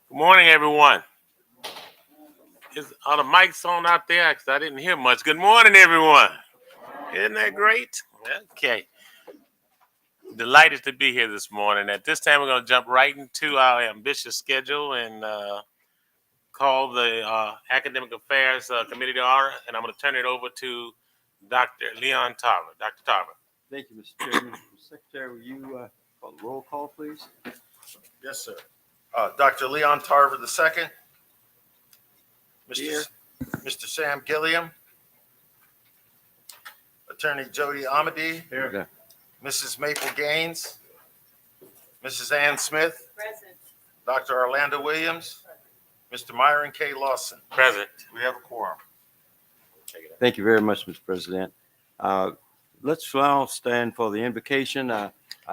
Good morning, everyone. Are the mics on out there? Because I didn't hear much. Good morning, everyone. Isn't that great? Okay. Delighted to be here this morning. At this time, we're going to jump right into our ambitious schedule and call the Academic Affairs Committee to order. And I'm going to turn it over to Dr. Leon Tarver. Dr. Tarver. Thank you, Mr. Chairman. Mr. Secretary, will you call the roll call, please? Yes, sir. Dr. Leon Tarver II, Here. Mr. Sam Gilliam, Attorney Jody Amity, Here. Mrs. Maple Gaines, Mrs. Ann Smith, Present. Dr. Orlando Williams, Mr. Myron K. Lawson. Present. We have a quorum. Thank you very much, Mr. President. Let's now stand for the invocation. I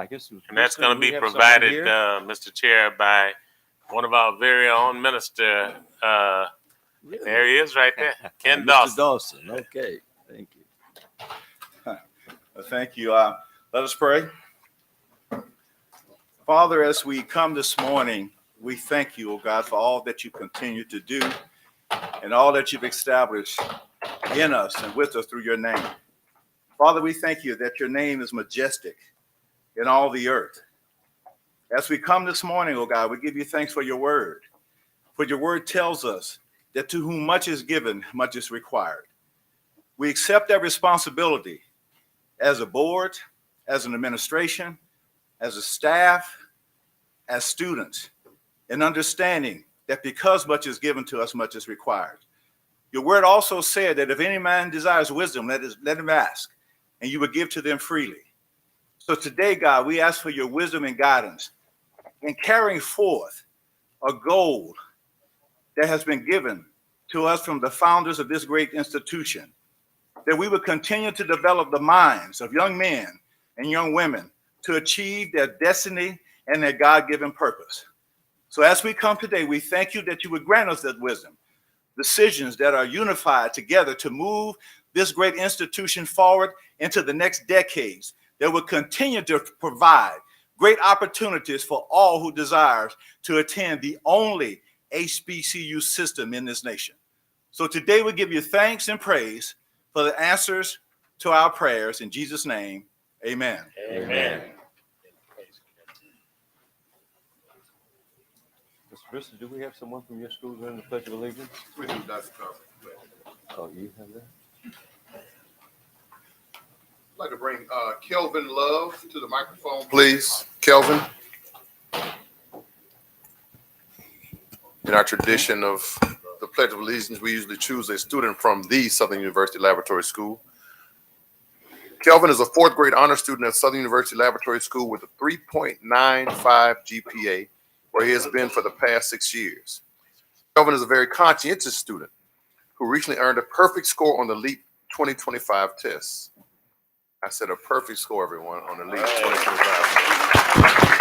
guess, And that's going to we be have someone provided, here. Mr. Chair, by one of our very own minister. Really? There he is right there, Ken Mr. Dawson. Dawson. Okay, thank you. Thank you. Let us pray. Father, as we come this morning, we thank you, oh God, for all that you continue to do and all that you've established in us and with us through your name. Father, we thank you that your name is majestic in all the earth. As we come this morning, oh God, we give you thanks for your word. For your word tells us that to whom much is given, much is required. We accept that responsibility as a board, as an administration, as a staff, as students, in understanding that because much is given to us, much is required. Your word also said that if any man desires wisdom, let him ask, and you will give to them freely. So today, God, we ask for your wisdom and guidance in carrying forth a goal that has been given to us from the founders of this great institution, that we would continue to develop the minds of young men and young women to achieve their destiny and their God-given purpose. So as we come today, we thank you that you would grant us that wisdom, decisions that are unified together to move this great institution forward into the next decades, that will continue to provide great opportunities for all who desires to attend the only HBCU system in this nation. So today we give you thanks and praise for the answers to our prayers. In Jesus' name, amen. Amen. Mr. Bristol, do we have someone from your school during the Pledge of Allegiance? We do, Dr. Tarver. Oh, you have that? I'd like to bring Kelvin Love to the microphone, please. Kelvin. In our tradition of the Pledge of Allegiance, we usually choose a student from the Southern University Laboratory School. Kelvin is a fourth grade honor student at Southern University Laboratory School with a 3.95 GPA, where he has been for the past 6 years. Kelvin is a very conscientious student who recently earned a perfect score on the LEAP 2025 test. I said a perfect score, everyone, on the LEAP 2025.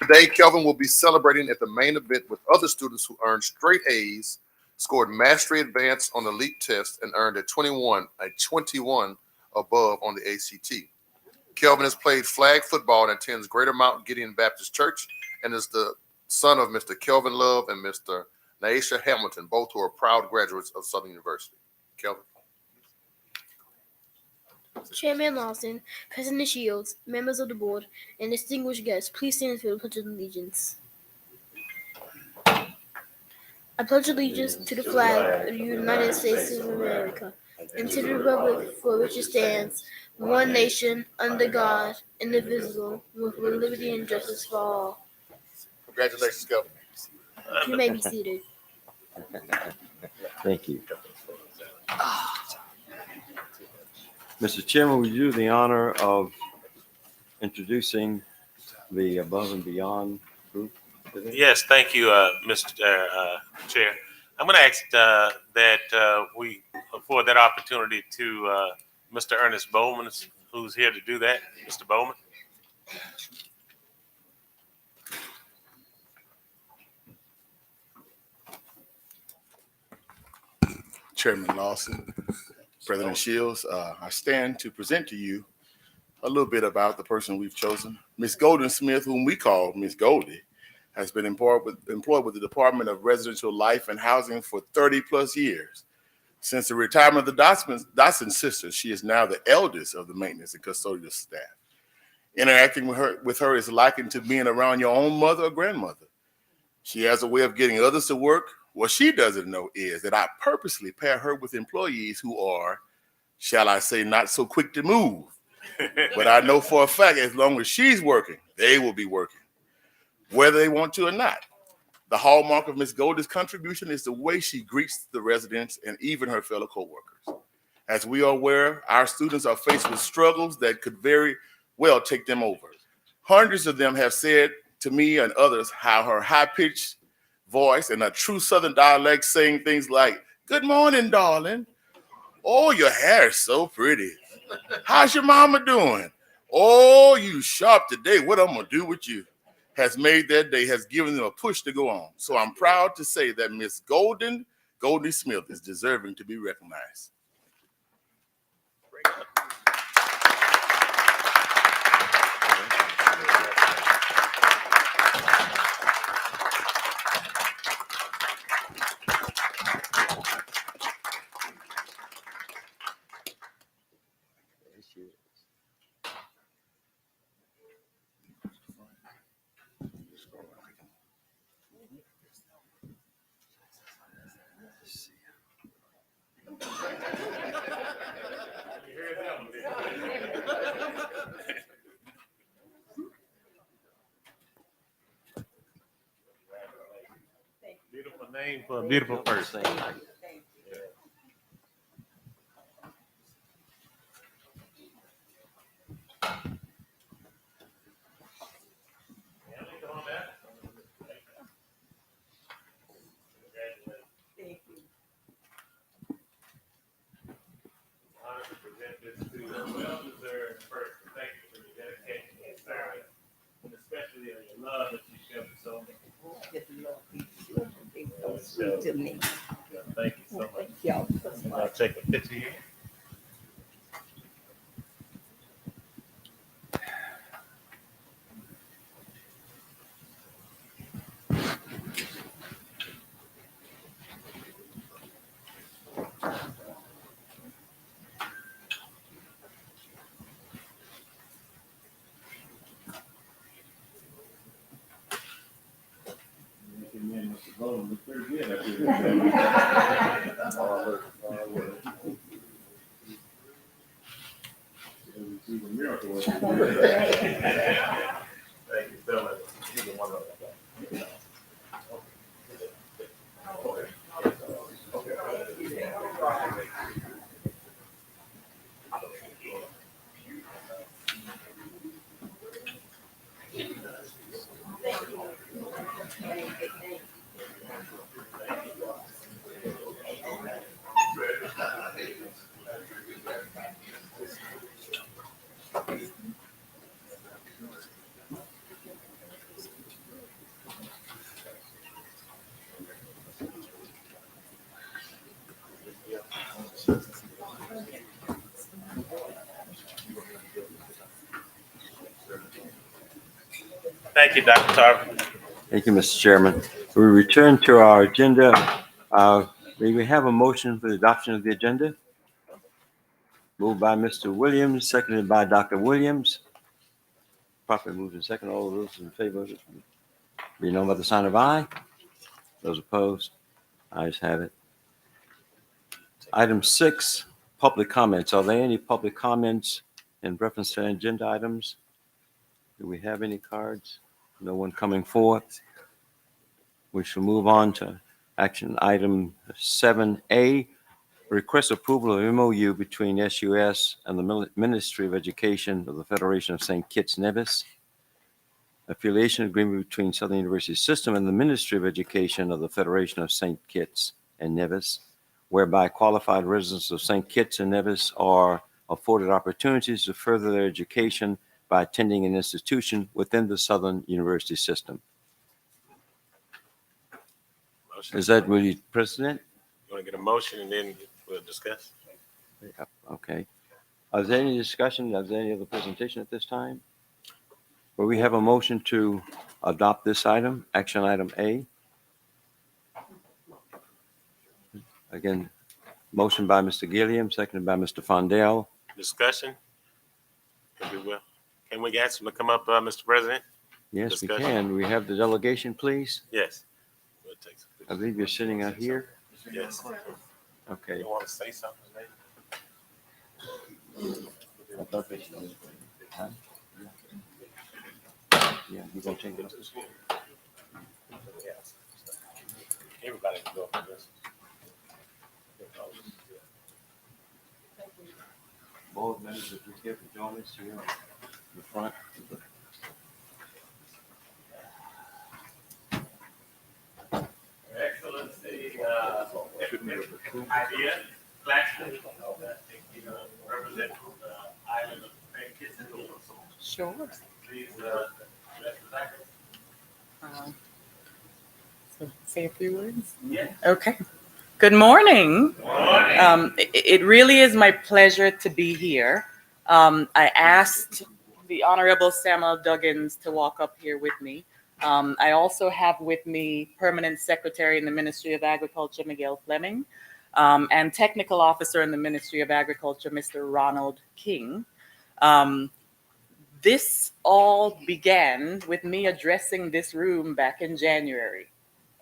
Today, Kelvin will be celebrating at the main event with other students who earned straight A's, scored Mastery Advanced on the LEAP test, and earned a 21 above on the ACT. Kelvin has played flag football and attends Greater Mount Gideon Baptist Church and is the son of Mr. Kelvin Love and Mr. Naisha Hamilton, both who are proud graduates of Southern University. Kelvin. Chairman Lawson, President Shields, members of the board, and distinguished guests, please stand for the Pledge of Allegiance. I pledge allegiance to the flag of the United States of America and to the republic for which it stands, one nation, under God, indivisible, with liberty and justice for all. Congratulations, Kelvin. You may be seated. Thank you. Mr. Chairman, would you do the honor of introducing the Above and Beyond group today? Yes, thank you, Mr. Chair. I'm going to ask that we afford that opportunity to Mr. Ernest Bowman, who's here to do that. Mr. Bowman. Chairman Lawson, President Shields, I stand to present to you a little bit about the person we've chosen, Miss Golden Smith, whom we call Miss Goldie. has been employed with the Department of Residential Life and Housing for 30 plus years. Since the retirement of the Dotson sisters, she is now the eldest of the maintenance and custodial staff. Interacting with her is likened to being around your own mother or grandmother. She has a way of getting others to work. What she doesn't know is that I purposely pair her with employees who are, shall I say, not so quick to move. But I know for a fact, as long as she's working, they will be working, whether they want to or not. The hallmark of Ms. Goldie's contribution is the way she greets the residents and even her fellow coworkers. As we are aware, our students are faced with struggles that could very well take them over. Hundreds of them have said to me and others how her high-pitched voice and a true Southern dialect saying things like, "Good morning, darling. Oh, your hair is so pretty. How's your mama doing? Oh, you sharp today. What I'm gonna do with you?" has made their day, has given them a push to go on. So I'm proud to say that Miss Goldie Smith is deserving to be recognized. Beautiful name for a beautiful person. Honor to present this to a well-deserved person. Thank you for your dedication and service, and especially your love that you show to so many. Sweet to me. Thank you so much. Thank y'all so I'll much. take a picture here. Thank you so much. Thank you, Dr. Tarver. Thank you, Mr. Chairman. We return to our agenda. May we have a motion for the adoption of the agenda? Moved by Mr. Williams, seconded by Dr. Williams. Properly moved and second. All of those in favor of it be known by the sign of aye. Those opposed, ayes have it. Item 6, public comments. Are there any public comments in reference to agenda items? Do we have any cards? No one coming forth. We shall move on to action item 7A, request approval of MOU between SUS and the Ministry of Education of the Federation of St. Kitts Nevis. Affiliation agreement between Southern University System and the Ministry of Education of the Federation of St. Kitts and Nevis, whereby qualified residents of St. Kitts and Nevis are afforded opportunities to further their education by attending an institution within the Southern University System. Motion. Is that really, President? You want to get a motion and then we'll discuss? Okay. Is there any discussion? Is there any other presentation at this time? Well, we have a motion to adopt this item, action item A. Again, motion by Mr. Gilliam, seconded by Mr. Fondell. Discussion, if you will. Can we get some to come up, Mr. President? Yes, we Discussion. can. We have the delegation, please. Yes. We'll take some I pictures. believe you're sitting out here. Yes. Okay. You want to say something, maybe? Huh? Yeah, you gonna take it? Everybody can go for this. Board members, if you care to join us here in the front. Excellency, idea, classroom, represent the island of St. Kitts and Nevis. Sure. Please, address the record. So say a few words. Yes. Okay. Good morning. Morning. It really is my pleasure to be here. I asked the Honorable Samuel Duggins to walk up here with me. I also have with me Permanent Secretary in the Ministry of Agriculture, Miguel Fleming, and Technical Officer in the Ministry of Agriculture, Mr. Ronald King. This all began with me addressing this room back in January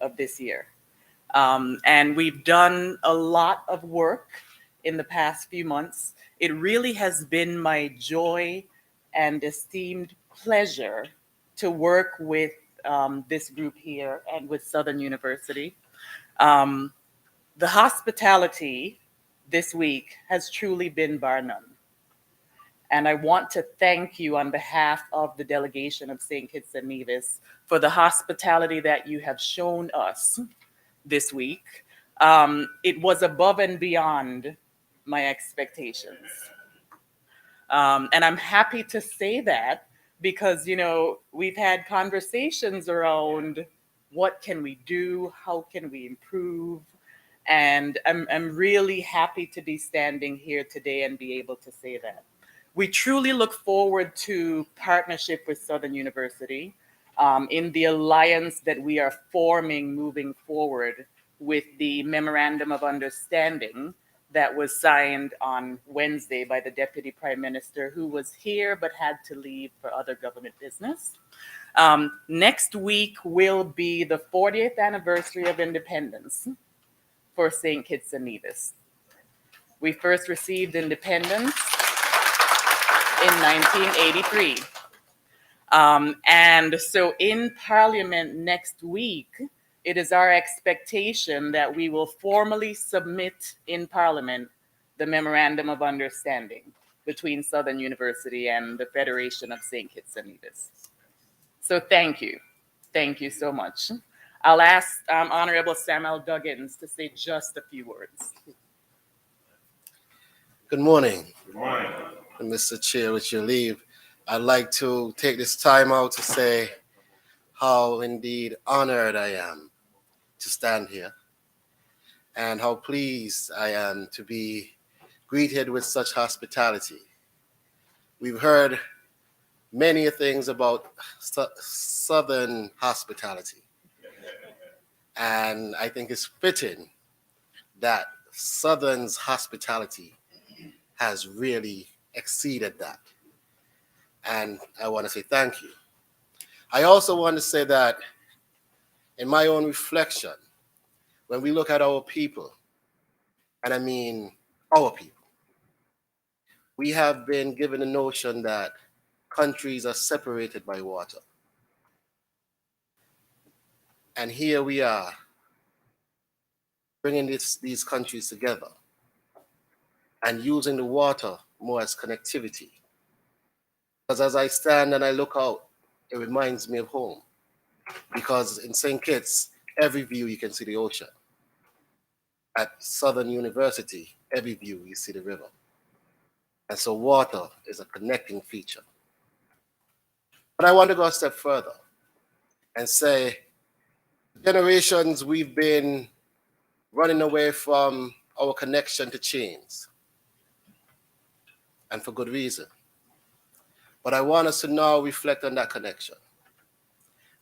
of this year. And we've done a lot of work in the past few months. It really has been my joy and esteemed pleasure to work with this group here and with Southern University. The hospitality this week has truly been bar none. And I want to thank you on behalf of the delegation of St. Kitts and Nevis for the hospitality that you have shown us this week. It was above and beyond my expectations. And I'm happy to say that because, you know, we've had conversations around what can we do, how can we improve, and I'm really happy to be standing here today and be able to say that. We truly look forward to partnership with Southern University in the alliance that we are forming moving forward with the Memorandum of Understanding that was signed on Wednesday by the Deputy Prime Minister, who was here but had to leave for other government business. Next week will be the 40th anniversary of independence for St. Kitts and Nevis. We first received independence in 1983. And so in Parliament next week, it is our expectation that we will formally submit in Parliament the Memorandum of Understanding between Southern University and the Federation of St. Kitts and Nevis. So thank you. Thank you so much. I'll ask Honorable Samuel Duggins to say just a few words. Good morning. Good morning. And Mr. Chair, with your leave, I'd like to take this time out to say how indeed honored I am to stand here and how pleased I am to be greeted with such hospitality. We've heard many things about Southern hospitality, and I think it's fitting that Southern's hospitality has really exceeded that. And I want to say thank you. I also want to say that in my own reflection, when we look at our people, and I mean our people, we have been given the notion that countries are separated by water. And here we are bringing these countries together and using the water more as connectivity. Because as I stand and I look out, it reminds me of home. Because in St. Kitts, every view you can see the ocean. At Southern University, every view you see the river. And so water is a connecting feature. But I want to go a step further and say, generations we've been running away from our connection to chains. And for good reason. But I want us to now reflect on that connection.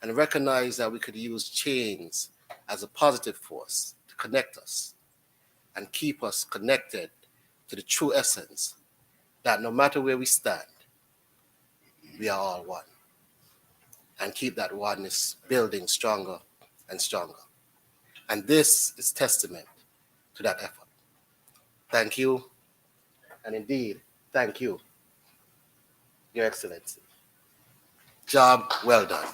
and recognize that we could use chains as a positive force to connect us and keep us connected to the true essence that no matter where we stand, we are all one, and keep that oneness building stronger and stronger. And this is testament to that effort. Thank you, and indeed, thank you, Your Excellency. Job well done.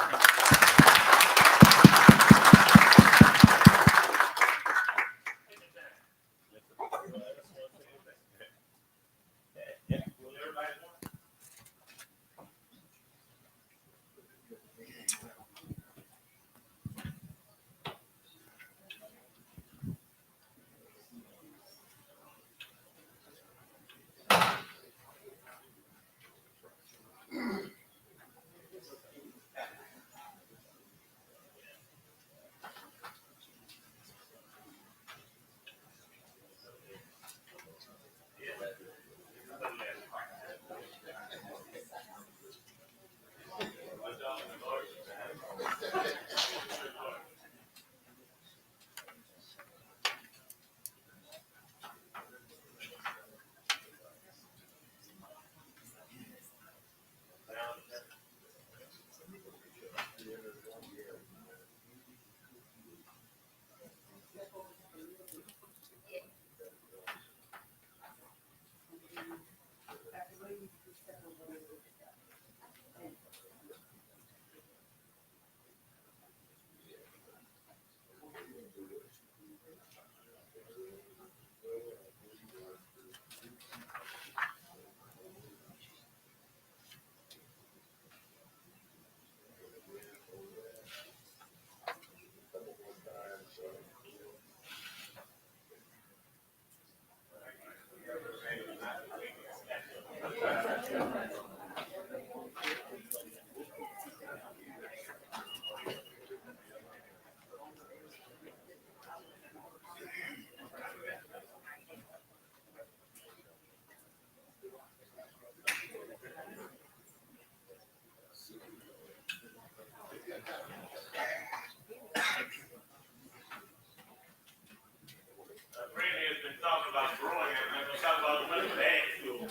Has been talking about growing, and I'm going to talk about another bag fuel.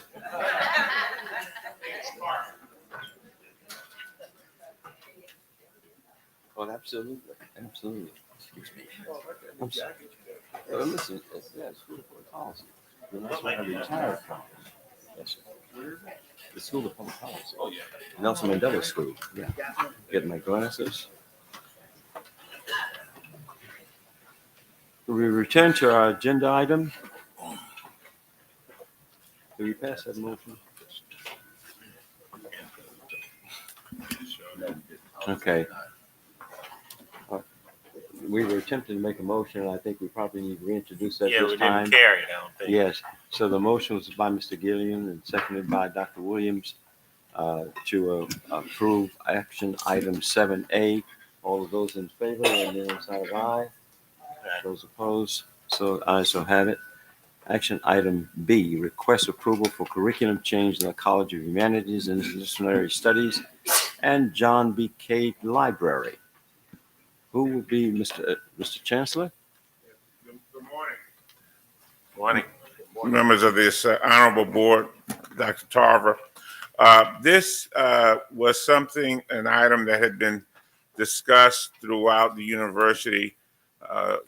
Oh, absolutely, absolutely. Excuse me. I'm sorry. Listen, yeah, it's school of public policy. And that's why I retired from. Yes, sir. The School of Public Policy. Oh, yeah. Nelson Mandela School. Yeah. Get my glasses. We return to our agenda item. Do we pass that motion? Okay. We were attempting to make a motion. I think we probably need to reintroduce that Yeah, we this didn't time. carry it, I don't think. Yes. So the motion was by Mr. Gilliam and seconded by Dr. Williams to approve action item 7A. All of those in favor and then on the side of aye. Those opposed, so ayes so have it. Action item B, request approval for curriculum change in the College of Humanities and Interdisciplinary Studies and John B. Cade Library. Who would be Mr. Chancellor? Good morning. Morning. Members of this honorable board, Dr. Tarver. This was an item that had been discussed throughout the university.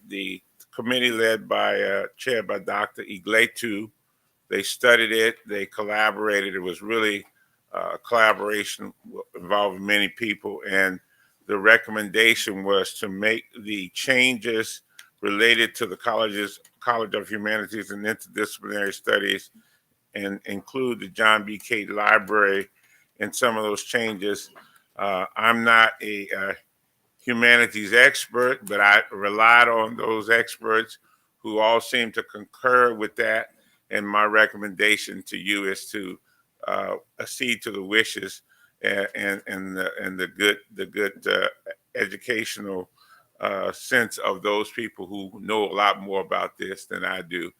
The committee chaired by Dr. Igletu, they studied it, they collaborated. It was really a collaboration involving many people, and the recommendation was to make the changes related to the College of Humanities and Interdisciplinary Studies and include the John B. Cade Library in some of those changes. I'm not a humanities expert, but I relied on those experts who all seem to concur with that. And my recommendation to you is to accede to the wishes and the good educational sense of those people who know a lot more about this than I do.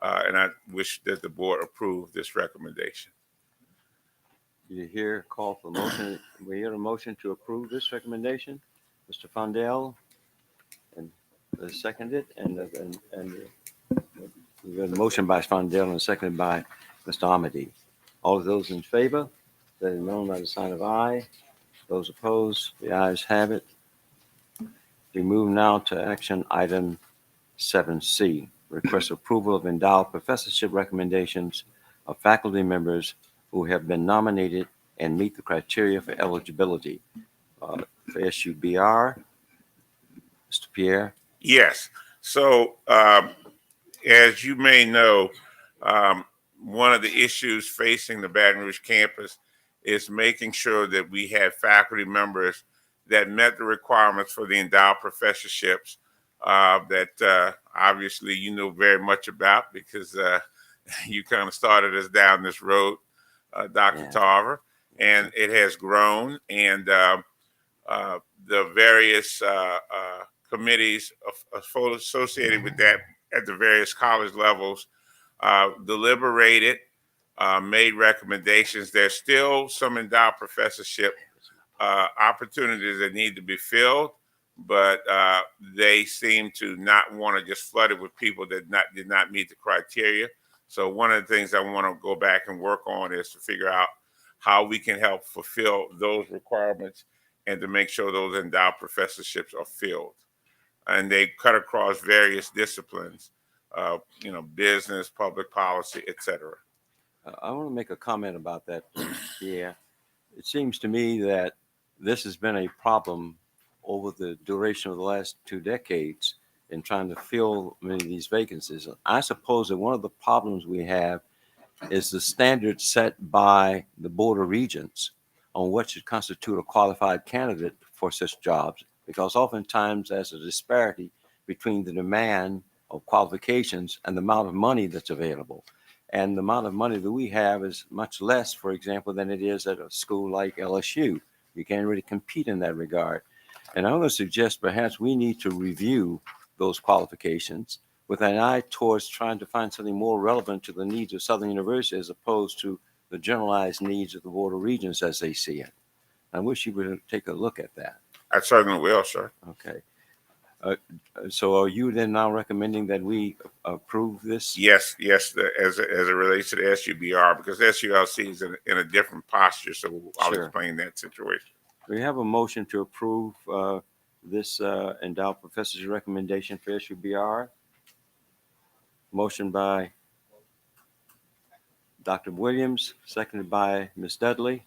And I wish that the board approve this recommendation. You hear a call for motion. We hear a motion to approve this recommendation. Mr. Fondell, and seconded, we got a motion by Fondell and seconded by Mr. Amity. All of those in favor, let it be known by the sign of aye. Those opposed, the ayes have it. We move now to action item 7C, request approval of endowed professorship recommendations of faculty members who have been nominated and meet the criteria for eligibility. For SUBR, Mr. Pierre. Yes. So, as you may know, one of the issues facing the Baton Rouge campus is making sure that we have faculty members that met the requirements for the endowed professorships that obviously you know very much about because you kind of started us down this road, Dr. Yeah. Tarver, and it has grown. And the various committees associated with that at the various college levels deliberated, made recommendations. There's still some endowed professorship opportunities that need to be filled, but they seem to not want to just flood it with people that did not meet the criteria. So one of the things I want to go back and work on is to figure out how we can help fulfill those requirements and to make sure those endowed professorships are filled. And they cut across various disciplines, business, public policy, et cetera. I want to make a comment about that, Pierre. It seems to me that this has been a problem over the duration of the last 2 decades in trying to fill many of these vacancies. I suppose that one of the problems we have is the standard set by the Board of Regents on what should constitute a qualified candidate for such jobs, because oftentimes there's a disparity between the demand of qualifications and the amount of money that's available. And the amount of money that we have is much less, for example, than it is at a school like LSU. You can't really compete in that regard. And I'm going to suggest perhaps we need to review those qualifications with an eye towards trying to find something more relevant to the needs of Southern University as opposed to the generalized needs of the Board of Regents as they see it. I wish you would take a look at that. I certainly will, sir. Okay. So are you then now recommending that we approve this? Yes, as it relates to the SUBR, because SULC is in a different posture, so I'll Sure. explain that situation. We have a motion to approve this endowed professor's recommendation for SUBR. Motion by Dr. Williams, seconded by Ms. Dudley.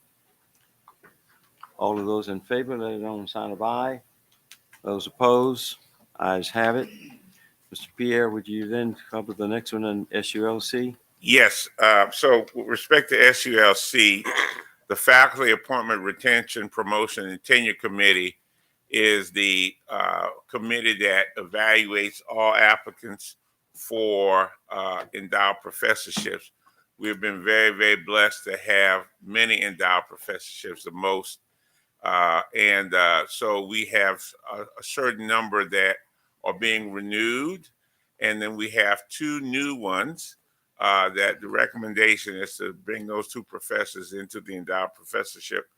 All of those in favor, let it know sign of aye. Those opposed, ayes have it. Mr. Pierre, would you then cover the next one on SULC? Yes. So with respect to SULC, the Faculty Appointment Retention, Promotion, and Tenure Committee is the committee that evaluates all applicants for endowed professorships. We've been very, very blessed to have many endowed professorships, the most. So we have a certain number that are being renewed. And then we have 2 new ones that the recommendation is to bring those 2 professors into the endowed professorship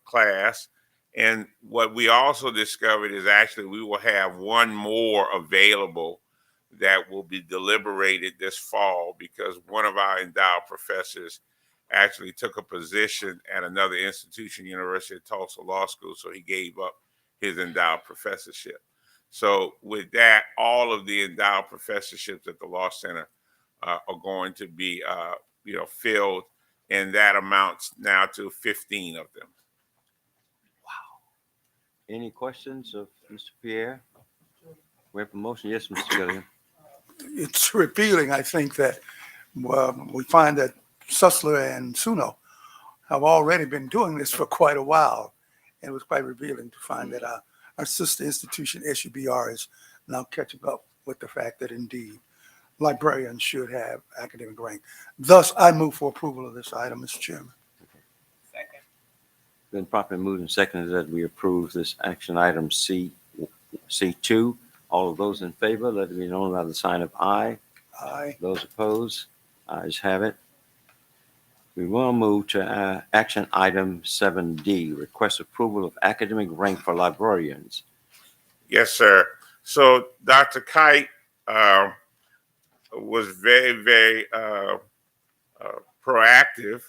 class. And what we also discovered is actually we will have 1 more available that will be deliberated this fall because one of our endowed professors actually took a position at another institution, University of Tulsa Law School, so he gave up his endowed professorship. So with that, all of the endowed professorships at the Law Center are going to be, filled, and that amounts now to 15 of them. Any questions of Mr. Pierre? We have a motion. Yes, Mr. Gilliam. It's revealing, I think, that we find that Sussler and Suno have already been doing this for quite a while. And it was quite revealing to find that our sister institution, SUBR, is now catching up with the fact that indeed librarians should have academic rank. Thus, I move for approval of this item, Mr. Chairman. Second. Been properly moved and seconded that we approve this action item C2. All of those in favor, let it be known by the sign of aye. Aye. Those opposed, ayes have it. We will move to action item 7D, request approval of academic rank for librarians. Yes, sir. So Dr. Kite was very proactive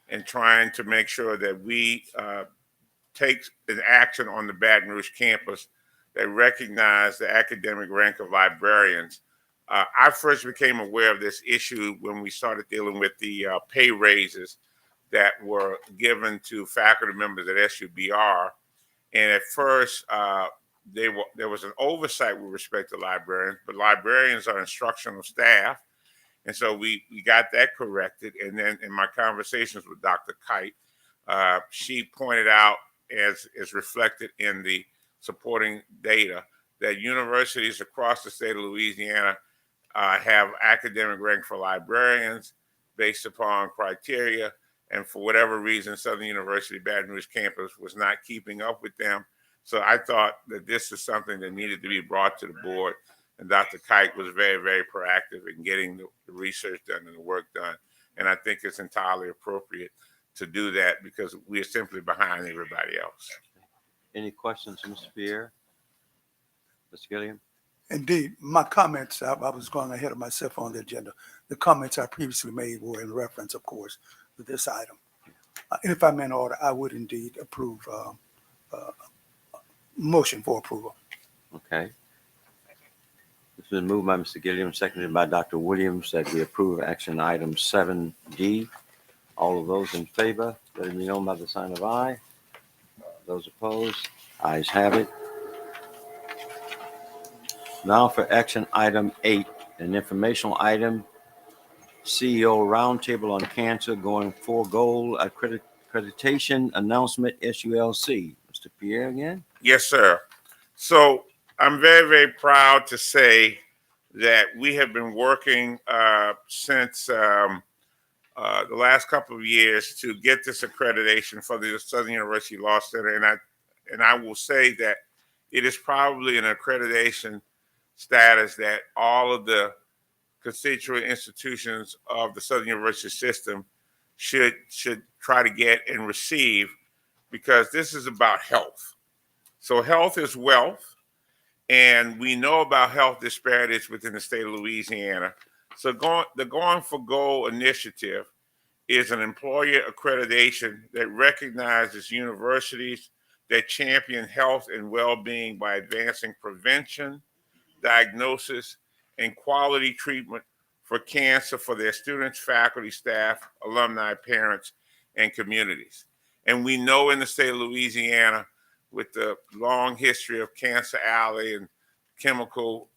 in trying to make sure that we take an action on the Baton Rouge campus that recognized the academic rank of librarians. I first became aware of this issue when we started dealing with the pay raises that were given to faculty members at SUBR. And at first, there was an oversight with respect to librarians, but librarians are instructional staff. And so we got that corrected. And then in my conversations with Dr. Kite, she pointed out, as is reflected in the supporting data, that universities across the state of Louisiana have academic rank for librarians based upon criteria. And for whatever reason, Southern University Baton Rouge campus was not keeping up with them. So I thought that this is something that needed to be brought to the board. And Dr. Kite was very proactive in getting the research done and the work done. And I think it's entirely appropriate to do that because we are simply behind everybody else. Any questions, Mr. Pierre? Mr. Gilliam? Indeed, my comments, I was going ahead of myself on the agenda. The comments I previously made were in reference, of course, to this item. And if I'm in order, I would indeed approve motion for approval. Okay. It's been moved by Mr. Gilliam, seconded by Dr. Williams, that we approve action item 7D. All of those in favor, let it be known by the sign of aye. Those opposed, ayes have it. Now for action item 8, an informational item, CEO Roundtable on Cancer going for goal accreditation announcement, SULC. Mr. Pierre again? Yes, sir. So I'm very proud to say that we have been working since the last couple of years to get this accreditation for the Southern University Law Center. And I will say that it is probably an accreditation status that all of the constituent institutions of the Southern University system should try to get and receive, because this is about health. So health is wealth, and we know about health disparities within the state of Louisiana. So the Going for Gold initiative is an employer accreditation that recognizes universities that champion health and well-being by advancing prevention, diagnosis, and quality treatment for cancer for their students, faculty, staff, alumni, parents, and communities. And we know in the state of Louisiana, with the long history of Cancer Alley and chemical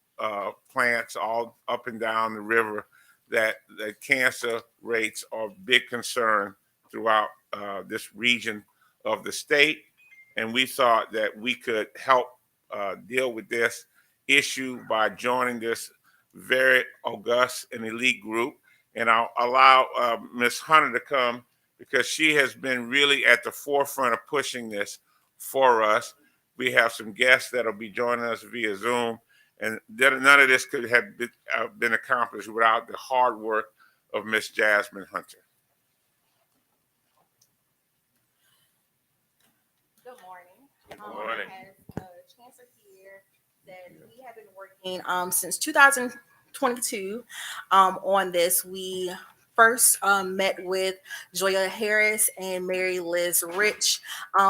plants all up and down the river, that cancer rates are a big concern throughout this region of the state. And we thought that we could help deal with this issue by joining this very august and elite group. And I'll allow Ms. Hunter to come, because she has been really at the forefront of pushing this for us. We have some guests that'll be joining us via Zoom, and none of this could have been accomplished without the hard work of Ms. Jasmine Hunter. Good morning. Good morning. As Chancellor here said, we have been working since 2022 on this. We first met with Joya Harris and Mary Liz Rich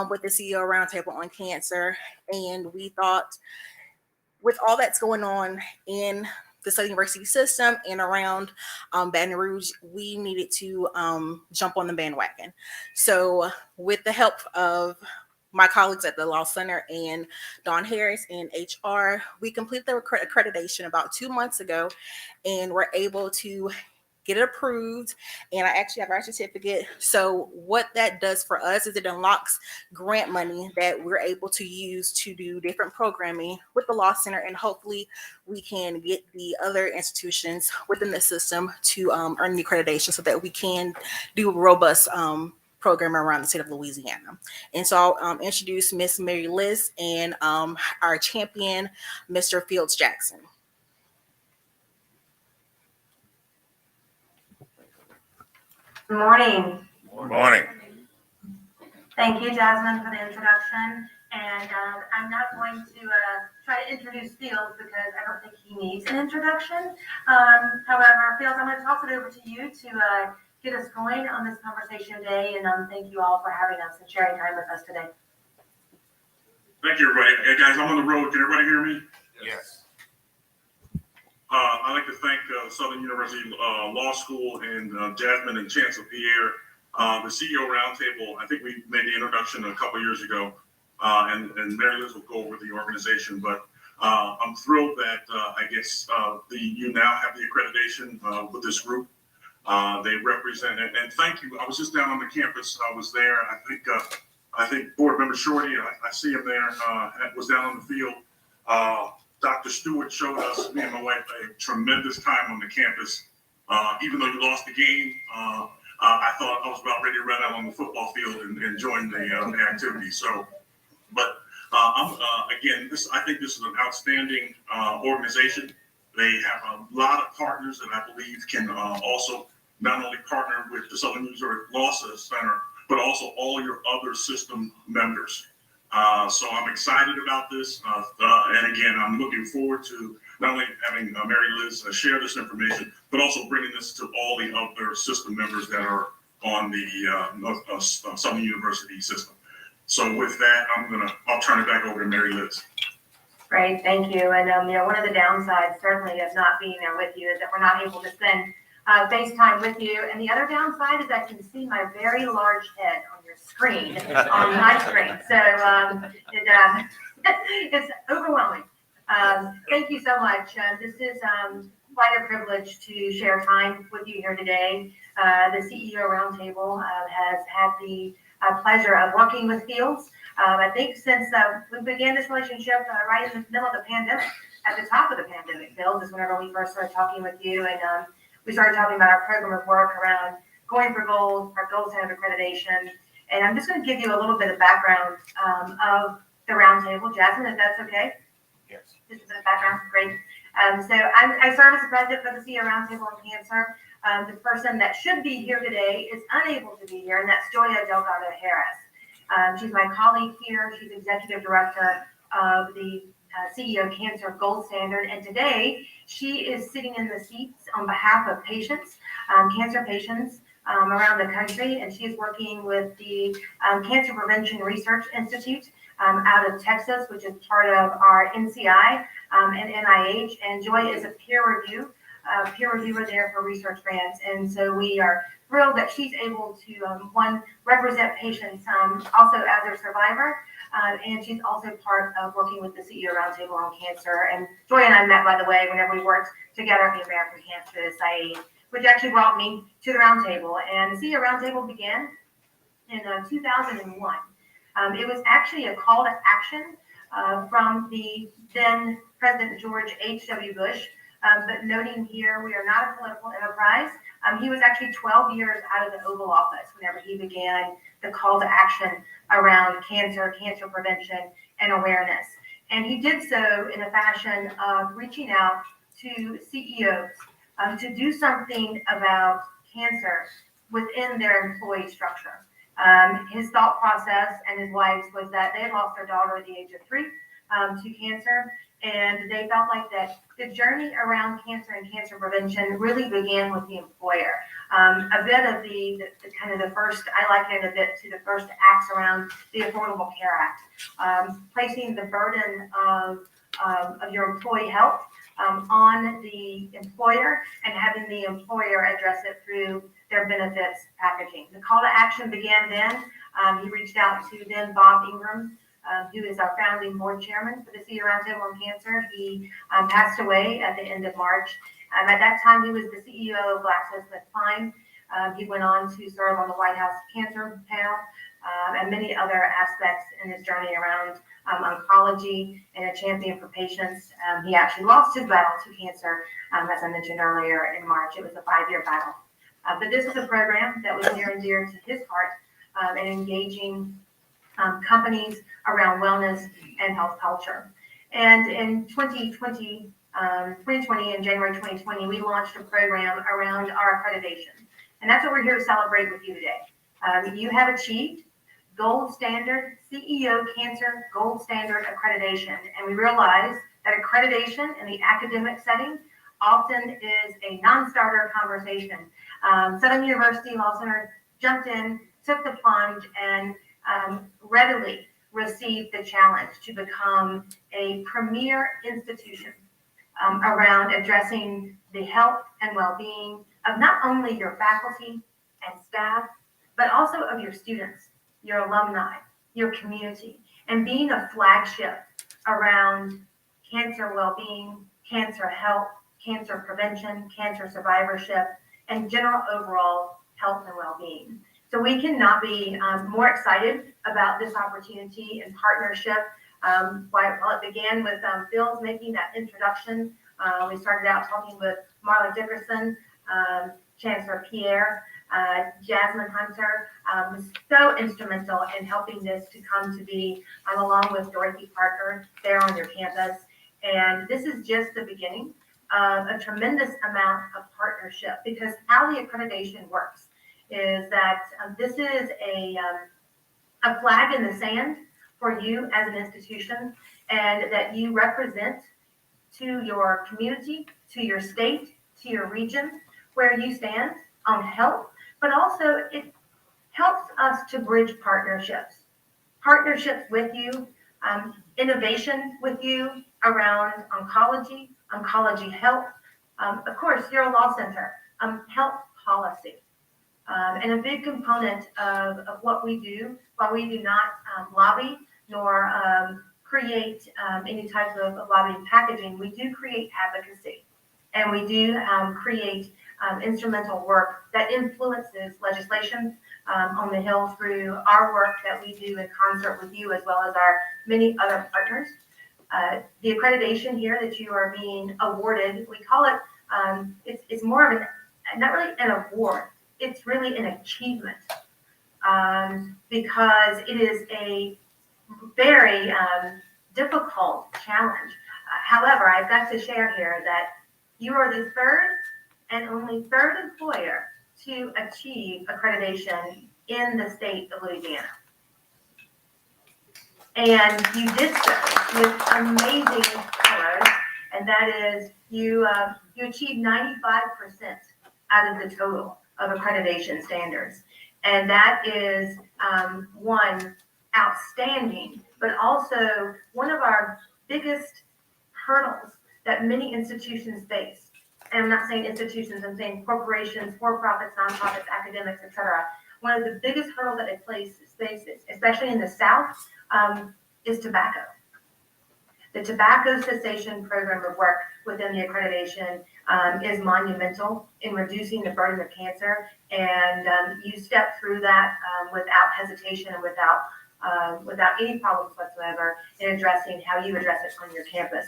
with the CEO Roundtable on Cancer, and we thought, with all that's going on in the Southern University system and around Baton Rouge, we needed to jump on the bandwagon. So with the help of my colleagues at the Law Center and Dawn Harris in HR, we completed the accreditation about 2 months ago, and we're able to get it approved. And I actually have our certificate. So what that does for us is it unlocks grant money that we're able to use to do different programming with the Law Center, and hopefully we can get the other institutions within the system to earn the accreditation so that we can do a robust program around the state of Louisiana. And so I'll introduce Miss Mary Liz and our champion, Mr. Fields Jackson. Good morning. Morning. Thank you, Jasmine, for the introduction. And I'm not going to try to introduce Fields because I don't think he needs an introduction. However, Fields, I'm going to toss it over to you to get us going on this conversation today. And thank you all for having us and sharing time with us today. Thank you, everybody. Hey, guys, I'm on the road. Can everybody hear me? Yes. I'd like to thank Southern University Law School and Jasmine and Chancellor Pierre, the CEO Roundtable. I think we made the introduction a couple years ago, and Mary Liz will go over the organization. But I'm thrilled that you now have the accreditation with this group. They represent it, and thank you. I was just down on the campus. I was there. I think Board Member Shorty, I see him there, was down on the field. Dr. Stewart showed us, me and my wife, a tremendous time on the campus. Even though you lost the game, I thought I was about ready to run out on the football field and join the activity. So, but I think this is an outstanding organization. They have a lot of partners that I believe can also not only partner with the Southern Missouri Law Center, but also all your other system members. So I'm excited about this. And again, I'm looking forward to not only having Mary Liz share this information, but also bringing this to all the other system members that are on the Southern University system. So with that, I'll turn it back over to Mary Liz. Great, thank you. And one of the downsides certainly of not being there with you is that we're not able to spend FaceTime with you. And the other downside is I can see my very large head on your screen, on my screen. So it's overwhelming. Thank you so much. This is quite a privilege to share time with you here today. The CEO Roundtable has had the pleasure of working with Fields. I think since we began this relationship right in the middle of the pandemic, at the top of the pandemic, Fields is whenever we first started talking with you, and we started talking about our program of work around going for gold, our gold standard accreditation. And I'm just going to give you a little bit of background of the Roundtable. Jasmine, if that's okay? Yes. Just a bit of background, great. So I serve as the president for the CEO Roundtable on Cancer. The person that should be here today is unable to be here, and that's Joya Delgado Harris. She's my colleague here. She's executive director of the CEO Cancer Gold Standard, and today she is sitting in the seats on behalf of patients, cancer patients around the country, and she is working with the Cancer Prevention Research Institute out of Texas, which is part of our NCI and NIH, and Joy is a peer reviewer there for research grants, and so we are thrilled that she's able to, represent patients also as a survivor, and she's also part of working with the CEO Roundtable on Cancer. And Joy and I met, by the way, whenever we worked together at the American Cancer Society, which actually brought me to the Roundtable. And the CEO Roundtable began in 2001. It was actually a call to action from the then President George H.W. Bush. But noting here, we are not a political enterprise. He was actually 12 years out of the Oval Office whenever he began the call to action around cancer, cancer prevention, and awareness. And he did so in a fashion of reaching out to CEOs to do something about cancer within their employee structure. His thought process and his wife's was that they had lost their daughter at the age of 3 to cancer, and they felt like that the journey around cancer and cancer prevention really began with the employer. A bit of the kind of the first, I liken it a bit to the first acts around the Affordable Care Act, placing the burden of your employee health on the employer and having the employer address it through their benefits packaging. The call to action began then. He reached out to then Bob Ingram, who is our founding board chairman for the CEO Roundtable on Cancer. He passed away at the end of March. At that time, he was the CEO of GlaxoSmithKline. He went on to serve on the White House Cancer Panel and many other aspects in his journey around oncology and a champion for patients. He actually lost his battle to cancer, as I mentioned earlier, in March. It was a 5-year battle. But this is a program that was near and dear to his heart and engaging companies around wellness and health culture. And in 2020, in January 2020, we launched a program around our accreditation. And that's what we're here to celebrate with you today. You have achieved gold standard CEO Cancer Gold Standard accreditation, and we realize that accreditation in the academic setting often is a non-starter conversation. Southern University Law Center jumped in, took the plunge, and readily received the challenge to become a premier institution around addressing the health and well-being of not only your faculty and staff, but also of your students, your alumni, your community, and being a flagship around cancer well-being, cancer health, cancer prevention, cancer survivorship, and general overall health and well-being. So we cannot be more excited about this opportunity and partnership. While it began with Phil's making that introduction, we started out talking with Marla Dickerson, Chancellor Pierre, Jasmine Hunter was so instrumental in helping this to come to be, along with Dorothy Parker there on your campus. And this is just the beginning of a tremendous amount of partnership, because how the accreditation works is that this is a flag in the sand for you as an institution, and that you represent to your community, to your state, to your region, where you stand on health, but also it helps us to bridge partnerships with you, innovation with you around oncology, oncology health, of course, your law center, health policy. And a big component of what we do, while we do not lobby nor create any type of lobbying packaging, we do create advocacy. And we do create instrumental work that influences legislation on the Hill through our work that we do in concert with you, as well as our many other partners. The accreditation here that you are being awarded, we call it, it's more of not really an award, it's really an achievement, because it is a very difficult challenge. However, I've got to share here that you are the third and only third employer to achieve accreditation in the state of Louisiana. And you did so with amazing colors, and that is you achieved 95% out of the total of accreditation standards. And that is one, outstanding, but also one of our biggest hurdles that many institutions face. And I'm not saying institutions, I'm saying corporations, for-profits, nonprofits, academics, etc. One of the biggest hurdles that it faces, especially in the South, is tobacco. The tobacco cessation program of work within the accreditation is monumental in reducing the burden of cancer, and you step through that without hesitation and without any problems whatsoever in addressing how you address it on your campus.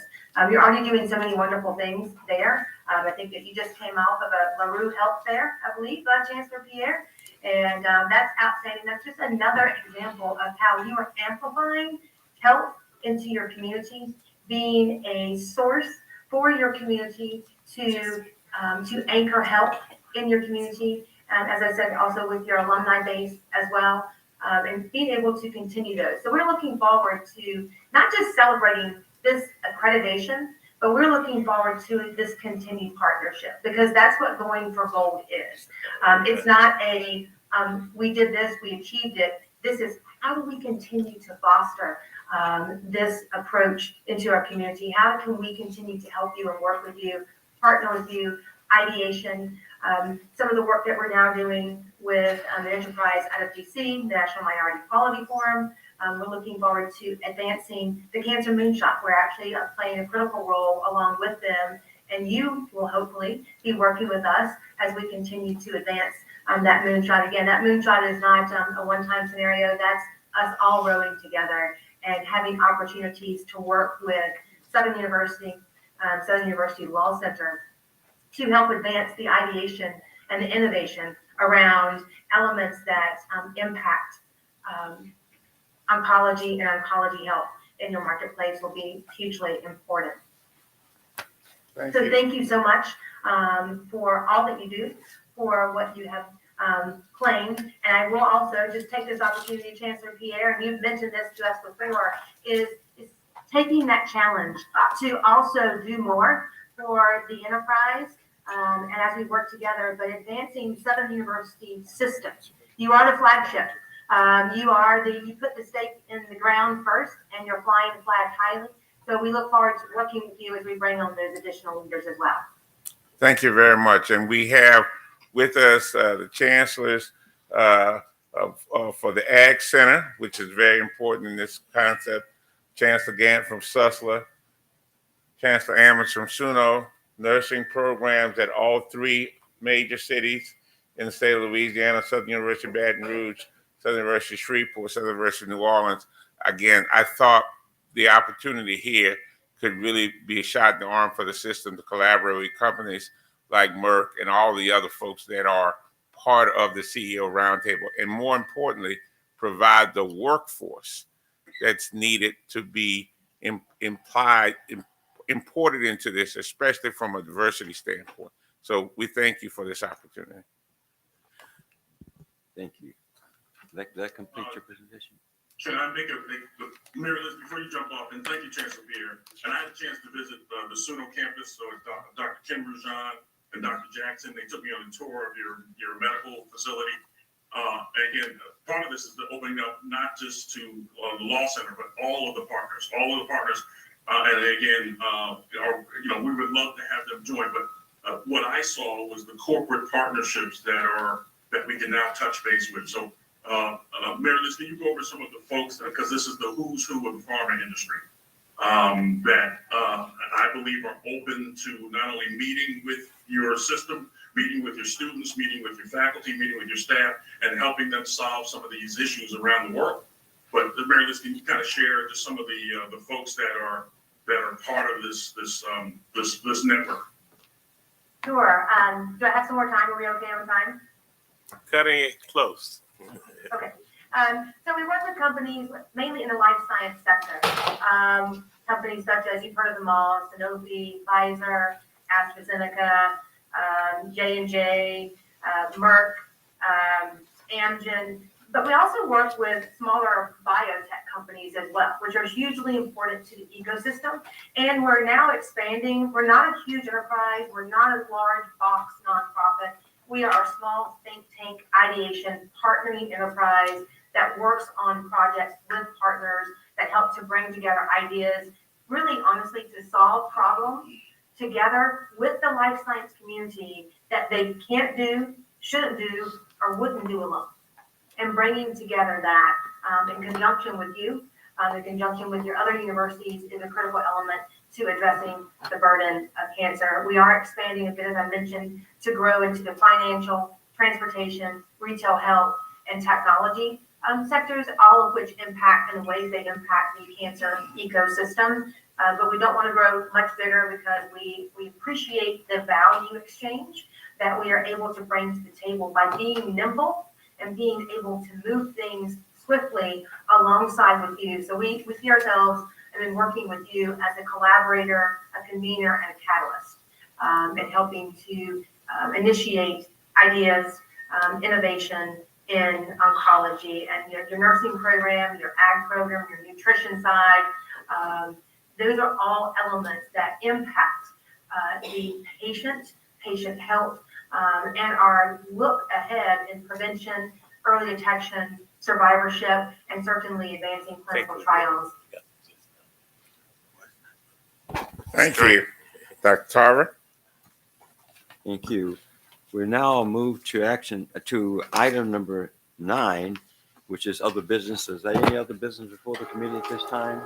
You're already doing so many wonderful things there. I think that you just came off of a LaRue Health Fair, I believe, Chancellor Pierre, and that's outstanding. That's just another example of how you are amplifying health into your community, being a source for your community to anchor health in your community, and as I said, also with your alumni base as well, and being able to continue those. So we're looking forward to not just celebrating this accreditation, but we're looking forward to this continued partnership, because that's what going for gold is. It's not a we did this, we achieved it. This is how do we continue to foster this approach into our community? How can we continue to help you and work with you, partner with you, ideation, some of the work that we're now doing with the enterprise out of DC, the National Minority Quality Forum. We're looking forward to advancing the Cancer Moonshot. We're actually playing a critical role along with them, and you will hopefully be working with us as we continue to advance that moonshot. Again, that moonshot is not a one-time scenario. That's us all rowing together and having opportunities to work with Southern University Law Center to help advance the ideation and the innovation around elements that impact oncology and oncology health in your marketplace will be hugely important. Thank you so much for all that you do, for what you have claimed, and I will also just take this opportunity, Chancellor Pierre, and you've mentioned this to us before, is taking that challenge to also do more for the enterprise, and as we work together, but advancing Southern University systems. You are the flagship. You put the stake in the ground first, and you're flying the flag highly. So we look forward to working with you as we bring on those additional leaders as well. Thank you very much. And we have with us the chancellors for the Ag Center, which is very important in this concept. Chancellor Gant from Susler, Chancellor Ammons from SUNO, nursing programs at all three major cities in the state of Louisiana, Southern University of Baton Rouge, Southern University of Shreveport, Southern University of New Orleans. Again, I thought the opportunity here could really be a shot in the arm for the system to collaborate with companies like Merck and all the other folks that are part of the CEO Roundtable, and more importantly, provide the workforce that's needed to be imported into this, especially from a diversity standpoint. So we thank you for this opportunity. Thank you. That completes your presentation. Can I make Mary Liz, before you jump off, and thank you, Chancellor Pierre. And I had a chance to visit the SUNO campus, so Dr. Kim Rujan and Dr. Jackson, they took me on a tour of your medical facility. Again, part of this is the opening up not just to the law center, but all of the partners. And again, we would love to have them join. But what I saw was the corporate partnerships that we can now touch base with. So, Mary Liz, can you go over some of the folks, because this is the who's who of the pharma industry, that I believe are open to not only meeting with your system, meeting with your students, meeting with your faculty, meeting with your staff, and helping them solve some of these issues around the world. But Mary Liz, can you kind of share just some of the folks that are part of this network? Sure. Do I have some more time? Are we okay on time? Cutting it close. Okay. So we work with companies mainly in the life science sector. Companies such as, you've heard of them all, Sanofi, Pfizer, AstraZeneca, J&J, Merck, Amgen. But we also work with smaller biotech companies as well, which are hugely important to the ecosystem. And we're now expanding. We're not a huge enterprise. We're not a large box nonprofit. We are a small think tank ideation partnering enterprise that works on projects with partners that help to bring together ideas, really honestly, to solve problems together with the life science community that they can't do, shouldn't do, or wouldn't do alone. And bringing together that in conjunction with you, in conjunction with your other universities, is a critical element to addressing the burden of cancer. We are expanding a bit, as I mentioned, to grow into the financial, transportation, retail health, and technology sectors, all of which impact in the ways they impact the cancer ecosystem. But we don't want to grow much bigger because we appreciate the value exchange that we are able to bring to the table by being nimble and being able to move things swiftly alongside with you. So we see ourselves and been working with you as a collaborator, a convener, and a catalyst, and helping to initiate ideas, innovation in oncology and your nursing program, your ag program, your nutrition side. Those are all elements that impact the patient health, and our look ahead in prevention, early detection, survivorship, and certainly advancing clinical trials. Thank you, Dr. Tarver. Thank you. We're now moved to item number 9, which is other business. Is there any other business before the committee at this time?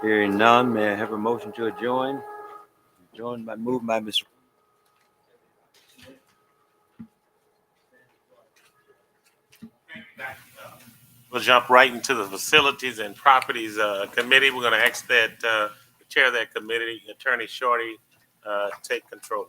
Hearing none, may I have a motion to adjourn? Moved by Ms. We'll jump right into the Facilities and Properties Committee. We're going to ask that the chair of that committee, Attorney Shorty, take control.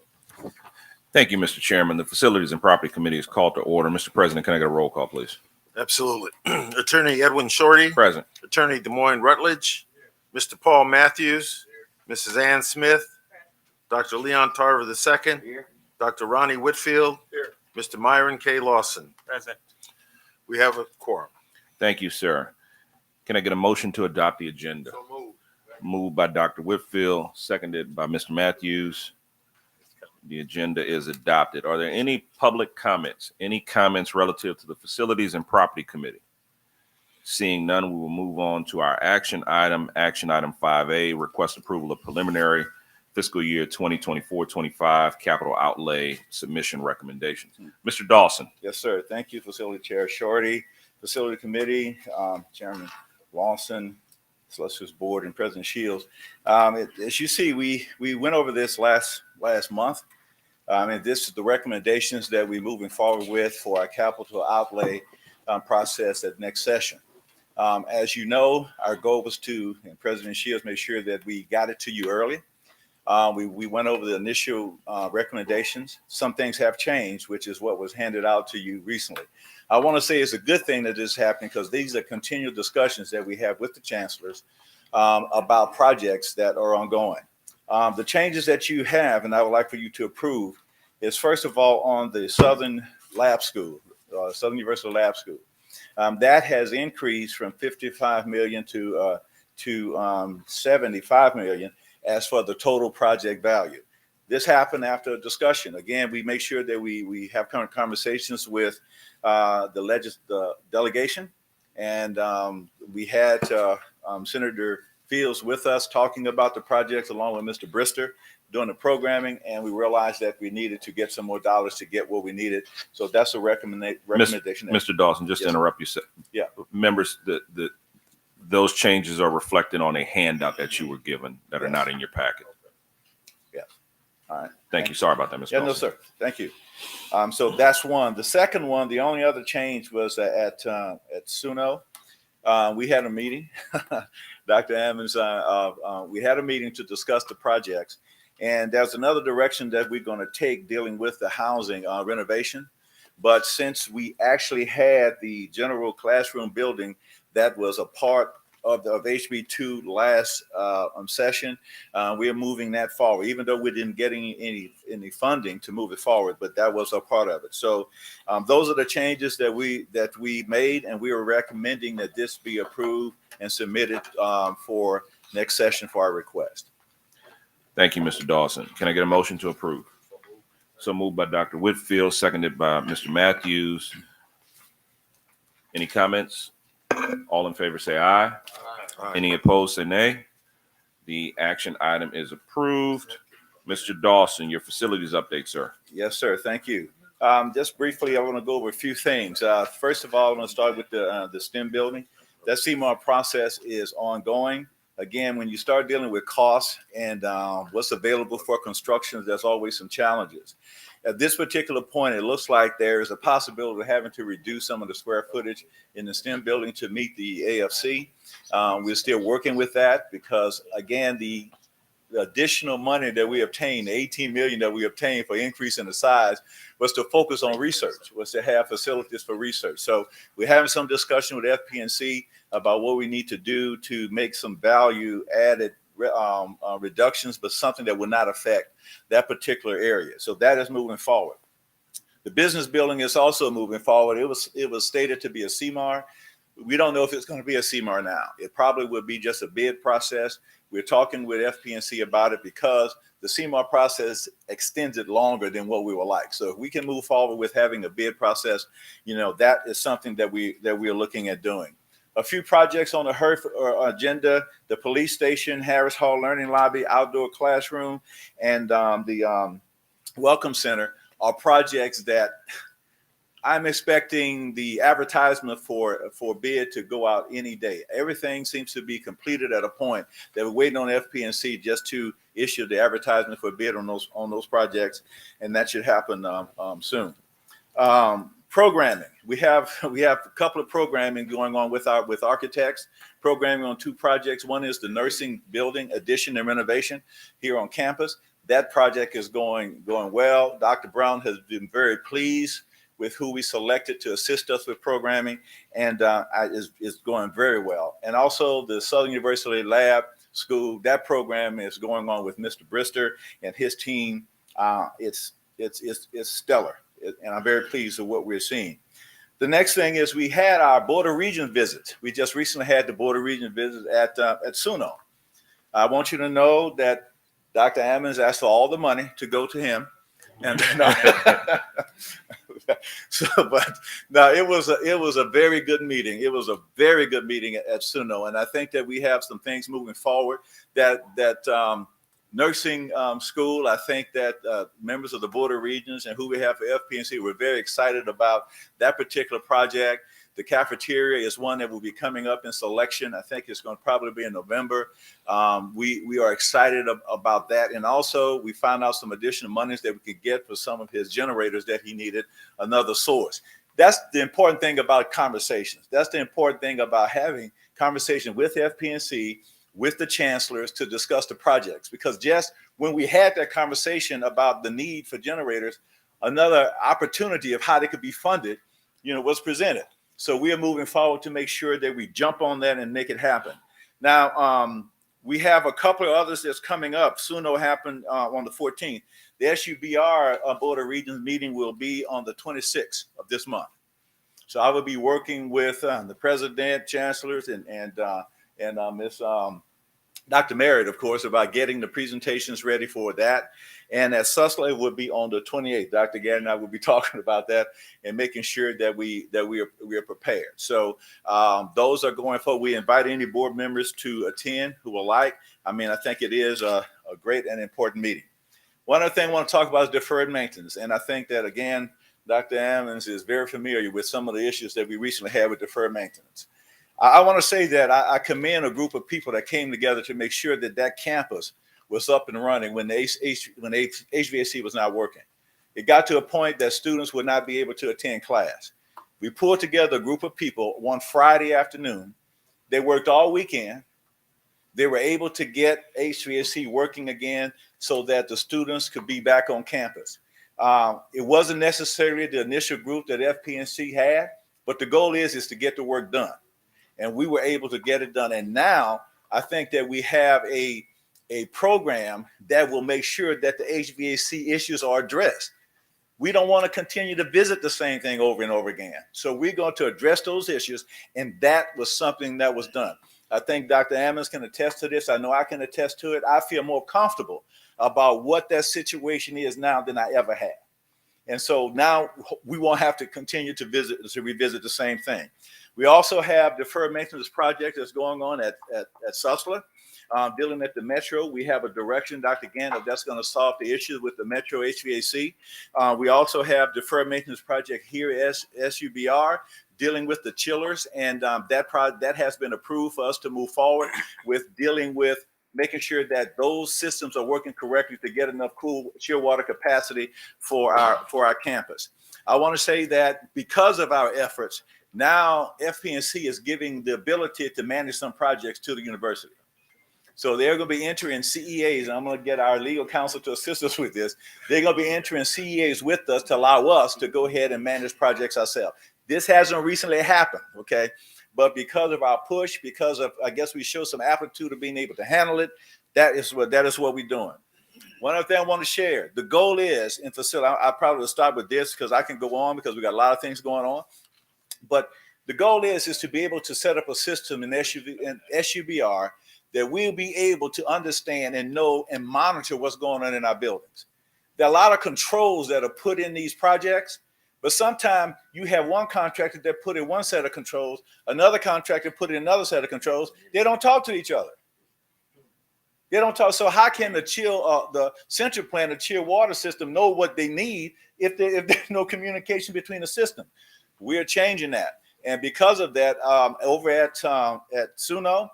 Thank you, Mr. Chairman. The Facilities and Property Committee is called to order. Mr. President, can I get a roll call, please? Absolutely. Attorney Edwin Shorty. Present. Attorney Des Moines Rutledge. Mr. Paul Matthews. Mrs. Ann Smith. Dr. Leon Tarver II. Dr. Ronnie Whitfield. Mr. Myron K. Lawson. Present. We have a quorum. Thank you, sir. Can I get a motion to adopt the agenda? Moved by Dr. Whitfield, seconded by Mr. Matthews. The agenda is adopted. Are there any public comments? Any comments relative to the Facilities and Property Committee? Seeing none, we will move on to our action item 5A, request approval of preliminary fiscal year 2024-25 capital outlay submission recommendations. Mr. Dawson. Yes, sir. Thank you, Facility Chair Shorty, Facility Committee, Chairman Lawson, Solicitors Board, and President Shields. As you see, we went over this last month. And this is the recommendations that we're moving forward with for our capital outlay process at next session. As you know, our goal was to, and President Shields made sure that we got it to you early. We went over the initial recommendations. Some things have changed, which is what was handed out to you recently. I want to say it's a good thing that this is happening because these are continual discussions that we have with the chancellors about projects that are ongoing. The changes that you have, and I would like for you to approve, is first of all on the Southern Lab School, Southern University Lab School. That has increased from 55 million to 75 million as for the total project value. This happened after a discussion. Again, we make sure that we have current conversations with the delegation, and we had Senator Fields with us talking about the projects along with Mr. Brister doing the programming, and we realized that we needed to get some more dollars to get what we needed. So that's a recommendation. Mr. Dawson, just to interrupt you, yeah, members, those changes are reflected on a handout that you were given that are not in your packet. Yes. All right. Thank you. Sorry about that, Mr. Yeah, Dawson. no, sir. Thank you. So that's one. The second one, the only other change was at SUNO. We had a meeting, Dr. Ammons, we had a meeting to discuss the projects. And there's another direction that we're going to take dealing with the housing renovation. But since we actually had the general classroom building that was a part of HB2 last session, we are moving that forward, even though we didn't get any funding to move it forward, but that was a part of it. So those are the changes that we made, and we are recommending that this be approved and submitted for next session for our request. Thank you, Mr. Dawson. Can I get a motion to approve? So moved by Dr. Whitfield, seconded by Mr. Matthews. Any comments? All in favor say aye. Aye. Any opposed say nay. The action item is approved. Mr. Dawson, your facilities update, sir. Yes, sir. Thank you. Just briefly, I want to go over a few things. First of all, I'm going to start with the STEM building. That CMAR process is ongoing. Again, when you start dealing with costs and what's available for construction, there's always some challenges. At this particular point, it looks like there is a possibility of having to reduce some of the square footage in the STEM building to meet the AFC. We're still working with that because, again, the additional money that we obtained, the 18 million that we obtained for increase in the size, was to focus on research, was to have facilities for research. So we're having some discussion with FP&C about what we need to do to make some value added reductions, but something that will not affect that particular area. So that is moving forward. The business building is also moving forward. It was stated to be a CMAR. We don't know if it's going to be a CMAR now. It probably would be just a bid process. We're talking with FP&C about it because the CMAR process extends it longer than what we would like. So if we can move forward with having a bid process, that is something that we are looking at doing. A few projects on the HERF agenda: the police station, Harris Hall Learning Lobby, outdoor classroom, and the Welcome Center are projects that I'm expecting the advertisement for bid to go out any day. Everything seems to be completed at a point that we're waiting on FP&C just to issue the advertisement for bid on those projects, and that should happen soon. Programming. We have a couple of programming going on with architects, programming on two projects. One is the nursing building addition and renovation here on campus. That project is going well. Dr. Brown has been very pleased with who we selected to assist us with programming, and is going very well. And also the Southern University Lab School, that program is going on with Mr. Brister and his team. It's stellar. and I'm very pleased with what we're seeing. The next thing is we had our Board of Regents visit. We just recently had the Board of Regents visit at SUNO. I want you to know that Dr. Ammons asked for all the money to go to him. And so, but no, it was a very good meeting. It was a very good meeting at SUNO, and I think that we have some things moving forward. That nursing school, I think that members of the Board of Regents and who we have for FPNC, we're very excited about that particular project. The cafeteria is one that will be coming up in selection. I think it's going to probably be in November. We are excited about that. And also we found out some additional monies that we could get for some of his generators that he needed, another source. That's the important thing about conversations. That's the important thing about having conversation with FPNC, with the chancellors to discuss the projects. Because just when we had that conversation about the need for generators, another opportunity of how they could be funded, was presented. So we are moving forward to make sure that we jump on that and make it happen. Now, we have a couple of others that's coming up. SUNO happened on the 14th. The SUBR Board of Regents meeting will be on the 26th of this month. So I will be working with the president, chancellors, and Miss Dr. Merritt, of course, about getting the presentations ready for that. And at Sussex will be on the 28th. Dr. Gann and I will be talking about that and making sure that we are prepared. So those are going forward. We invite any board members to attend who will like. I mean, I think it is a great and important meeting. One other thing I want to talk about is deferred maintenance. And I think that, again, Dr. Ammons is very familiar with some of the issues that we recently had with deferred maintenance. I want to say that I commend a group of people that came together to make sure that that campus was up and running when the HVAC was not working. It got to a point that students would not be able to attend class. We pulled together a group of people one Friday afternoon. They worked all weekend. They were able to get HVAC working again so that the students could be back on campus. It wasn't necessarily the initial group that FPNC had, but the goal is to get the work done. And we were able to get it done. And now I think that we have a program that will make sure that the HVAC issues are addressed. We don't want to continue to visit the same thing over and over again. So we're going to address those issues. And that was something that was done. I think Dr. Ammons can attest to this. I know I can attest to it. I feel more comfortable about what that situation is now than I ever have. And so now we won't have to continue to revisit the same thing. We also have deferred maintenance project that's going on at Sussex, dealing at the Metro. We have a direction, Dr. Gann, that's going to solve the issues with the Metro HVAC. We also have deferred maintenance project here at SUBR, dealing with the chillers, and that has been approved for us to move forward with dealing with making sure that those systems are working correctly to get enough cool chill water capacity for our campus. I want to say that because of our efforts, now FPNC is giving the ability to manage some projects to the university. So they're going to be entering CEAs, and I'm going to get our legal counsel to assist us with this. They're going to be entering CEAs with us to allow us to go ahead and manage projects ourselves. This hasn't recently happened, okay? But because of our push, because of, I guess we show some aptitude of being able to handle it, that is what we're doing. One other thing I want to share, the goal is in facility, I probably will start with this because I can go on because we got a lot of things going on. But the goal is to be able to set up a system in SUBR that we'll be able to understand and know and monitor what's going on in our buildings. There are a lot of controls that are put in these projects, but sometimes you have one contractor that put in one set of controls, another contractor put in another set of controls. They don't talk to each other. They don't talk. So how can the central plant, the chill water system, know what they need if there's no communication between the system? We're changing that. And because of that, over at SUNO,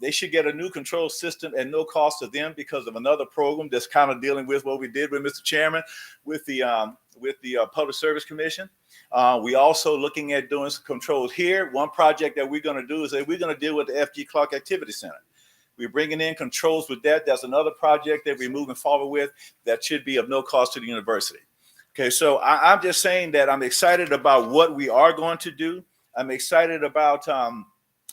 they should get a new control system at no cost to them because of another program that's kind of dealing with what we did with Mr. Chairman with the Public Service Commission. We also looking at doing some controls here. One project that we're going to do is that we're going to deal with the FG Clark Activity Center. We're bringing in controls with that. That's another project that we're moving forward with that should be of no cost to the university. Okay, so I'm just saying that I'm excited about what we are going to do. I'm excited about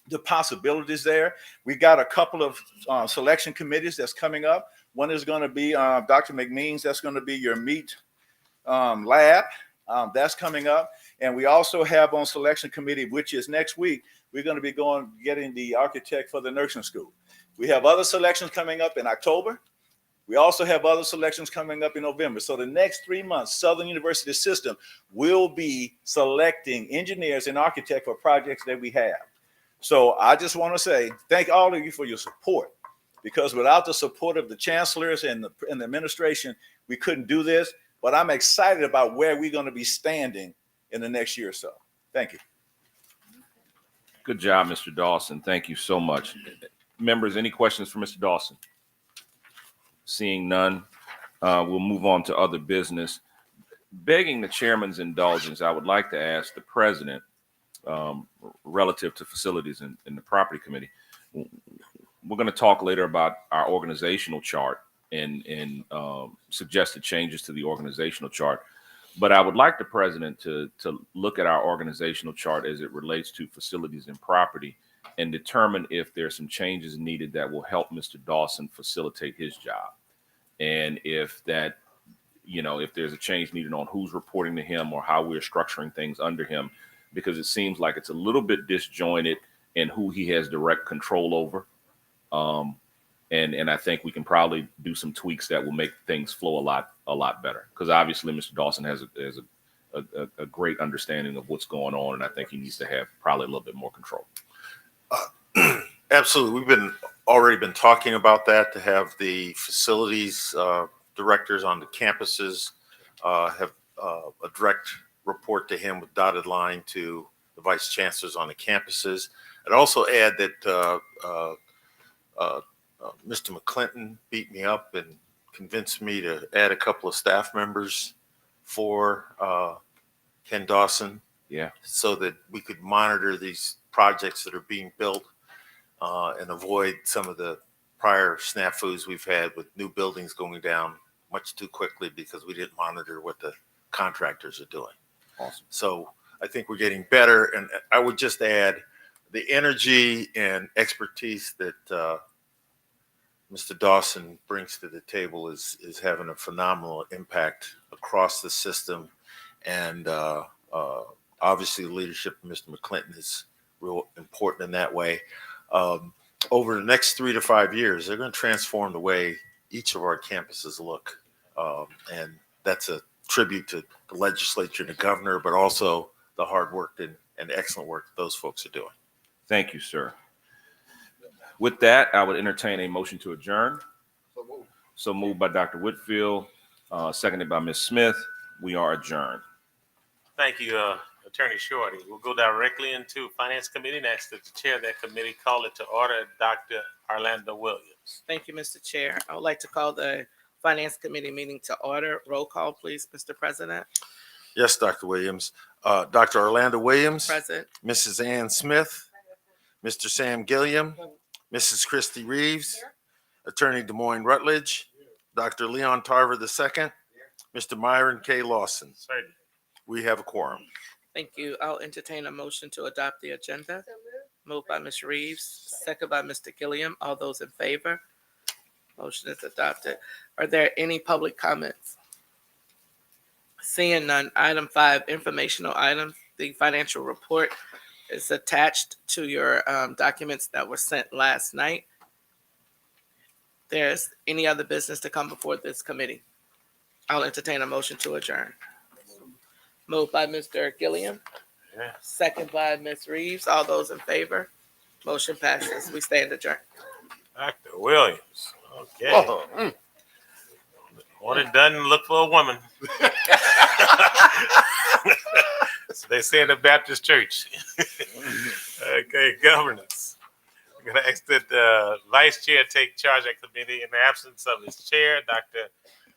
the possibilities there. We got a couple of selection committees that's coming up. One is going to be Dr. McMeans. That's going to be your meat lab. That's coming up. And we also have on selection committee, which is next week, we're going to be getting the architect for the nursing school. We have other selections coming up in October. We also have other selections coming up in November. So the next 3 months, Southern University System will be selecting engineers and architects for projects that we have. So I just want to say thank all of you for your support, because without the support of the chancellors and the administration, we couldn't do this. But I'm excited about where we're going to be standing in the next year or so. Thank you. Good job, Mr. Dawson. Thank you so much. Members, any questions for Mr. Dawson? Seeing none, we'll move on to other business. Begging the chairman's indulgence, I would like to ask the president, relative to facilities in the property committee. We're going to talk later about our organizational chart and suggested changes to the organizational chart. But I would like the president to look at our organizational chart as it relates to facilities and property and determine if there's some changes needed that will help Mr. Dawson facilitate his job. And if that, if there's a change needed on who's reporting to him or how we're structuring things under him, because it seems like it's a little bit disjointed in who he has direct control over. And I think we can probably do some tweaks that will make things flow a lot better. Because obviously Mr. Dawson has a great understanding of what's going on, and I think he needs to have probably a little bit more control. Absolutely. We've already been talking about that, to have the facilities directors on the campuses have a direct report to him with dotted line to the vice chancellors on the campuses. I'd also add that Mr. McClinton beat me up and convinced me to add a couple of staff members for Ken Dawson. Yeah. So that we could monitor these projects that are being built and avoid some of the prior snafus we've had with new buildings going down much too quickly because we didn't monitor what the contractors are doing. Awesome. So I think we're getting better. And I would just add the energy and expertise that Mr. Dawson brings to the table is having a phenomenal impact across the system. And obviously the leadership of Mr. McClinton is real important in that way. Over the next 3 to 5 years, they're going to transform the way each of our campuses look. And that's a tribute to the legislature and the governor, but also the hard work and excellent work that those folks are doing. Thank you, sir. With that, I would entertain a motion to adjourn. So moved by Dr. Whitfield, seconded by Ms. Smith. We are adjourned. Thank you, Attorney Shorty. We'll go directly into Finance Committee. Next, the chair of that committee call it to order, Dr. Orlando Williams. Thank you, Mr. Chair. I would like to call the Finance Committee meeting to order. Roll call, please, Mr. President. Yes, Dr. Williams. Dr. Orlando Williams. Present. Mrs. Ann Smith. Mr. Sam Gilliam. Mrs. Christy Reeves. Attorney Des Moines Rutledge. Dr. Leon Tarver II. Mr. Myron K. Lawson. Certainly. We have a quorum. Thank you. I'll entertain a motion to adopt the agenda. Moved by Ms. Reeves, second by Mr. Gilliam. All those in favor? Motion is adopted. Are there any public comments? Seeing none. Item 5, informational items. The financial report is attached to your documents that were sent last night. There's any other business to come before this committee? I'll entertain a motion to adjourn. Moved by Mr. Gilliam, second by Ms. Reeves. All those in favor? Motion passes. We stand adjourned. Dr. Williams. Okay. Want it done, look for a woman. They say in the Baptist church. Okay, governance. I'm going to ask that the vice chair take charge of the committee in the absence of his chair. Dr.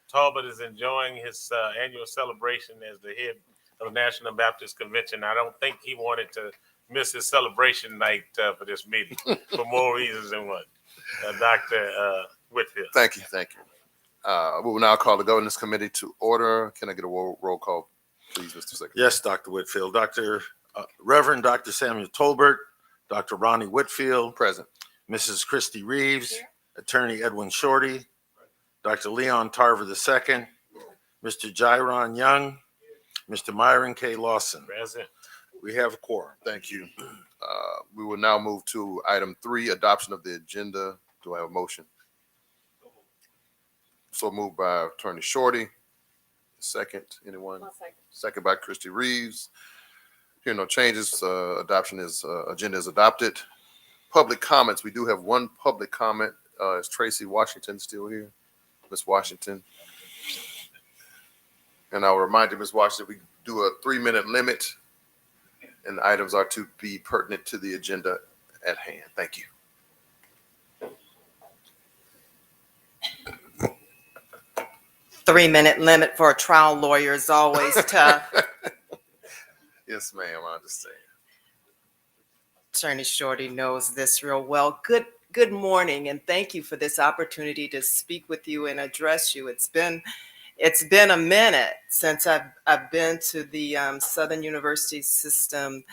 Talbot is enjoying his annual celebration as the head of the National Baptist Convention. I don't think he wanted to miss his celebration night for this meeting for more reasons than one. Dr. Whitfield. Thank you. We will now call the Governance Committee to order. Can I get a roll call, please, Mr. Secretary? Yes, Dr. Whitfield. Reverend Dr. Samuel Tolbert, Dr. Ronnie Whitfield. Present. Mrs. Christy Reeves. Attorney Edwin Shorty. Dr. Leon Tarver II. Mr. Jaron Young, Mr. Myron K. Lawson. Present. We have a quorum. Thank you. We will now move to item 3, adoption of the agenda. Do I have a motion? So moved by Attorney Shorty. Second, anyone? Second by Christy Reeves. Here no changes. Agenda is adopted. Public comments. We do have one public comment. Is Tracy Washington still here? Ms. Washington. And I'll remind you, Ms. Washington, we do a 3-minute limit, and the items are to be pertinent to the agenda at hand. Thank you. Three-minute limit for a trial lawyer is always tough. Yes, ma'am, I understand. Attorney Shorty knows this real well. Good morning, and thank you for this opportunity to speak with you and address you. It's been a minute since I've been to the Southern University System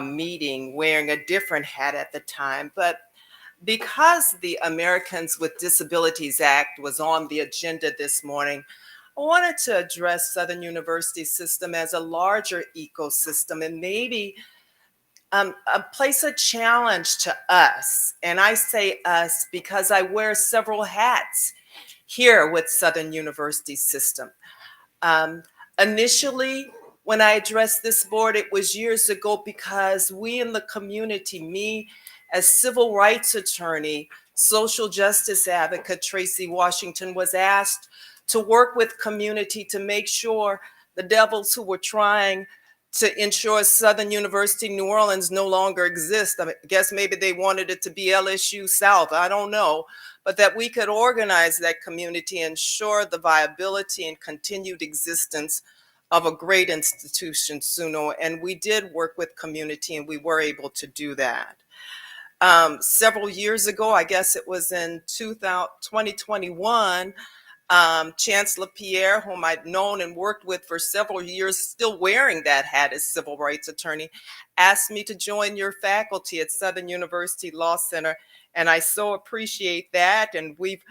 meeting, wearing a different hat at the time, but because the Americans with Disabilities Act was on the agenda this morning, I wanted to address Southern University System as a larger ecosystem and maybe place a challenge to us. And I say us because I wear several hats here with Southern University System. Initially, when I addressed this board, it was years ago because we in the community, me as civil rights attorney, social justice advocate Tracy Washington, was asked to work with community to make sure the devils who were trying to ensure Southern University New Orleans no longer exists. I guess maybe they wanted it to be LSU South, I don't know, but that we could organize that community, ensure the viability and continued existence of a great institution, SUNO, and we did work with community and we were able to do that. Several years ago, I guess it was in 2021, Chancellor Pierre, whom I'd known and worked with for several years, still wearing that hat as civil rights attorney, asked me to join your faculty at Southern University Law Center, and I so appreciate that. And we've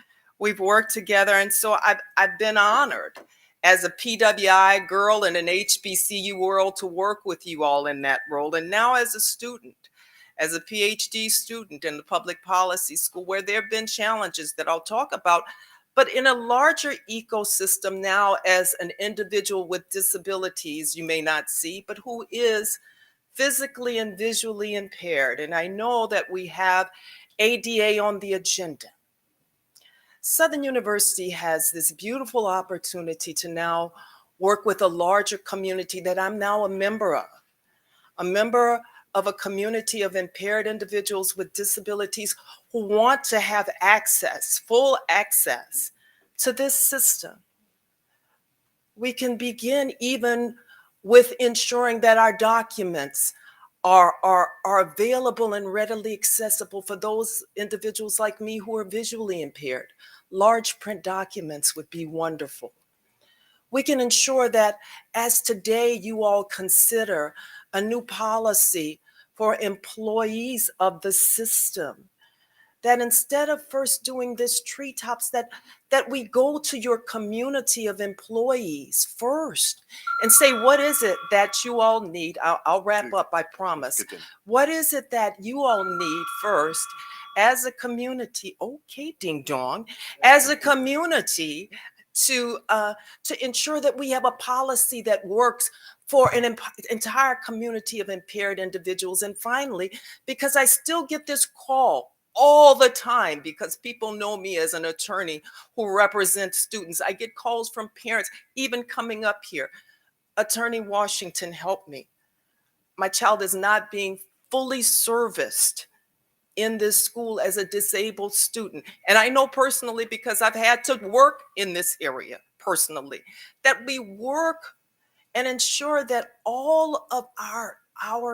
worked together, and so I've been honored as a PWI girl in an HBCU world to work with you all in that role, and now as a student. As a PhD student in the public policy school, where there have been challenges that I'll talk about, but in a larger ecosystem now as an individual with disabilities you may not see, but who is physically and visually impaired. And I know that we have ADA on the agenda. Southern University has this beautiful opportunity to now work with a larger community that I'm now a member of a community of impaired individuals with disabilities who want to have access, full access to this system. We can begin even with ensuring that our documents are available and readily accessible for those individuals like me who are visually impaired. Large print documents would be wonderful. We can ensure that as today you all consider a new policy for employees of the system, that instead of first doing this treetops, that we go to your community of employees first and say, what is it that you all need? I'll wrap up, I promise. What is it that you all need first as a community? Okay, ding dong. As a community, to ensure that we have a policy that works for an entire community of impaired individuals. And finally, because I still get this call all the time, because people know me as an attorney who represents students. I get calls from parents, even coming up here. Attorney Washington, help me. My child is not being fully serviced in this school as a disabled student. And I know personally, because I've had to work in this area personally, that we work and ensure that all of our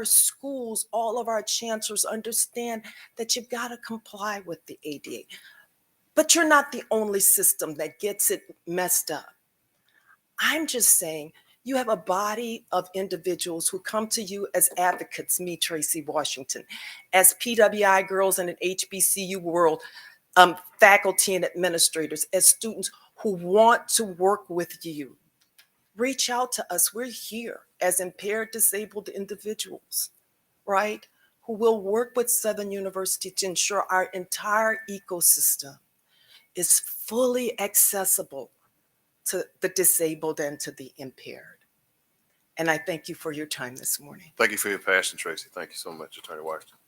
schools, all of our chancellors understand that you've got to comply with the ADA. But you're not the only system that gets it messed up. I'm just saying, you have a body of individuals who come to you as advocates, me, Tracy Washington, as PWI girls in an HBCU world, faculty and administrators, as students who want to work with you reach out to us. We're here as impaired, disabled individuals, right? Who will work with Southern University to ensure our entire ecosystem is fully accessible to the disabled and to the impaired. And I thank you for your time this morning. Thank you for your passion, Tracy. Thank you so much, Attorney Washington.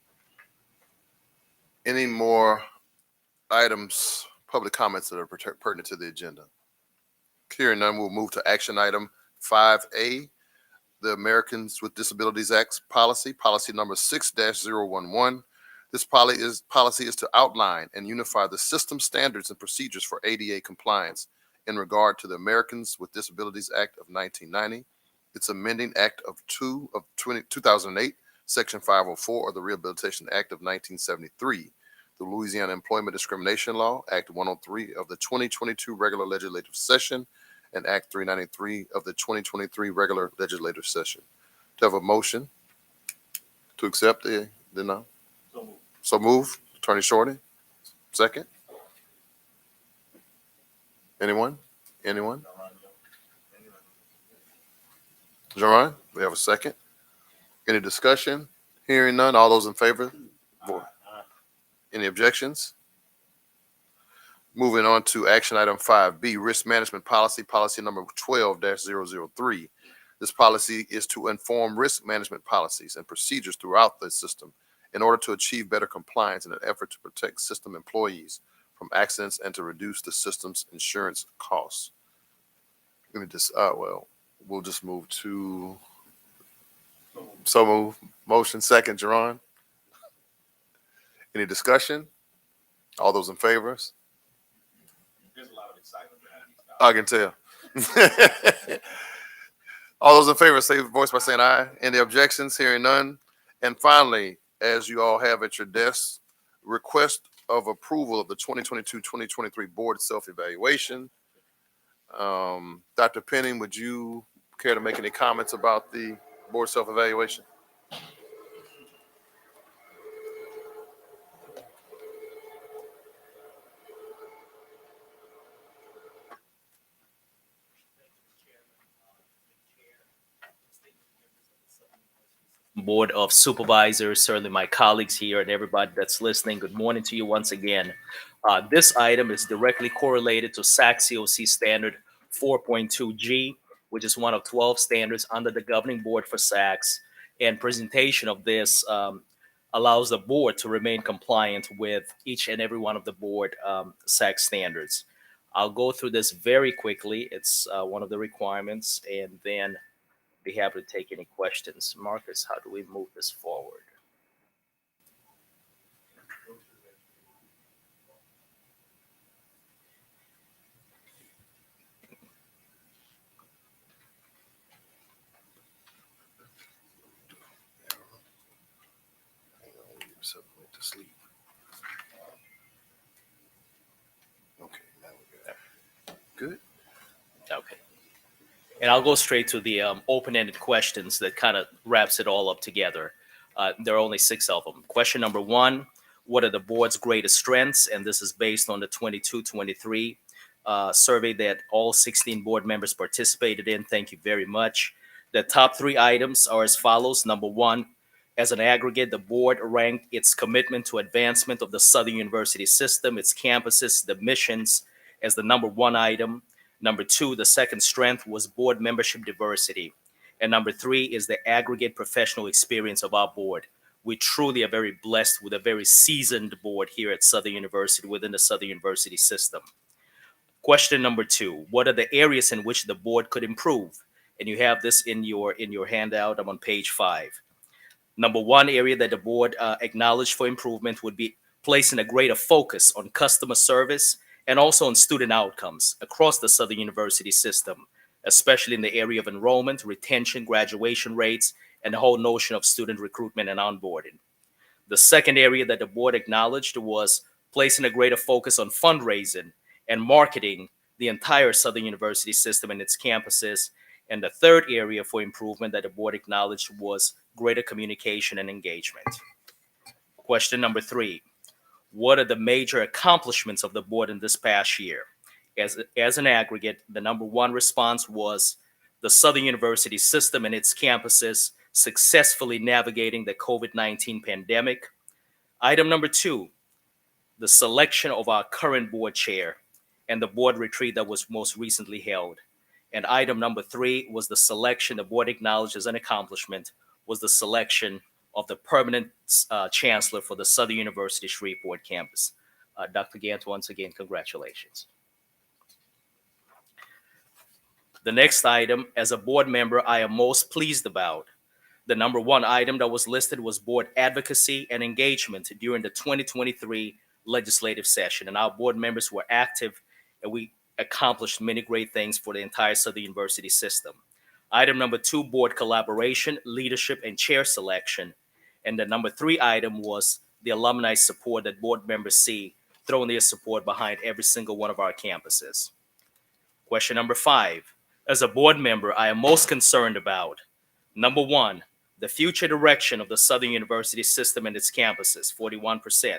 Any more items, public comments that are pertinent to the agenda? Hearing none, we'll move to action item 5A, the Americans with Disabilities Act policy number 6-011. This policy is to outline and unify the system standards and procedures for ADA compliance in regard to the Americans with Disabilities Act of 1990. It's amending Act of 2008, Section 504 of the Rehabilitation Act of 1973, the Louisiana Employment Discrimination Law, Act 103 of the 2022 regular legislative session, and Act 393 of the 2023 regular legislative session. To have a motion to accept the no? So move. Attorney Shorty. Second. Anyone? Anyone? Jerron, we have a second. Any discussion? Hearing none. All those in favor? Vote. Any objections? Moving on to action item 5B, risk management policy number 12-003. This policy is to inform risk management policies and procedures throughout the system in order to achieve better compliance in an effort to protect system employees from accidents and to reduce the system's insurance costs. Let me just, we'll just move to, so move. Motion second, Jerron. Any discussion? All those in favor? There's a lot of excitement behind these. I can tell. All those in favor, say voice by saying aye. Any objections? Hearing none. And finally, as you all have at your desks, request of approval of the 2022-2023 board self-evaluation. Dr. Penning, would you care to make any comments about the board self-evaluation? Board of Supervisors, certainly my colleagues here and everybody that's listening, good morning to you once again. This item is directly correlated to SAC COC standard 4.2G, which is one of 12 standards under the governing board for SACs. And presentation of this allows the board to remain compliant with each and every one of the board SAC standards. I'll go through this very quickly. It's one of the requirements, and then be happy to take any questions. Marcus, how do we move this forward? Good. Okay. And I'll go straight to the open-ended questions that kind of wraps it all up together. There are only 6 of them. Question number 1, what are the board's greatest strengths? And this is based on the 22-23 survey that all 16 board members participated in. Thank you very much. The top 3 items are as follows. Number 1, as an aggregate, the board ranked its commitment to advancement of the Southern University system, its campuses, the missions as the number 1 item. Number 2, the second strength was board membership diversity. And number 3 is the aggregate professional experience of our board. We truly are very blessed with a very seasoned board here at Southern University within the Southern University system. Question number 2, what are the areas in which the board could improve? And you have this in your handout. I'm on page 5. Number 1 area that the board acknowledged for improvement would be placing a greater focus on customer service and also on student outcomes across the Southern University system, especially in the area of enrollment, retention, graduation rates, and the whole notion of student recruitment and onboarding. The second area that the board acknowledged was placing a greater focus on fundraising and marketing the entire Southern University system and its campuses. And the third area for improvement that the board acknowledged was greater communication and engagement. Question number 3. What are the major accomplishments of the board in this past year? As an aggregate, the number 1 response was the Southern University system and its campuses successfully navigating the COVID-19 pandemic. Item number 2, the selection of our current board chair and the board retreat that was most recently held. And item number 3 was the selection, the board acknowledged as an accomplishment, was the selection of the permanent chancellor for the Southern University Shreveport campus. Dr. Gant, once again, congratulations. The next item, as a board member, I am most pleased about. The number 1 item that was listed was board advocacy and engagement during the 2023 legislative session. And our board members were active, and we accomplished many great things for the entire Southern University system. Item number 2, board collaboration, leadership, and chair selection. And the number 3 item was the alumni support that board members see, throwing their support behind every single one of our campuses. Question number 5. As a board member, I am most concerned about, number 1, the future direction of the Southern University system and its campuses, 41%.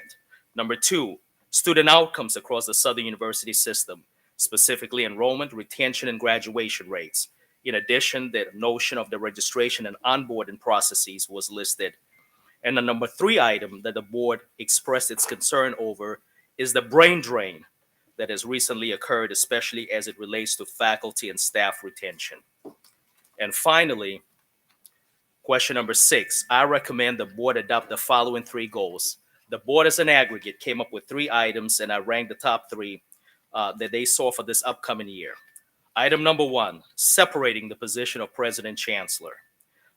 Number 2, student outcomes across the Southern University system, specifically enrollment, retention, and graduation rates. In addition, the notion of the registration and onboarding processes was listed. And the number 3 item that the board expressed its concern over is the brain drain that has recently occurred, especially as it relates to faculty and staff retention. And finally, question number 6, I recommend the board adopt the following 3 goals. The board as an aggregate came up with 3 items, and I ranked the top 3 that they saw for this upcoming year. Item number 1, separating the position of president chancellor.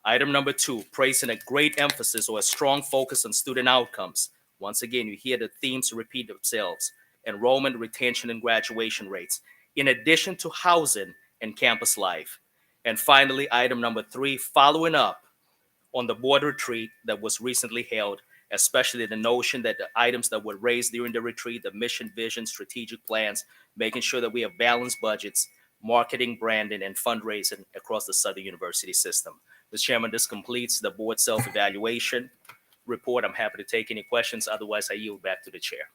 Item number 2, placing a great emphasis or a strong focus on student outcomes. Once again, you hear the themes repeat themselves: enrollment, retention, and graduation rates, in addition to housing and campus life. And finally, item number 3, following up on the board retreat that was recently held, especially the notion that the items that were raised during the retreat, the mission, vision, strategic plans, making sure that we have balanced budgets, marketing, branding, and fundraising across the Southern University system. Mr. Chairman, this completes the board self-evaluation report. I'm happy to take any questions. Otherwise, I yield back to the chair.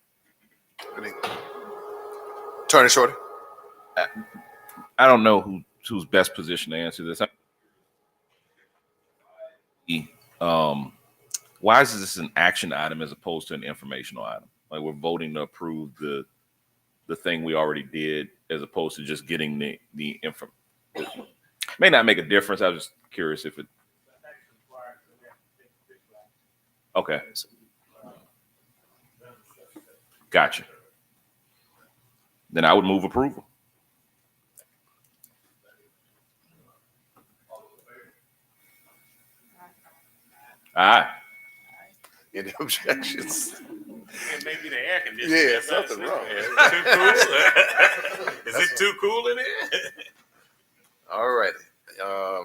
Attorney Shorty. I don't know who's best positioned to answer this. Why is this an action item as opposed to an informational item? Like, we're voting to approve the thing we already did, as opposed to just getting the info. It may not make a difference. I was just curious if it. Okay. Gotcha. Then I would move approval. Aye. Any objections? It may be the air conditioning. Yeah, something wrong. Is it too cool in here? All right.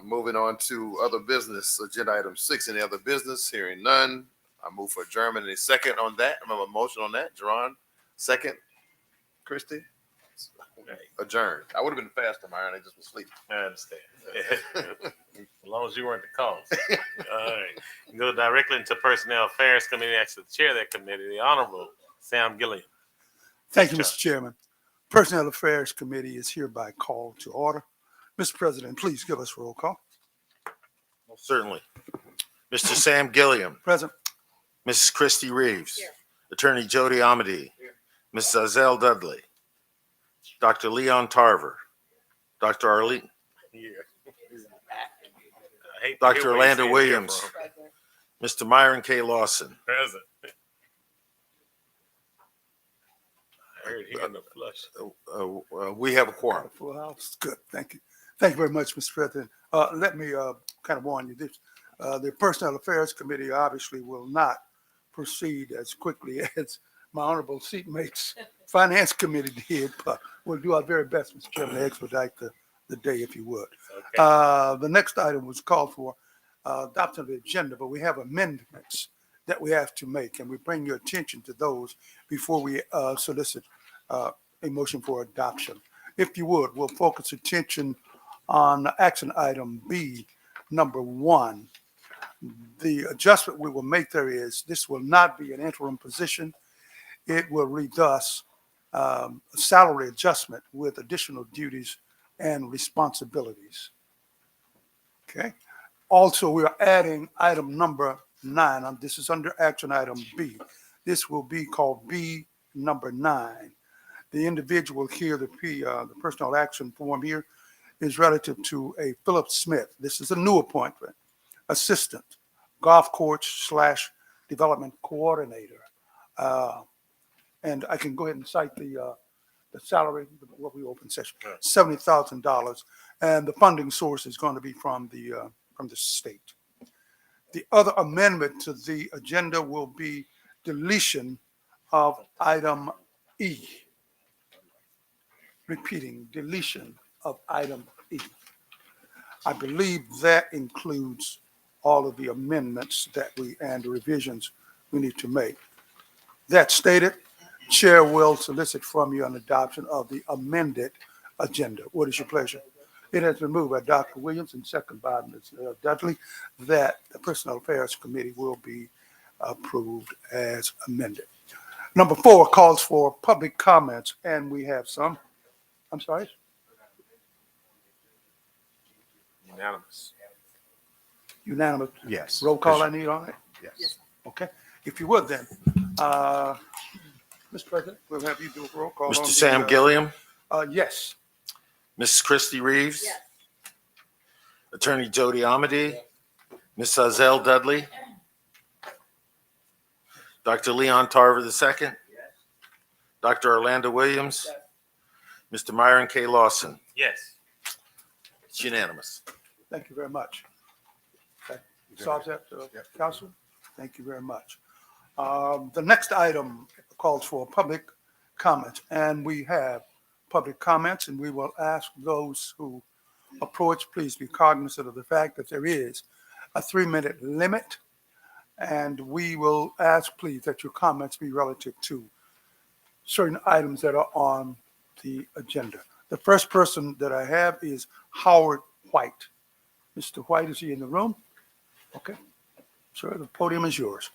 Moving on to other business. Agenda item 6, any other business? Hearing none. I move for adjournment. Any second on that? I have a motion on that. Jerron, second. Christie? Adjourned. I would have been faster, Myron. I just was asleep. I understand. As long as you weren't the cause. All right. You go directly into Personnel Affairs Committee. Actually, the chair of that committee, the Honorable Sam Gilliam. Thank you, Mr. Chairman. Personnel Affairs Committee is hereby called to order. Mr. President, please give us roll call. Most certainly. Mr. Sam Gilliam. Present. Mrs. Christy Reeves. Here. Attorney Jody Amity. Mrs. Azelle Dudley. Dr. Leon Tarver. Dr. Arlene. Yeah. Dr. Orlando Williams. Mr. Myron K. Lawson. Present. I heard he had no flush. We have a quorum. Full house. Good. Thank you. Thank you very much, Mr. President. Let me kind of warn you this. The Personnel Affairs Committee obviously will not proceed as quickly as my honorable seatmates Finance Committee did, but we'll do our very best, Mr. Chairman, to expedite the day, if you would. Okay. The next item was called for adoption of the agenda, but we have amendments that we have to make, and we bring your attention to those before we solicit a motion for adoption. If you would, we'll focus attention on action item B, number 1. The adjustment we will make there is this will not be an interim position. It will read thus: salary adjustment with additional duties and responsibilities. Okay. Also, we are adding item number 9. This is under action item B. This will be called B number 9. The individual here, the personal action form here, is relative to a Philip Smith. This is a new appointment, assistant, golf course / development coordinator. And I can go ahead and cite the salary, what we open session, $70,000, and the funding source is going to be from the state. The other amendment to the agenda will be deletion of item E. Repeating, deletion of item E. I believe that includes all of the amendments and the revisions we need to make. That stated, Chair will solicit from you an adoption of the amended agenda. What is your pleasure? It has been moved by Dr. Williams and second by Ms. Dudley that the Personnel Affairs Committee will be approved as amended. Number 4 calls for public comments, and we have some. I'm sorry? Unanimous. Unanimous? Yes. Roll call I need on it? Yes. Okay. If you would then, Mr. President, we'll have you do a roll call. Mr. Sam Gilliam, Yes. Mrs. Christy Reeves, Attorney Jody Amity, Ms. Hazel Dudley, Dr. Leon Tarver II, Dr. Orlando Williams, Mr. Myron K. Lawson. Yes. It's unanimous. Thank you very much. Okay. Solves that, Council? Thank you very much. The next item calls for public comments, and we have public comments, and we will ask those who approach, please be cognizant of the fact that there is a 3-minute limit, and we will ask, please, that your comments be relative to certain items that are on the agenda. The first person that I have is Howard White. Mr. White, is he in the room? Okay. Sir, the podium is yours.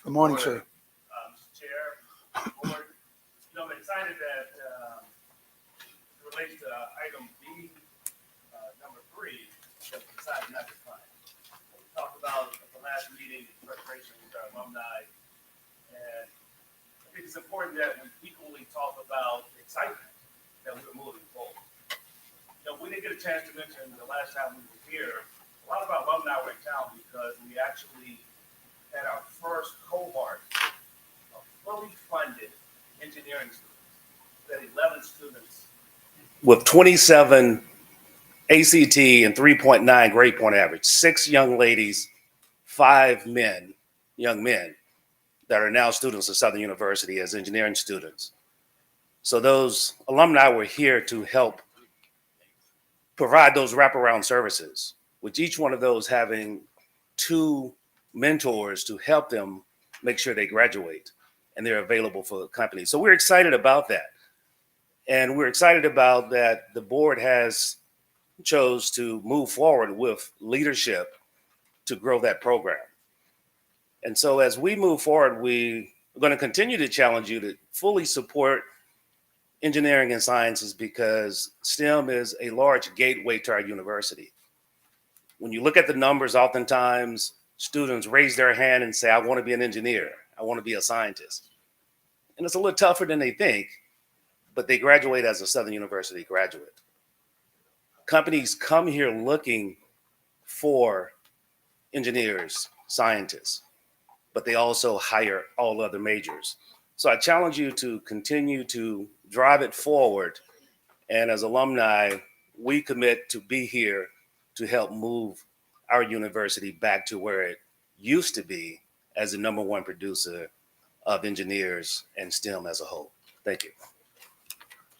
Good morning, sir. Mr. Chair, Board, I'm excited that it relates to item B, number 3, that we decided not to fund. We talked about at the last meeting, preparation with our alumni, and I think it's important that we equally talk about excitement that we're moving forward. We didn't get a chance to mention the last time we were here, a lot of our alumni were in town because we actually had our first cohort of fully funded engineering students. We had 11 students with 27 ACT and 3.9 grade point average. 6 young ladies, 5 men, young men that are now students of Southern University as engineering students. So those alumni were here to help provide those wraparound services, with each one of those having 2 mentors to help them make sure they graduate and they're available for the company. So we're excited about that. And we're excited about that the board has chose to move forward with leadership to grow that program. And so as we move forward, we're going to continue to challenge you to fully support engineering and sciences because STEM is a large gateway to our university. When you look at the numbers, oftentimes students raise their hand and say, I want to be an engineer. I want to be a scientist. And it's a little tougher than they think, but they graduate as a Southern University graduate. Companies come here looking for engineers, scientists, but they also hire all other majors. So I challenge you to continue to drive it forward. And as alumni, we commit to be here to help move our university back to where it used to be as the #1 producer of engineers and STEM as a whole. Thank you.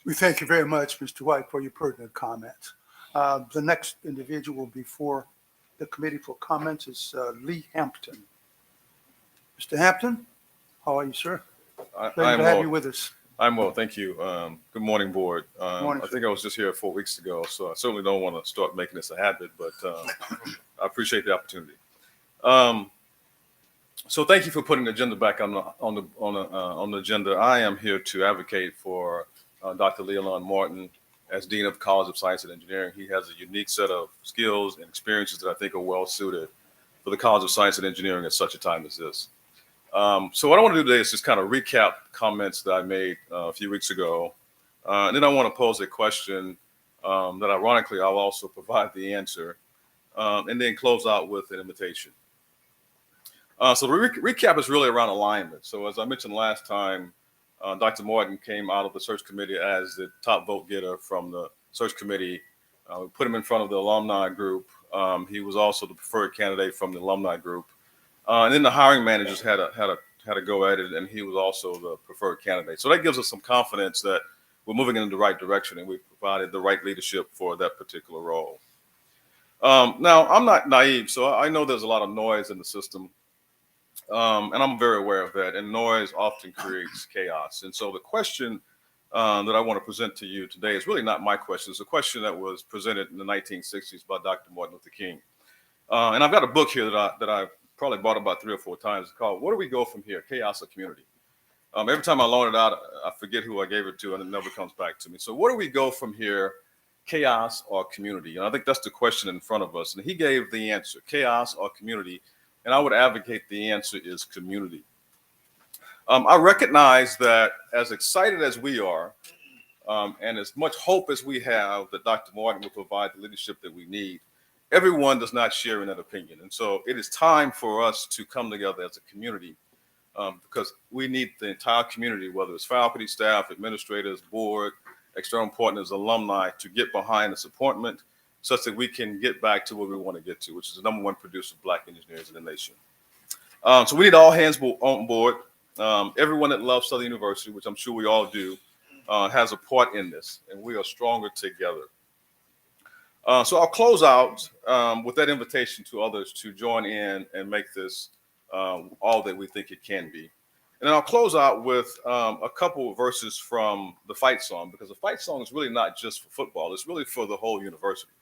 We thank you very much, Mr. White, for your pertinent comments. The next individual before the committee for comments is Lee Hampton. Mr. Hampton, how are you, sir? Glad to have you with us. I'm well, thank you. Good morning, board. Morning, I think I was just here 4 weeks ago, so I certainly don't want to start making this a habit, but I appreciate the opportunity. So thank you for putting the agenda back on the agenda. I am here to advocate for Dr. Leon Martin, as Dean of College of Science and Engineering. He has a unique set of skills and experiences that I think are well suited for the College of Science and Engineering at such a time as this. So what I want to do today is just kind of recap comments that I made a few weeks ago. And then I want to pose a question that ironically I'll also provide the answer, and then close out with an invitation. So the recap is really around alignment. So as I mentioned last time, Dr. Martin came out of the search committee as the top vote getter from the search committee. We put him in front of the alumni group. He was also the preferred candidate from the alumni group. And then the hiring managers had a go at it, and he was also the preferred candidate. So that gives us some confidence that we're moving in the right direction, and we provided the right leadership for that particular role. Now, I'm not naive, so I know there's a lot of noise in the system. And I'm very aware of that. And noise often creates chaos. And so the question that I want to present to you today is really not my question. It's a question that was presented in the 1960s by Dr. Martin Luther King. And I've got a book here that I've probably bought about 3 or 4 times. It's called "Where Do We Go From Here? Chaos or Community?" Every time I loan it out, I forget who I gave it to, and it never comes back to me. So where do we go from here? Chaos or community? And I think that's the question in front of us. And he gave the answer: chaos or community. And I would advocate the answer is community. I recognize that as excited as we are, and as much hope as we have that Dr. Martin will provide the leadership that we need, everyone does not share in that opinion. And so it is time for us to come together as a community, because we need the entire community, whether it's faculty, staff, administrators, board, external partners, alumni, to get behind this appointment, such that we can get back to where we want to get to, which is the #1 producer of Black engineers in the nation. So we need all hands on board. Everyone that loves Southern University, which I'm sure we all do, has a part in this, and we are stronger together. So I'll close out with that invitation to others to join in and make this all that we think it can be. And then I'll close out with a couple of verses from the fight song, because the fight song is really not just for football, it's really for the whole university.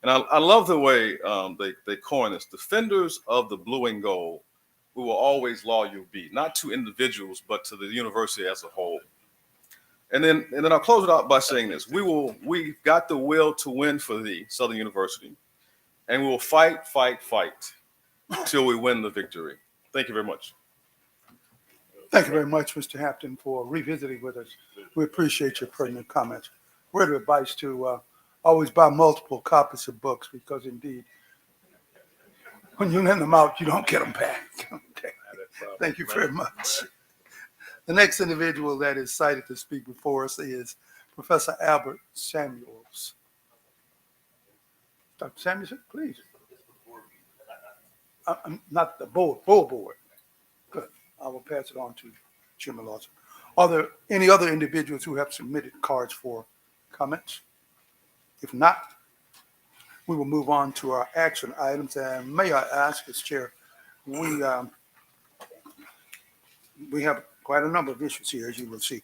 And I love the way they coin this: defenders of the blue and gold, we will always loyal be, not to individuals, but to the university as a whole. And then I'll close it out by saying this: we've got the will to win for thee, Southern University, and we will fight, fight, fight till we win the victory. Thank you very much. Thank you very much, Mr. Hampton, for revisiting with us. We appreciate your pertinent comments. Word of advice to always buy multiple copies of books, because indeed, when you lend them out, you don't get them back. Okay. Thank you very much. The next individual that is cited to speak before us is Professor Albert Samuels. Dr. Samuelson, please. I'm not the full board. Good. I will pass it on to Chairman Lawson. Are there any other individuals who have submitted cards for comments? If not, we will move on to our action items. And may I ask, as chair, we have quite a number of issues here, as you will see.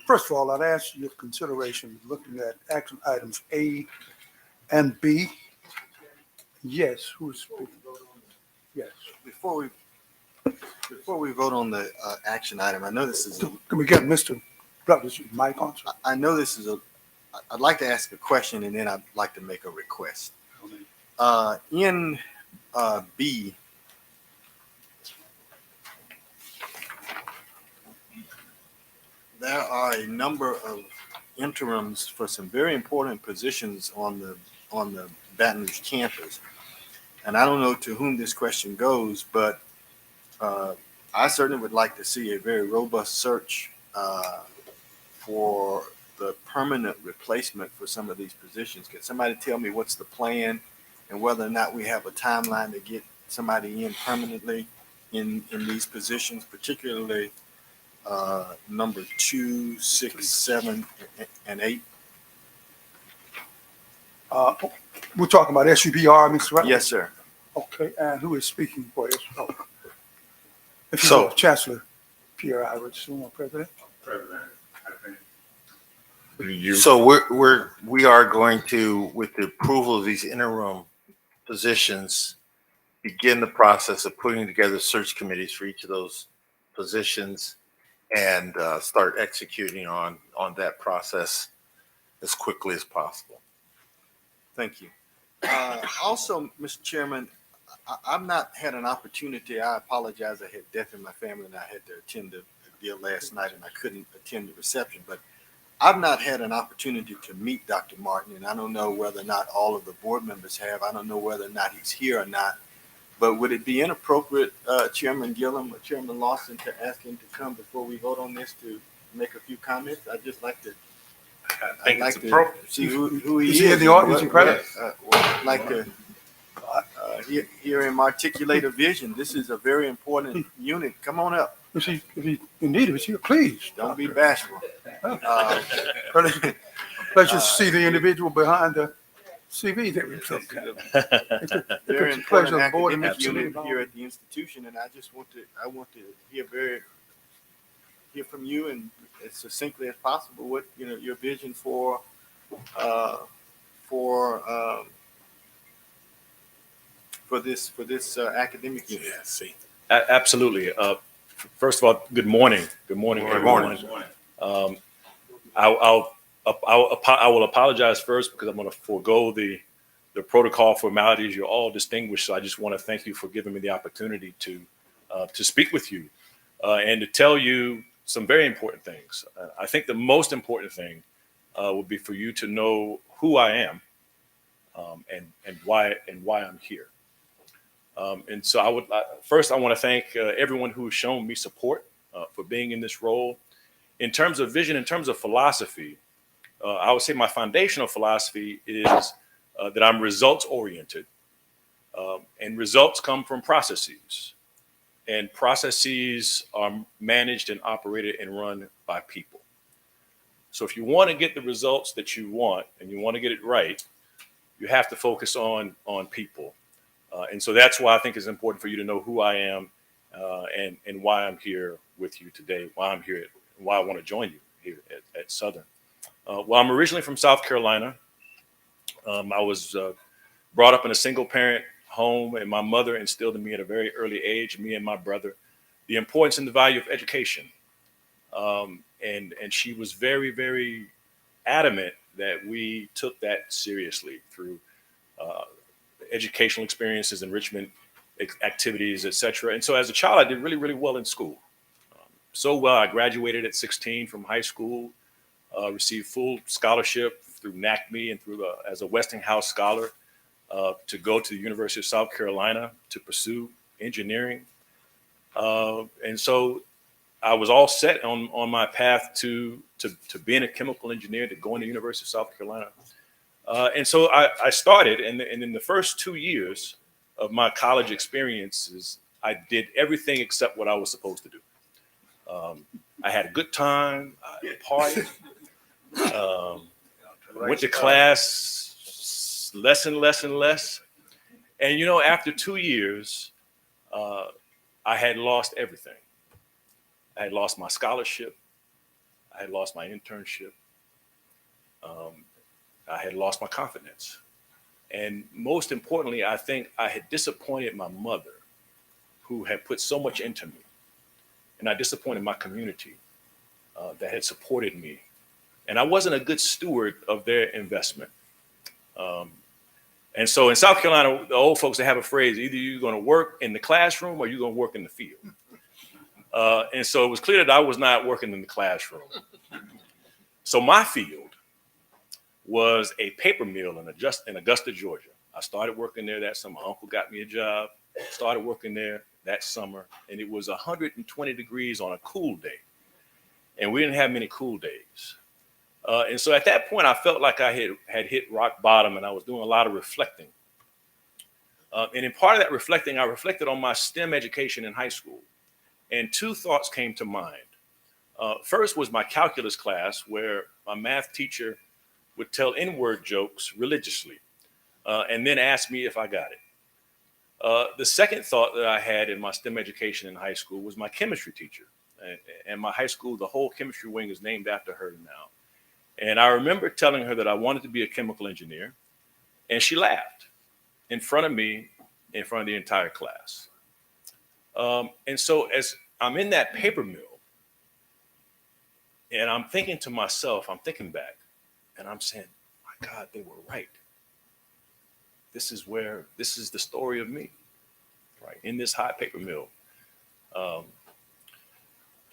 First of all, I'd ask your consideration looking at action items A and B. Yes, who is speaking? Yes. Before we vote on the action item, I know this is. Can we get Mr. Douglas' mic on? I know this is I'd like to ask a question, and then I'd like to make a request. In B, there are a number of interims for some very important positions on the Baton Rouge campus. And I don't know to whom this question goes, but I certainly would like to see a very robust search for the permanent replacement for some of these positions. Can somebody tell me what's the plan and whether or not we have a timeline to get somebody in permanently in these positions, particularly number 2, 6, 7, and 8? We're talking about SUBR, Mr. Rutter? Yes, sir. Okay, and who is speaking for us? Oh. If you will, Chancellor Pierre, I would assume, or President? President, I think. So we are going to, with the approval of these interim positions, begin the process of putting together search committees for each of those positions and start executing on that process as quickly as possible. Thank you. Also, Mr. Chairman, I've not had an opportunity. I apologize. I had death in my family and I had to attend the deal last night and I couldn't attend the reception, but I've not had an opportunity to meet Dr. Martin, and I don't know whether or not all of the board members have. I don't know whether or not he's here or not. But would it be inappropriate, Chairman Gillum or Chairman Lawson, to ask him to come before we vote on this to make a few comments? I'd just like to. I think it's to appropriate. see who he Is is. he in the audience? I'd like to hear him articulate a vision. This is a very important unit. Come on up. If he in need of it, please. Don't be bashful. Pleasure to see the individual behind the CV that we took. Very It's a important pleasure of the board to academic meet you. unit here at the institution, and I want to hear from you and as succinctly as possible what your vision for this academic unit. Yeah, see. Absolutely. First of all, good morning. Good morning, everyone. I will apologize first because I'm going to forego the protocol formalities. You're all distinguished, so I just want to thank you for giving me the opportunity to speak with you and to tell you some very important things. I think the most important thing would be for you to know who I am and why I'm here. And so I want to thank everyone who has shown me support for being in this role. In terms of vision, in terms of philosophy, I would say my foundational philosophy is that I'm results oriented, and results come from processes, and processes are managed and operated and run by people. So if you want to get the results that you want and you want to get it right, you have to focus on people. And so that's why I think it's important for you to know who I am and why I'm here with you today, why I'm here, why I want to join you here at Southern. Well, I'm originally from South Carolina. I was brought up in a single parent home, and my mother instilled in me at a very early age, me and my brother, the importance and the value of education. And she was very, very adamant that we took that seriously through educational experiences, enrichment activities, etc. And so as a child, I did really, really well in school. So well, I graduated at 16 from high school, received full scholarship through NACME and through as a Westinghouse scholar to go to the University of South Carolina to pursue engineering. And so I was all set on my path to being a chemical engineer, to going to the University of South Carolina. And so I started, and in the first 2 years of my college experiences, I did everything except what I was supposed to do. I had a good time, I partied, went to class less and less and less. And, after 2 years, I had lost everything. I had lost my scholarship. I had lost my internship. I had lost my confidence. And most importantly, I think I had disappointed my mother, who had put so much into me. And I disappointed my community that had supported me. And I wasn't a good steward of their investment. And so in South Carolina, the old folks, they have a phrase: either you're going to work in the classroom or you're going to work in the field. And so it was clear that I was not working in the classroom. So my field was a paper mill in Augusta, Georgia. I started working there that summer. My uncle got me a job, started working there that summer, and it was 120 degrees on a cool day. And we didn't have many cool days. And so at that point, I felt like I had hit rock bottom, and I was doing a lot of reflecting. And in part of that reflecting, I reflected on my STEM education in high school. And two thoughts came to mind. First was my calculus class, where my math teacher would tell N-word jokes religiously, and then ask me if I got it. The second thought that I had in my STEM education in high school was my chemistry teacher. And my high school, the whole chemistry wing is named after her now. And I remember telling her that I wanted to be a chemical engineer, and she laughed in front of me, in front of the entire class. And so as I'm in that paper mill, And I'm thinking to myself, I'm thinking back, and I'm saying, my God, they were right. This is the story of me, right, in this hot paper mill.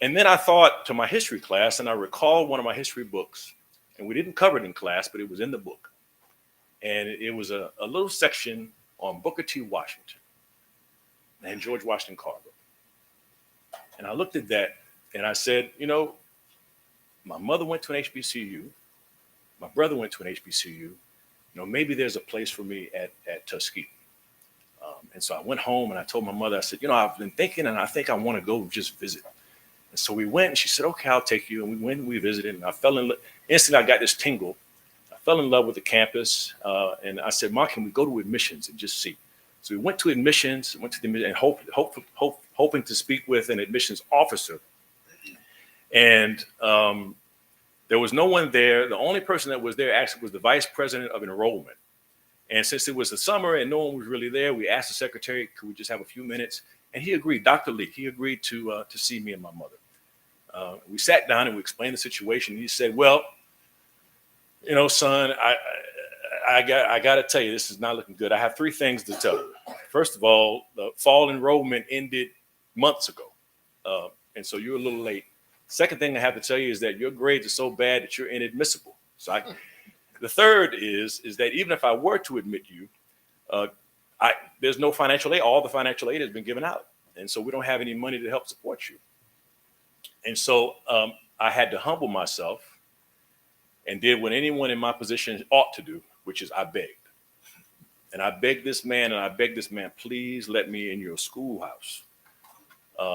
And then I thought to my history class, and I recalled one of my history books, and we didn't cover it in class, but it was in the book. And it was a little section on Booker T. Washington and George Washington Carver. And I looked at that and I said, you know, my mother went to an HBCU. My brother went to an HBCU. You know, maybe there's a place for me at Tuskegee. And so I went home and I told my mother, I said, you know, I've been thinking and I think I want to go just visit. And so we went and she said, okay, I'll take you. And we went and we visited and I fell in love. Instantly, I got this tingle. I fell in love with the campus. And I said, Mark, can we go to admissions and just see? So we went to admissions, and hoping to speak with an admissions officer. And there was no one there. The only person that was there actually was the vice president of enrollment. And since it was the summer and no one was really there, we asked the secretary, could we just have a few minutes? And he agreed, Dr. Lee, he agreed to see me and my mother. We sat down and we explained the situation. And he said, well, you know, son, I got to tell you, this is not looking good. I have three things to tell you. First of all, the fall enrollment ended months ago. And so you're a little late. Second thing I have to tell you is that your grades are so bad that you're inadmissible. So the third is that even if I were to admit you, there's no financial aid. All the financial aid has been given out. And so we don't have any money to help support you. And so I had to humble myself and did what anyone in my position ought to do, which is I begged. And I begged this man, please let me in your schoolhouse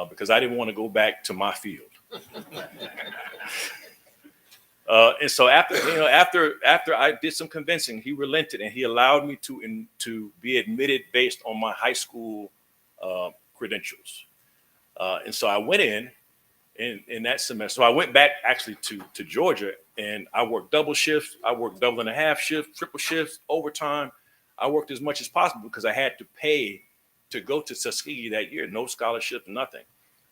because I didn't want to go back to my field. And so after I did some convincing, he relented and he allowed me to be admitted based on my high school credentials. And so I went in that semester. So I went back actually to Georgia and I worked double shifts. I worked double and a half shifts, triple shifts, overtime. I worked as much as possible because I had to pay to go to Tuskegee that year. No scholarship, nothing.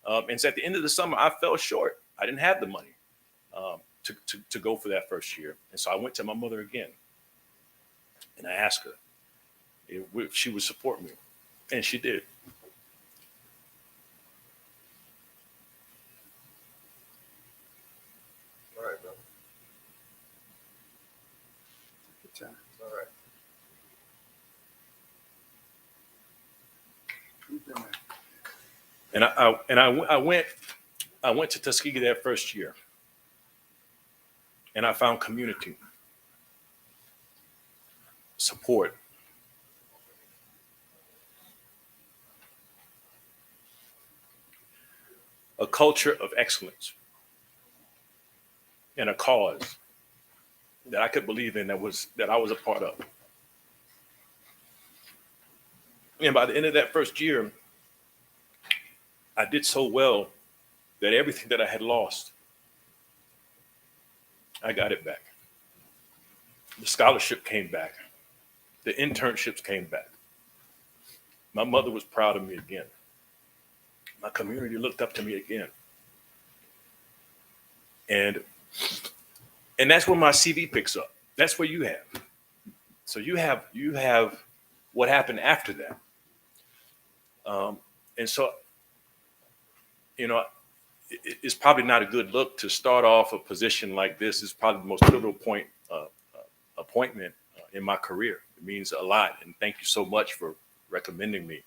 And so at the end of the summer, I fell short. I didn't have the money to go for that first year. And so I went to my mother again and I asked her if she would support me. And she did. All right, brother. Good time. All right. And I went to Tuskegee that first year, and I found community, support, a culture of excellence, and a cause that I could believe in that I was a part of. And by the end of that first year, I did so well that everything that I had lost, I got it back. The scholarship came back. The internships came back. My mother was proud of me again. My community looked up to me again. And that's where my CV picks up. That's where you have. So you have what happened after that. And so, you know, it's probably not a good look to start off a position like this. It's probably the most pivotal appointment in my career. It means a lot. And thank you so much for recommending me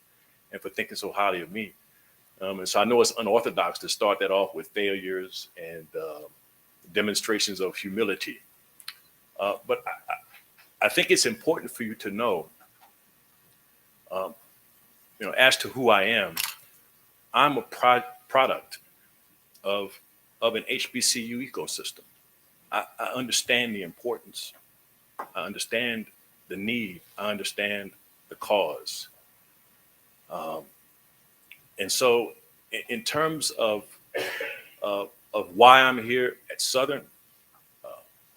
and for thinking so highly of me. And so I know it's unorthodox to start that off with failures and demonstrations of humility. But I think it's important for you to know, you know, as to who I am, I'm a product of an HBCU ecosystem. I understand the importance. I understand the need. I understand the cause. And so in terms of why I'm here at Southern,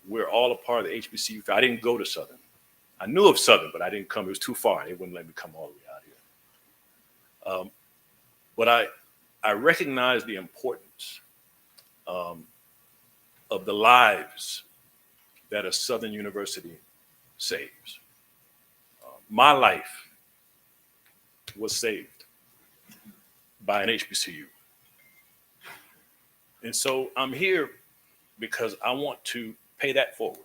we're all a part of the HBCU. I didn't go to Southern. I knew of Southern, but I didn't come. It was too far. They wouldn't let me come all the way out here. But I recognize the importance of the lives that a Southern University saves. My life was saved by an HBCU. And so I'm here because I want to pay that forward.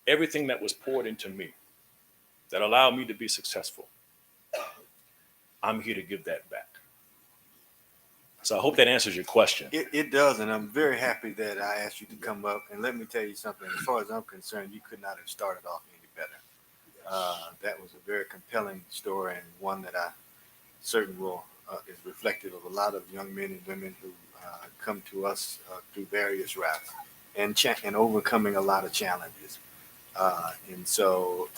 Everything that was poured into me that allowed me to be successful, I'm here to give that back. So I hope that answers your question. It does, and I'm very happy that I asked you to come up. And let me tell you something, as far as I'm concerned, you could not have started off any better. That was a very compelling story, and one that I certainly will is reflective of a lot of young men and women who come to us through various routes and overcoming a lot of challenges. And so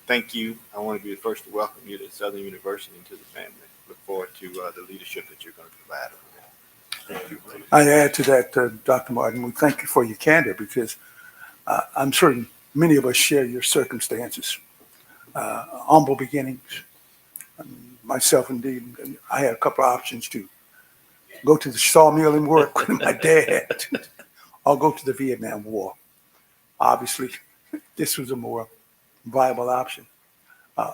thank you. I want to be the first to welcome you to Southern University and to the family. Look forward to the leadership that you're going to provide over there. Thank you. I add to that, Dr. Martin, we thank you for your candor because I'm certain many of us share your circumstances. Humble beginnings. Myself, indeed, I had a couple of options to go to the sawmill and work with my dad or go to the Vietnam War. Obviously, this was a more viable option.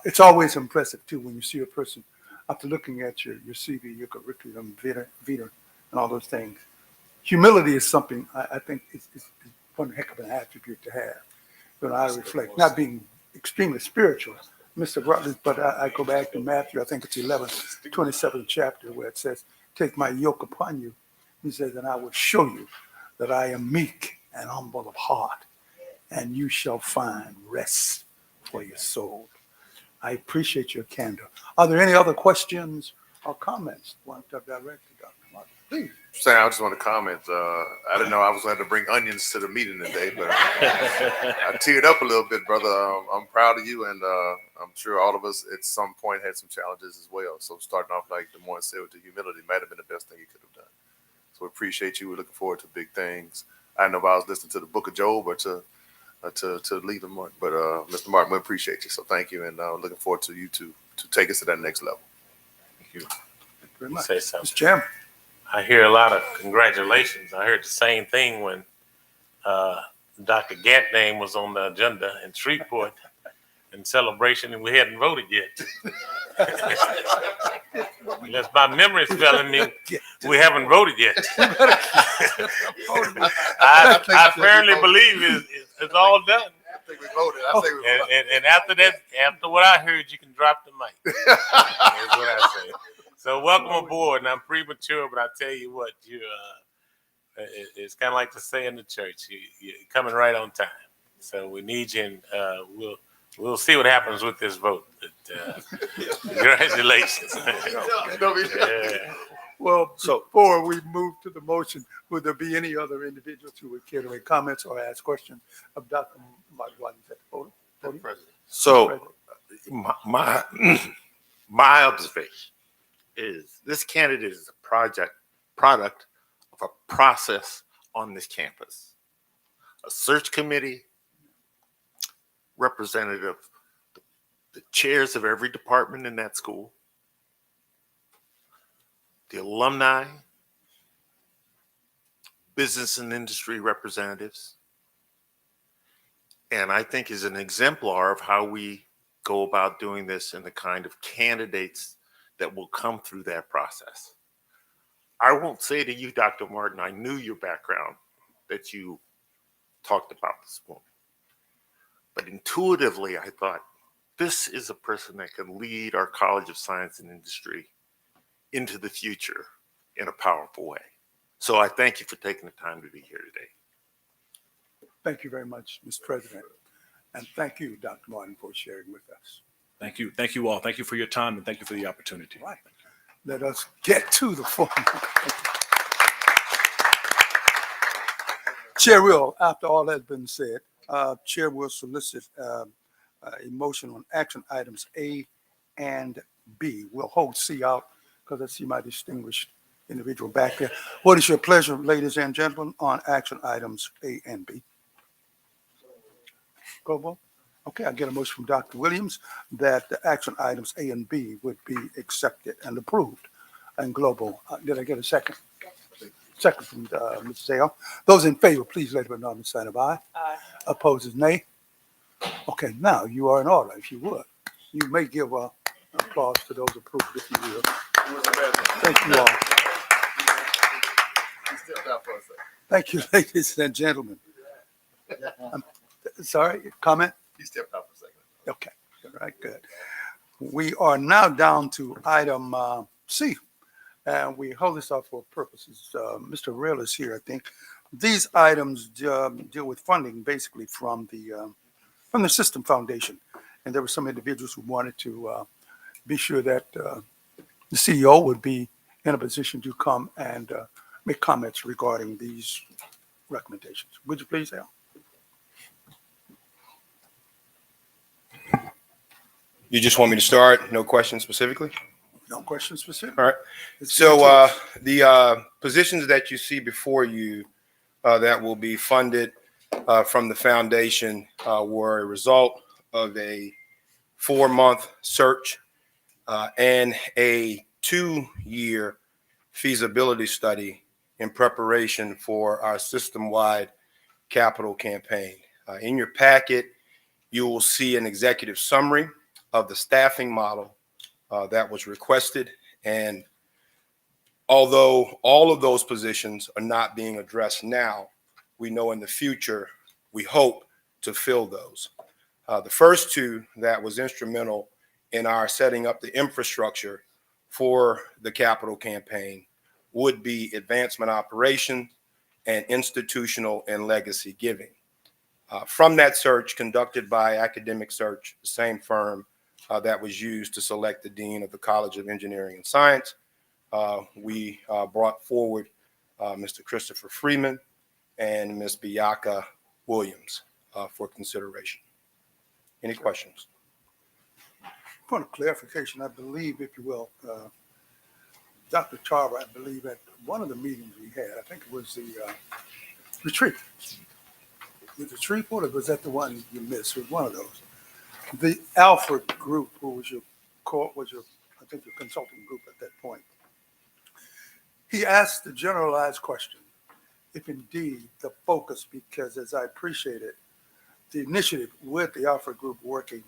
It's always impressive, too, when you see a person, after looking at your CV, your curriculum, vita, and all those things. Humility is something I think is one heck of an attribute to have. When I reflect, not being extremely spiritual, Mr. Rutledge, but I go back to Matthew, I think it's 27th chapter, where it says, take my yoke upon you. He says, and I will show you that I am meek and humble of heart, and you shall find rest for your soul. I appreciate your candor. Are there any other questions or comments you want to direct to Dr. Martin? Please. Sam, I just want to comment. I didn't know I was going to have to bring onions to the meeting today, but I teared up a little bit, brother. I'm proud of you, and I'm sure all of us at some point had some challenges as well. So starting off like the morning said with the humility might have been the best thing you could have done. So we appreciate you. We're looking forward to big things. I don't know if I was listening to the Book of Job or to Leader Martin, but Mr. Martin, we appreciate you. So thank you, and looking forward to you to take us to that next level. Thank you. Thank you very much. Say something. Mr. Chairman. I hear a lot of congratulations. I heard the same thing when Dr. Gant name was on the agenda in Shreveport in celebration, and we hadn't voted yet. Unless my memory's failing me, we haven't voted yet. I firmly believe it's all done. I think we voted. I think we voted. And after that, after what I heard, you can drop the mic. That's what I say. So welcome aboard, and I'm premature, but I tell you what, it's kind of like to say in the church, you're coming right on time. So we need you, and we'll see what happens with this vote. But, congratulations. Yeah. Well, before we move to the motion, would there be any other individuals who would care to make comments or ask questions of Dr. Martin while he's at the podium? So my observation is this candidate is a product of a process on this campus. A search committee, representative, the chairs of every department in that school, the alumni, business and industry representatives, and I think is an exemplar of how we go about doing this and the kind of candidates that will come through that process. I won't say to you, Dr. Martin, I knew your background that you talked about this morning, but intuitively I thought, this is a person that can lead our College of Science and Industry into the future in a powerful way. So I thank you for taking the time to be here today. Thank you very much, Mr. President. And thank you, Dr. Martin, for sharing with us. Thank you. Thank you all. Thank you for your time, and thank you for the opportunity. Right. Let us get to the formal. Chair will, after all has been said, Chair will solicit a motion on action items A and B. We'll hold C out because I see my distinguished individual back there. What is your pleasure, ladies and gentlemen, on action items A and B? Go, Bo. Okay, I get a motion from Dr. Williams that the action items A and B would be accepted and approved and global. Did I get a second? second from Mrs. Hale. Those in favor, please let it know by the sign of aye. Aye. Opposes nay. Okay, now you are in order, if you would. You may give applause to those approved, if you will. Thank you all. Thank you, ladies and gentlemen. Sorry, comment? He stepped out for a second. Okay, all right, good. We are now down to item C, and we hold this up for purposes. Mr. Rail is here, I think. These items deal with funding, basically from the System Foundation, and there were some individuals who wanted to be sure that the CEO would be in a position to come and make comments regarding these recommendations. Would you please, Al? You just want me to start? No questions specifically? No questions specific. All right. It's So your choice. the positions that you see before you that will be funded from the foundation were a result of a 4-month search and a 2-year feasibility study in preparation for our system-wide capital campaign. In your packet, you will see an executive summary of the staffing model that was requested. And although all of those positions are not being addressed now, we know in the future, we hope to fill those. The first 2 that was instrumental in our setting up the infrastructure for the capital campaign would be advancement operations and institutional and legacy giving. From that search conducted by Academic Search, the same firm that was used to select the Dean of the College of Engineering and Science, we brought forward Mr. Christopher Freeman and Ms. Biaka Williams for consideration. Any questions? Point of clarification, I believe, if you will, Dr. Tarver, I believe at one of the meetings we had, I think it was the retreat. Was the retreat or was that the one you missed? It was one of those. The Alfred group, who was your I think your consulting group at that point. He asked the generalized question, if indeed the focus, because as I appreciate it, the initiative with the Alfred group working,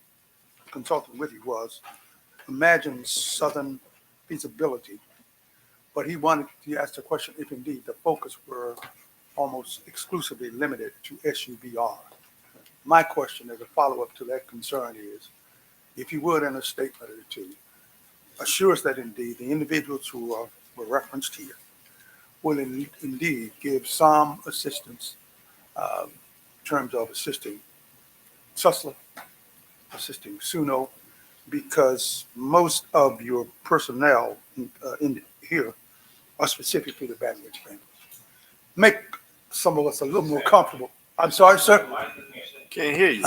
consulting with you was imagine Southern feasibility, but he asked the question if indeed the focus were almost exclusively limited to SUBR. My question as a follow-up to that concern is, if you would in a statement or 2, assure us that indeed the individuals who were referenced here will indeed give some assistance in terms of assisting Sussler, assisting Suno, because most of your personnel in here are specific to the Baton Rouge family. Make some of us a little more comfortable. I'm sorry, sir. Can't hear you.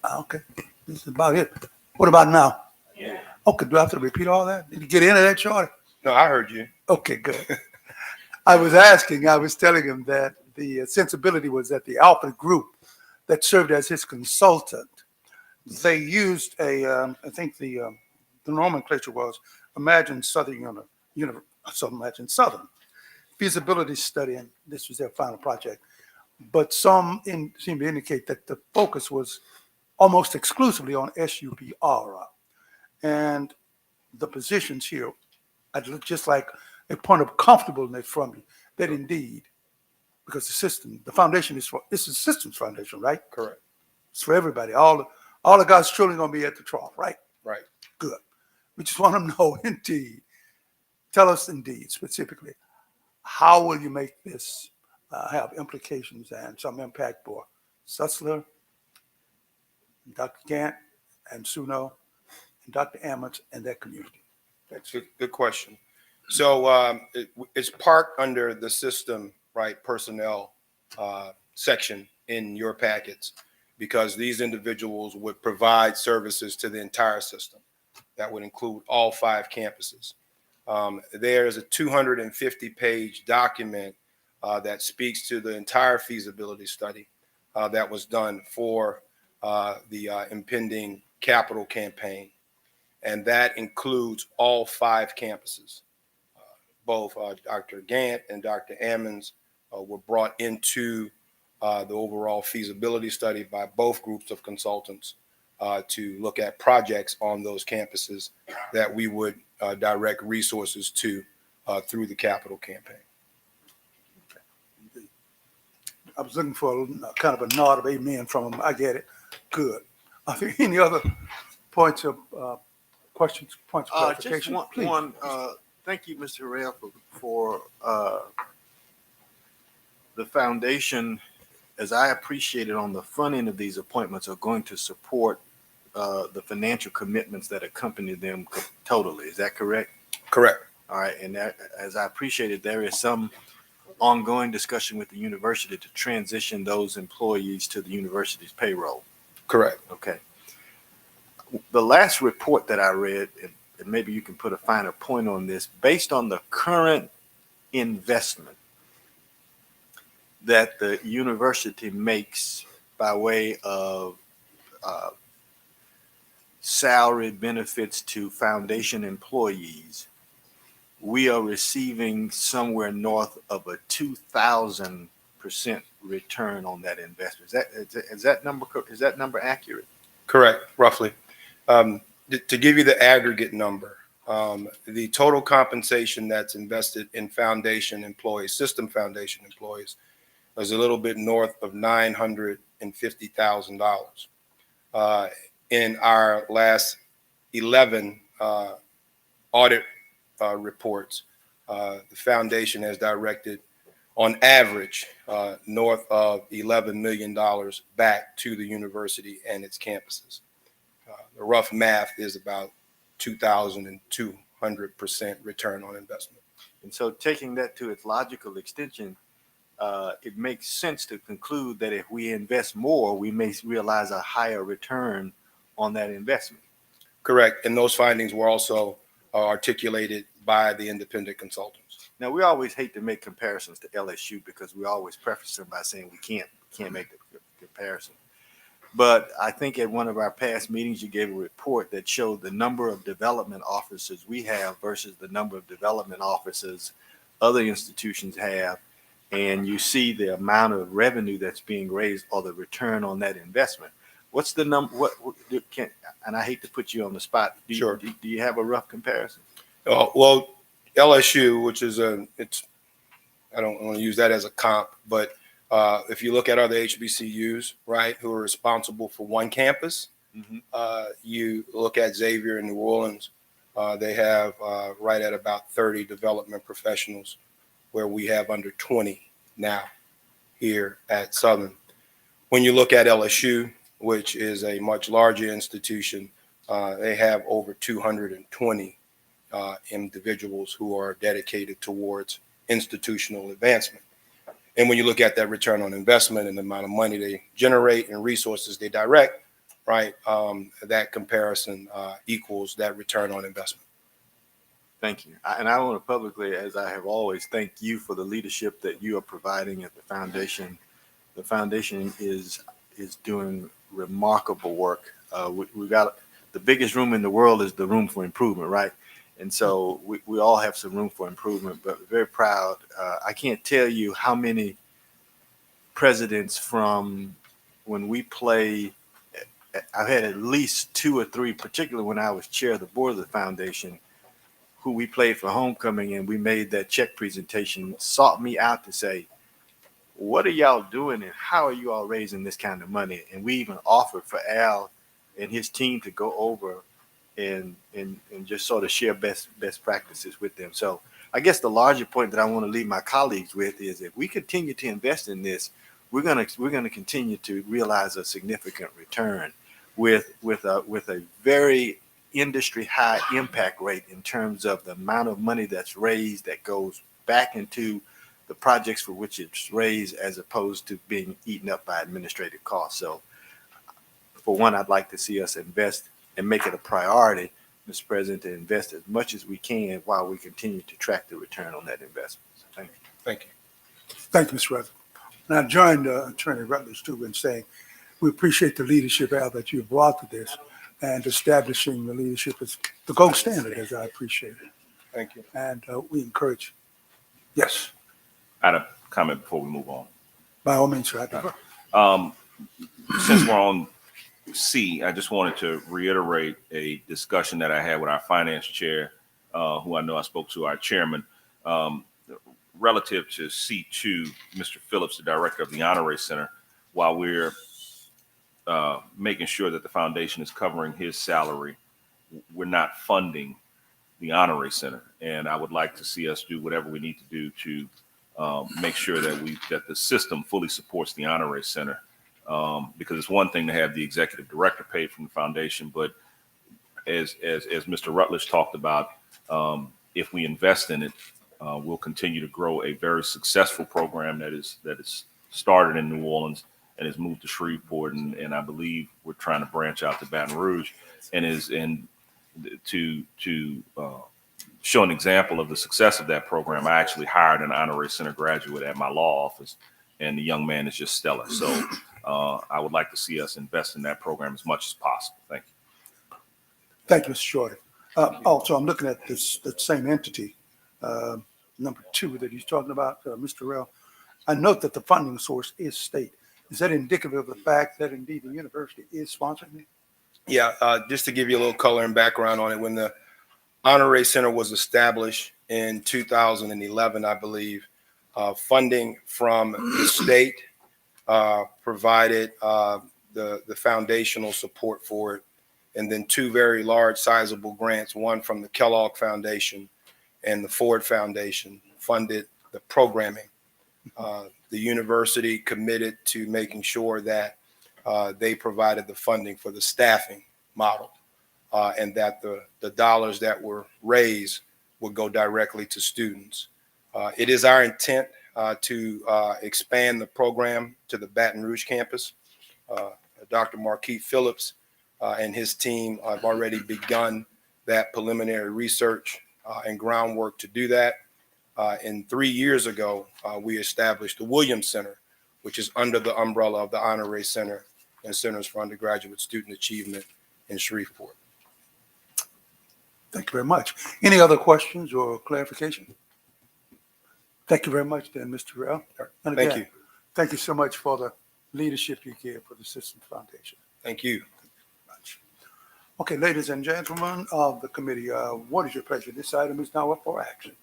Okay, this is about it. What about now? Yeah. Okay, do I have to repeat all that? Did you get into that, Charlie? No, I heard you. Okay, good. I was telling him that the sensibility was that the Alfred group that served as his consultant, they used I think the nomenclature was Imagine Southern Imagine Southern feasibility study, and this was their final project. But some seem to indicate that the focus was almost exclusively on SUBR. And the positions here, I'd just like a point of comfortableness from you that indeed, because the foundation it's a systems foundation, right? Correct. It's for everybody. All of God's children are going to be at the trough, right? Right. Good. We just want to know indeed. Tell us indeed, specifically, how will you make this have implications and some impact for Sussler, Dr. Gant, and Suno, and Dr. Ammons and their community? That's a good question. So it's parked under the system, right, personnel section in your packets, because these individuals would provide services to the entire system. That would include all 5 campuses. There is a 250-page document that speaks to the entire feasibility study that was done for the impending capital campaign. And that includes all 5 campuses. both Dr. Gant and Dr. Ammons were brought into the overall feasibility study by both groups of consultants to look at projects on those campuses that we would direct resources to through the capital campaign. I was looking for a kind of a nod of amen from him. I get it. Good. Are there any other points of questions, points of clarification? Just Please. one thank you, Mr. Harrell, for the foundation, as I appreciate it on the front end of these appointments, are going to support the financial commitments that accompany them totally. Is that correct? Correct. All right. And that, as I appreciate it, there is some ongoing discussion with the university to transition those employees to the university's payroll. Correct. Okay. The last report that I read, and maybe you can put a finer point on this, based on the current investment that the university makes by way of salary benefits to foundation employees, we are receiving somewhere north of a 2,000% return on that investment. Is that number accurate? Correct, roughly. To give you the aggregate number, the total compensation that's invested in foundation employees, system foundation employees, is a little bit north of $950,000. In our last 11 audit reports, the foundation has directed, on average, north of $11 million back to the university and its campuses. The rough math is about 2,200% return on investment. And so taking that to its logical extension, it makes sense to conclude that if we invest more, we may realize a higher return on that investment. Correct. And those findings were also articulated by the independent consultants. Now, we always hate to make comparisons to LSU because we always preface them by saying we can't make the comparison. But I think at one of our past meetings, you gave a report that showed the number of development officers we have versus the number of development officers other institutions have. And you see the amount of revenue that's being raised or the return on that investment. What's the number? And I hate to put you on the spot. Sure. Do you have a rough comparison? Well, LSU, which is I don't want to use that as a comp, but if you look at other HBCUs, right, who are responsible for one campus, you look at Xavier in New Orleans, they have right at about 30 development professionals, where we have under 20 now here at Southern. When you look at LSU, which is a much larger institution, they have over 220 individuals who are dedicated towards institutional advancement. And when you look at that return on investment and the amount of money they generate and resources they direct, right, that comparison equals that return on investment. Thank you. And I want to publicly, as I have always, thank you for the leadership that you are providing at the foundation. The foundation is doing remarkable work. We got the biggest room in the world is the room for improvement, right? And so we all have some room for improvement, but very proud. I can't tell you how many presidents from when we play. I've had at least 2 or 3, particularly when I was chair of the board of the foundation, who we played for homecoming and we made that check presentation, sought me out to say, what are y'all doing and how are you all raising this kind of money? And we even offered for Al and his team to go over and just sort of share best practices with them. So I guess the larger point that I want to leave my colleagues with is if we continue to invest in this, we're going to continue to realize a significant return with a very industry high impact rate in terms of the amount of money that's raised that goes back into the projects for which it's raised as opposed to being eaten up by administrative costs. So for one, I'd like to see us invest and make it a priority, Mr. President, to invest as much as we can while we continue to track the return on that investment. So thank you. Thank you. Thank you, Mr. Rutherford. And I joined Attorney Rutledge too in saying we appreciate the leadership, Al, that you brought to this and establishing the leadership as the gold standard, as I appreciate it. Thank you. And we encourage Yes, I had a comment before we move on. by all means, sir. I defer. Since we're on C, I just wanted to reiterate a discussion that I had with our finance chair, who I know I spoke to, our chairman, relative to C2, Mr. Phillips, the director of the Honore Center, while we're making sure that the foundation is covering his salary, we're not funding the Honore Center. And I would like to see us do whatever we need to do to make sure that the system fully supports the Honore Center. Because it's one thing to have the executive director paid from the foundation, but as Mr. Rutledge talked about, if we invest in it, we'll continue to grow a very successful program that is started in New Orleans and has moved to Shreveport, and I believe we're trying to branch out to Baton Rouge, and to show an example of the success of that program. I actually hired an Honore Center graduate at my law office, and the young man is just stellar. So I would like to see us invest in that program as much as possible. Thank you. Thank you, Mr. Shorty. Also, I'm looking at that same entity, number 2 that he's talking about, Mr. Rell. I note that the funding source is state. Is that indicative of the fact that indeed the university is sponsoring it? Yeah, just to give you a little color and background on it, when the Honore Center was established in 2011, I believe, funding from the state provided the foundational support for it. And then 2 very large sizable grants, one from the Kellogg Foundation and the Ford Foundation, funded the programming. The university committed to making sure that they provided the funding for the staffing model, and that the dollars that were raised would go directly to students. It is our intent to expand the program to the Baton Rouge campus. Dr. Marquis Phillips and his team have already begun that preliminary research and groundwork to do that. And 3 years ago, we established the Williams Center, which is under the umbrella of the Honore Center and Centers for Undergraduate Student Achievement in Shreveport. Thank you very much. Any other questions or clarification? Thank you very much, then, Mr. Rell. And Thank again, you. Thank you so much for the leadership you give for the Systems Foundation. Thank you. Okay, ladies and gentlemen of the committee, what is your pleasure? This item is now up for action.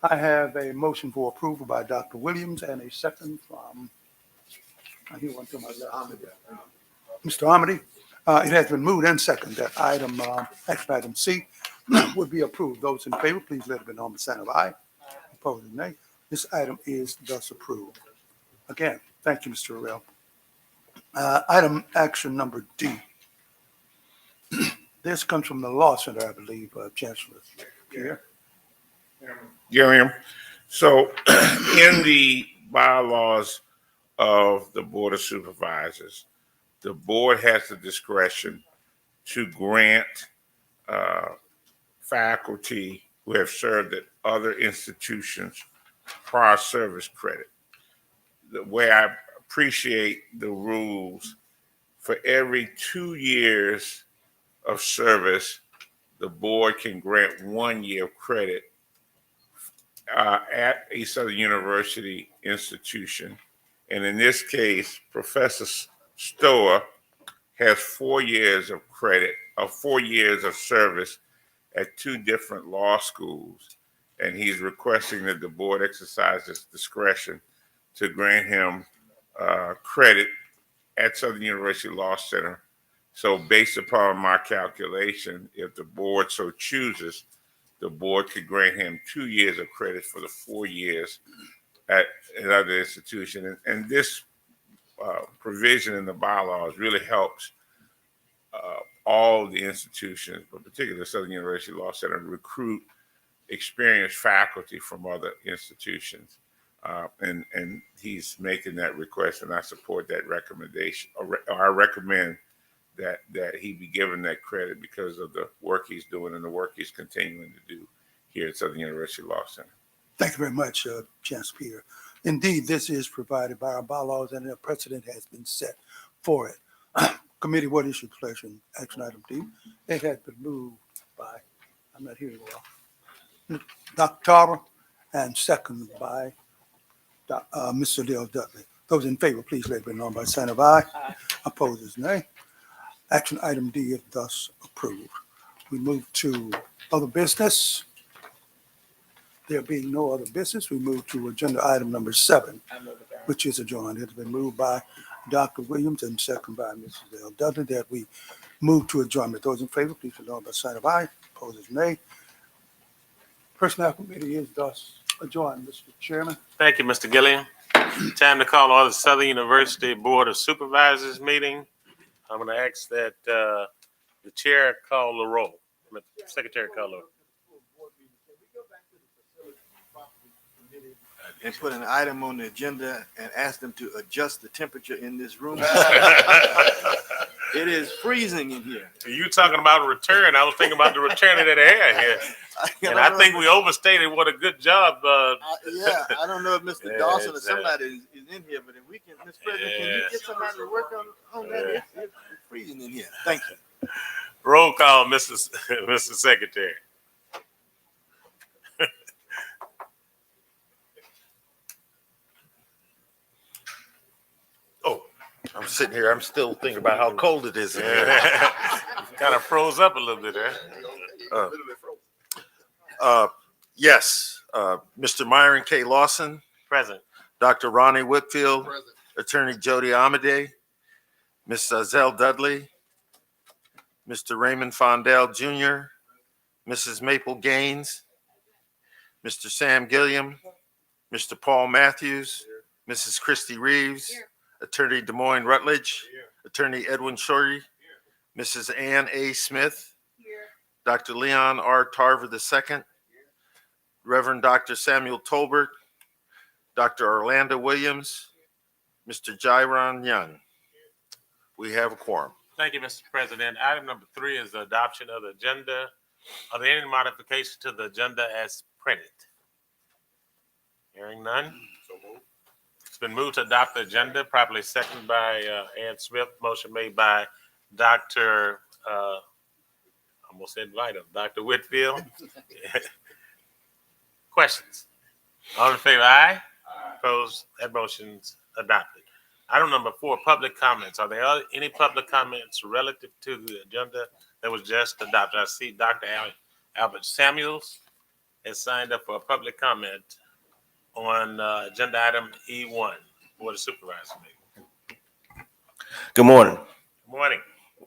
I have a motion for approval by Dr. Williams and a second from, I hear one to my left. Mr. Amity. It has been moved and seconded that item, action item C, would be approved. Those in favor, please let it be known by the sign of aye. Opposed, nay. This item is thus approved. Again, thank you, Mr. Rell. Item action number D. This comes from the Law Center, I believe, Chancellor Pierre. Yeah, ma'am. So in the bylaws of the Board of Supervisors, the board has the discretion to grant faculty who have served at other institutions prior service credit. The way I appreciate the rules, for every 2 years of service, the board can grant 1 year of credit at a Southern University institution. And in this case, Professor Stower has 4 years of credit, 4 years of service at 2 different law schools. And he's requesting that the board exercise its discretion to grant him credit at Southern University Law Center. So based upon my calculation, if the board so chooses, the board could grant him 2 years of credit for the 4 years at another institution. And this provision in the bylaws really helps all the institutions, but particularly Southern University Law Center, recruit experienced faculty from other institutions. And he's making that request, and I support that recommendation. Or I recommend that he be given that credit because of the work he's doing and the work he's continuing to do here at Southern University Law Center. Thank you very much, Chancellor Pierre. Indeed, this is provided by our bylaws, and a precedent has been set for it. Committee, what is your pleasure in action item D? It has been moved by, I'm not hearing well. Dr. Tarver, and seconded by Mr. Dale Dudley. Those in favor, please let it be known by sign of aye. Opposers, nay. Action item D is thus approved. We move to other business. There being no other business, we move to agenda item number 7, which is adjourned. It has been moved by Dr. Williams and seconded by Mrs. Dale Dudley that we move to adjournment. Those in favor, please let it be known by sign of aye. Opposers, nay. Personnel committee is thus adjourned, Mr. Chairman. Thank you, Mr. Gilliam. Time to call all the Southern University Board of Supervisors meeting. I'm going to ask that the chair call the roll. Secretary call the roll. And put an item on the agenda and ask them to adjust the temperature in this room. It is freezing in here. You talking about a return? I was thinking about the return of that air here. And I think we overstated what a good job. Yeah, I don't know if Mr. Dawson or somebody is in here, but if we can, Mr. President, can you get somebody to work on that? It's freezing in here. Thank you. Roll call, Mr. Secretary. Oh, I'm sitting here. I'm still thinking about how cold it is in here. Kind of froze up a little bit there. Yes, Mr. Myron K. Lawson. Present. Dr. Ronnie Whitfield. Present. Attorney Jody Amade. Ms. Zell Dudley. Mr. Raymond Fondell Jr. Mrs. Maple Gaines. Mr. Sam Gilliam. Mr. Paul Matthews. Mrs. Christy Reeves. Attorney Des Moines Rutledge. Attorney Edwin Shorey. Mrs. Ann A. Smith. Dr. Leon R. Tarver II. Reverend Dr. Samuel Tolbert. Dr. Orlando Williams. Mr. Jairon Young. We have a quorum. Thank you, Mr. President. Item number 3 is the adoption of the agenda. Are there any modifications to the agenda as printed? Hearing none. It's been moved to adopt the agenda, properly seconded by Ann Smith. Motion made by Dr. Almost invited, Dr. Whitfield. Questions? All in favor, aye? Opposed? That motion's adopted. Item number 4, public comments. Are there any public comments relative to the agenda that was just adopted? I see Dr. Albert Samuels has signed up for a public comment on agenda item E1, Board of Supervisors meeting. Good morning. Good morning.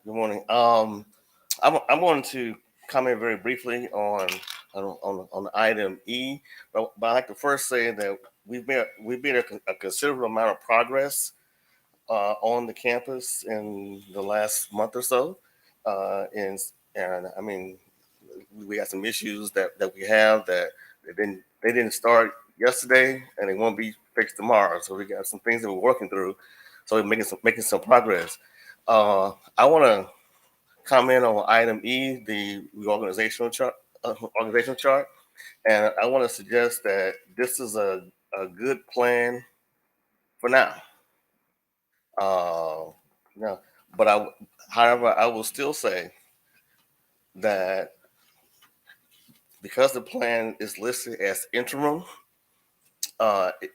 Good morning. I'm going to comment very briefly on item E, but I'd like to first say that we've made a considerable amount of progress on the campus in the last month or so, and I mean, we got some issues that we have that they didn't start yesterday, and they won't be fixed tomorrow. So we got some things that we're working through. So we're making some progress. I want to comment on item E, the organizational chart, and I want to suggest that this is a good plan for now. However, I will still say that because the plan is listed as interim,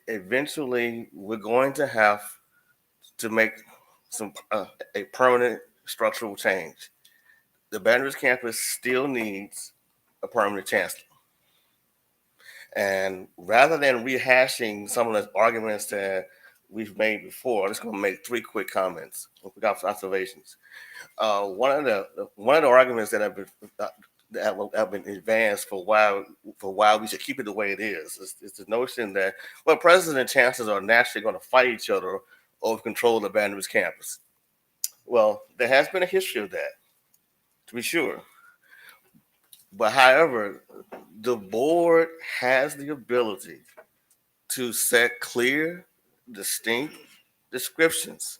eventually we're going to have to make a permanent structural change. The Baton Rouge campus still needs a permanent chancellor. And rather than rehashing some of the arguments that we've made before, I'm just going to make 3 quick comments, quick observations. One of the arguments that have been advanced for why we should keep it the way it is the notion that, well, presidents and chancellors are naturally going to fight each other over control of the Baton Rouge campus. Well, there has been a history of that, to be sure. But however, the board has the ability to set clear, distinct descriptions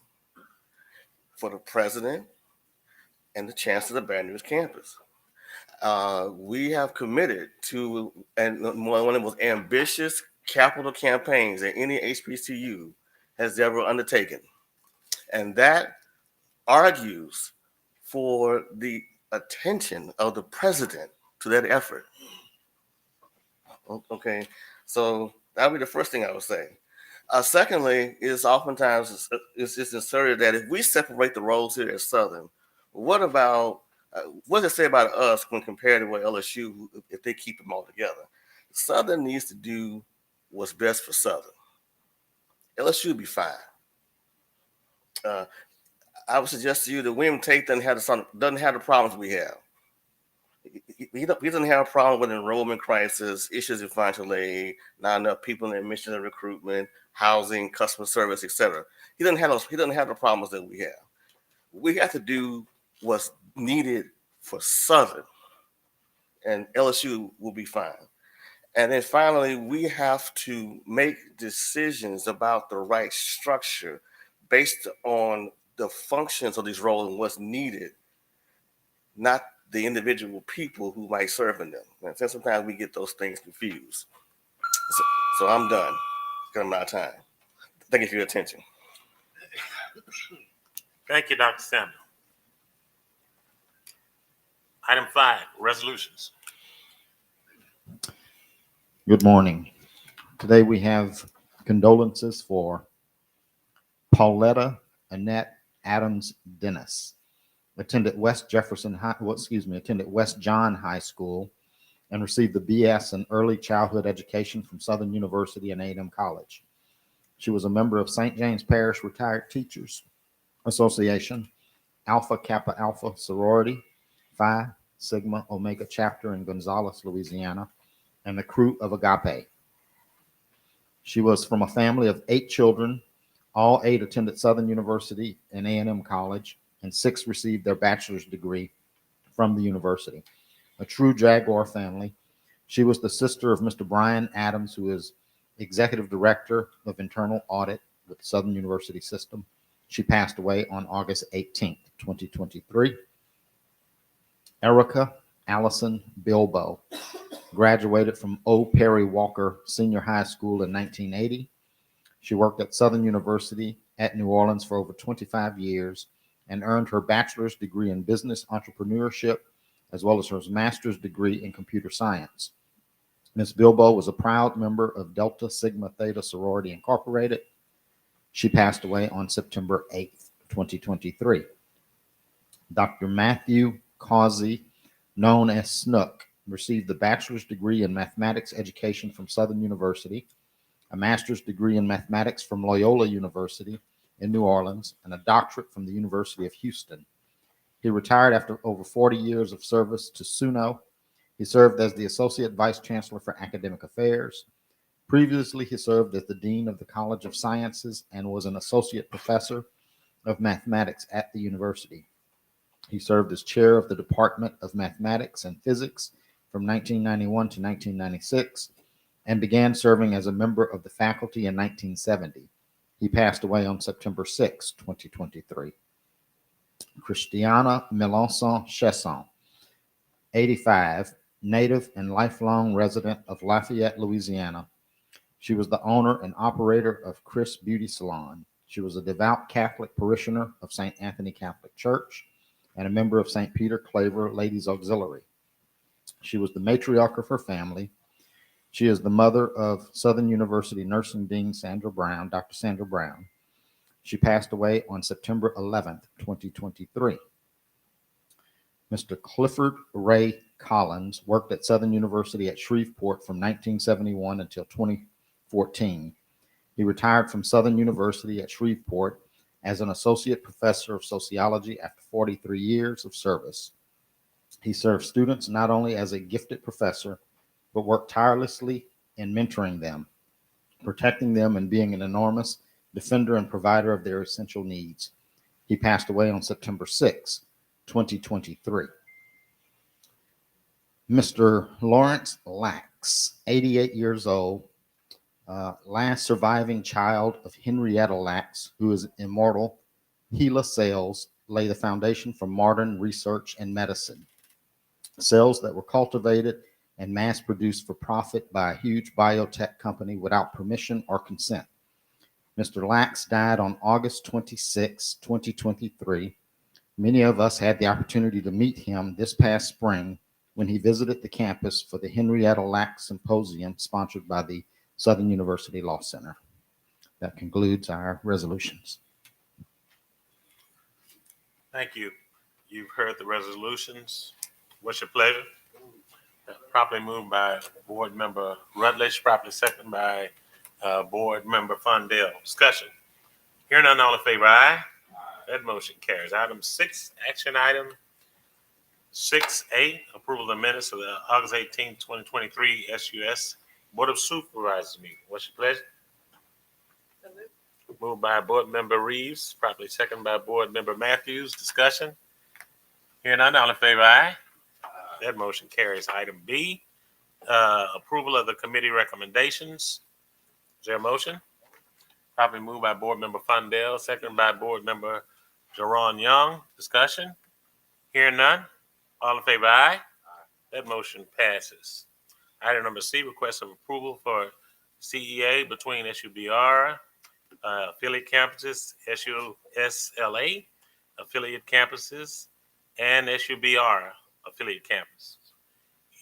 for the president and the chancellor of the Baton Rouge campus. We have committed to one of the most ambitious capital campaigns that any HBCU has ever undertaken. And that argues for the attention of the president to that effort. Okay, so that would be the first thing I would say. Secondly, is oftentimes it's inserted that if we separate the roles here at Southern, what about what does it say about us when compared to what LSU if they keep them all together? Southern needs to do what's best for Southern. LSU will be fine. I would suggest to you that William Tate doesn't have the problems we have. He doesn't have a problem with enrollment crisis, issues in financial aid, not enough people in admission and recruitment, housing, customer service, etc. He doesn't have the problems that we have. We have to do what's needed for Southern, and LSU will be fine. And then finally, we have to make decisions about the right structure based on the functions of these roles and what's needed, not the individual people who might serve in them. And sometimes we get those things confused. So I'm done. Because I'm out of time. Thank you for your attention. Thank you, Dr. Samuel. Item 5, resolutions. Good morning. Today we have condolences for Pauletta Annette Adams Dennis. Attended West John High School and received the BS in Early Childhood Education from Southern University and A&M College. She was a member of St. James Parish Retired Teachers Association, Alpha Kappa Alpha Sorority, Phi Sigma Omega Chapter in Gonzales, Louisiana, and the Crew of Agape. She was from a family of 8 children. All 8 attended Southern University and A&M College, and 6 received their bachelor's degree from the university. A true Jaguar family. She was the sister of Mr. Brian Adams, who is Executive Director of Internal Audit with the Southern University System. She passed away on August 18th, 2023. Erica Allison Bilbo graduated from O. Perry Walker Senior High School in 1980. She worked at Southern University at New Orleans for over 25 years and earned her bachelor's degree in business entrepreneurship, as well as her master's degree in computer science. Ms. Bilbo was a proud member of Delta Sigma Theta Sorority Incorporated. She passed away on September 8th, 2023. Dr. Matthew Causey, known as Snook, received the bachelor's degree in mathematics education from Southern University, a master's degree in mathematics from Loyola University in New Orleans, and a doctorate from the University of Houston. He retired after over 40 years of service to SUNO. He served as the Associate Vice Chancellor for Academic Affairs. Previously, he served as the Dean of the College of Sciences and was an Associate Professor of Mathematics at the university. He served as Chair of the Department of Mathematics and Physics from 1991 to 1996 and began serving as a member of the faculty in 1970. He passed away on September 6, 2023. Christiana Melanson Chesson, 85, native and lifelong resident of Lafayette, Louisiana. She was the owner and operator of Chris Beauty Salon. She was a devout Catholic parishioner of St. Anthony Catholic Church and a member of St. Peter Claver Ladies Auxiliary. She was the matriarch of her family. She is the mother of Southern University Nursing Dean Sandra Brown, Dr. Sandra Brown. She passed away on September 11th, 2023. Mr. Clifford Ray Collins worked at Southern University at Shreveport from 1971 until 2014. He retired from Southern University at Shreveport as an associate professor of sociology after 43 years of service. He served students not only as a gifted professor, but worked tirelessly in mentoring them, protecting them, and being an enormous defender and provider of their essential needs. He passed away on September 6, 2023. Mr. Lawrence Lax, 88 years old, last surviving child of Henrietta Lax, who is immortal. Gila cells lay the foundation for modern research and medicine. Cells that were cultivated and mass-produced for profit by a huge biotech company without permission or consent. Mr. Lax died on August 26, 2023. Many of us had the opportunity to meet him this past spring when he visited the campus for the Henrietta Lack Symposium sponsored by the Southern University Law Center. That concludes our resolutions. Thank you. You've heard the resolutions. What's your pleasure? Properly moved by Board Member Rutledge, properly seconded by Board Member Fundell. Discussion. Hearing none, all in favor, aye. That motion carries. Item 6, action item 6A, approval of the minutes of the August 18, 2023 SUS Board of Supervisors meeting. What's your pleasure? Moved by Board Member Reeves, properly seconded by Board Member Matthews. Discussion. Hearing none, all in favor, aye. That motion carries. Item B, approval of the committee recommendations. Is there a motion? Properly moved by Board Member Fundell, seconded by Board Member Jerron Young. Discussion. Hearing none, all in favor, aye. That motion passes. Item number C, request of approval for CEA between SUBR, affiliate campuses, SUSLA, affiliate campuses, and SUBR, affiliate campus.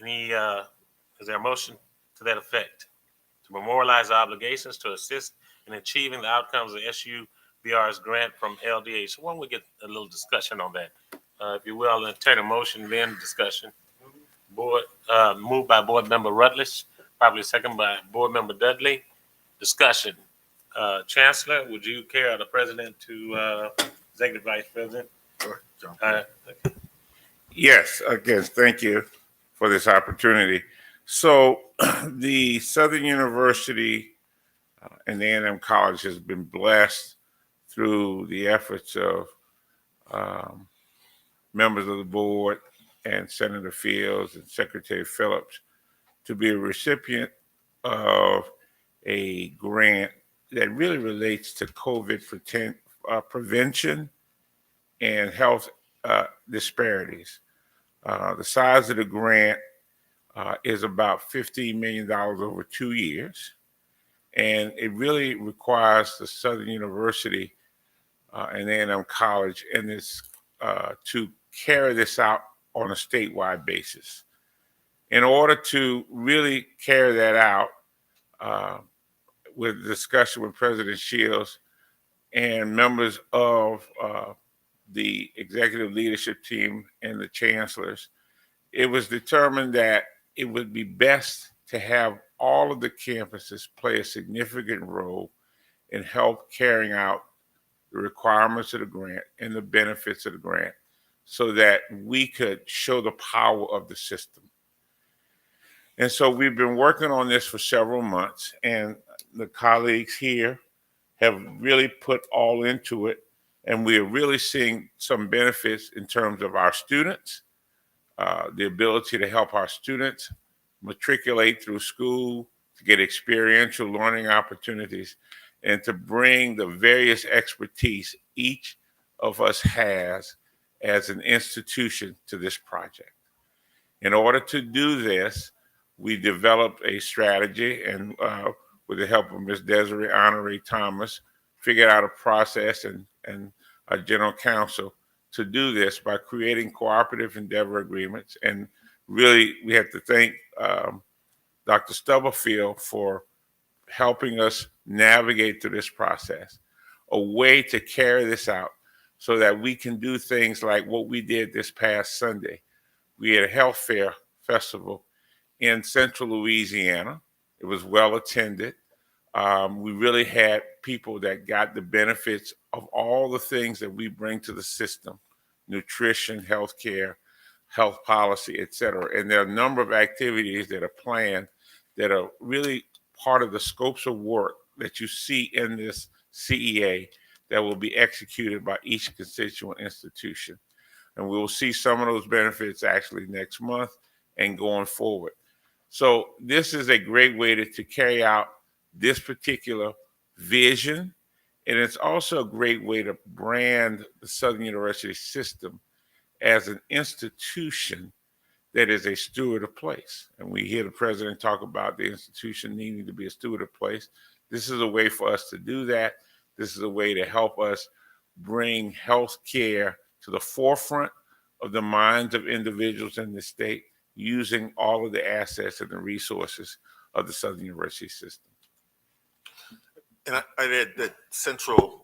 Is there a motion to that effect? To memorialize the obligations to assist in achieving the outcomes of SUBR's grant from LDA. So why don't we get a little discussion on that? If you will, entertain a motion, then discussion. Board, moved by Board Member Rutledge, probably second by Board Member Dudley. Discussion. Chancellor, would you care, the President to Executive Vice President? Sure, yes, again, thank you for this opportunity. So the Southern University and A&M College has been blessed through the efforts of members of the board and Senator Fields and Secretary Phillips to be a recipient of a grant that really relates to COVID prevention and health disparities. The size of the grant is about $15 million over 2 years. And it really requires the Southern University and A&M College and this to carry this out on a statewide basis. In order to really carry that out, with discussion with President Shields and members of the executive leadership team and the chancellors, it was determined that it would be best to have all of the campuses play a significant role in help carrying out the requirements of the grant and the benefits of the grant so that we could show the power of the system. And so we've been working on this for several months, and the colleagues here have really put all into it, and we are really seeing some benefits in terms of our students, the ability to help our students matriculate through school, to get experiential learning opportunities, and to bring the various expertise each of us has as an institution to this project. In order to do this, we developed a strategy and with the help of Ms. Desiree Honoré Thomas, figured out a process and our general counsel to do this by creating cooperative endeavor agreements. And really, we have to thank Dr. Stubblefield for helping us navigate through this process, a way to carry this out so that we can do things like what we did this past Sunday. We had a health fair festival in central Louisiana. It was well attended. We really had people that got the benefits of all the things that we bring to the system: nutrition, healthcare, health policy, et cetera. And there are a number of activities that are planned that are really part of the scopes of work that you see in this CEA that will be executed by each constituent institution. And we will see some of those benefits actually next month and going forward. So this is a great way to carry out this particular vision. And it's also a great way to brand the Southern University system as an institution that is a steward of place. And we hear the president talk about the institution needing to be a steward of place. This is a way for us to do that. This is a way to help us bring health care to the forefront of the minds of individuals in the state using all of the assets and the resources of the Southern University system. And I'd add that Central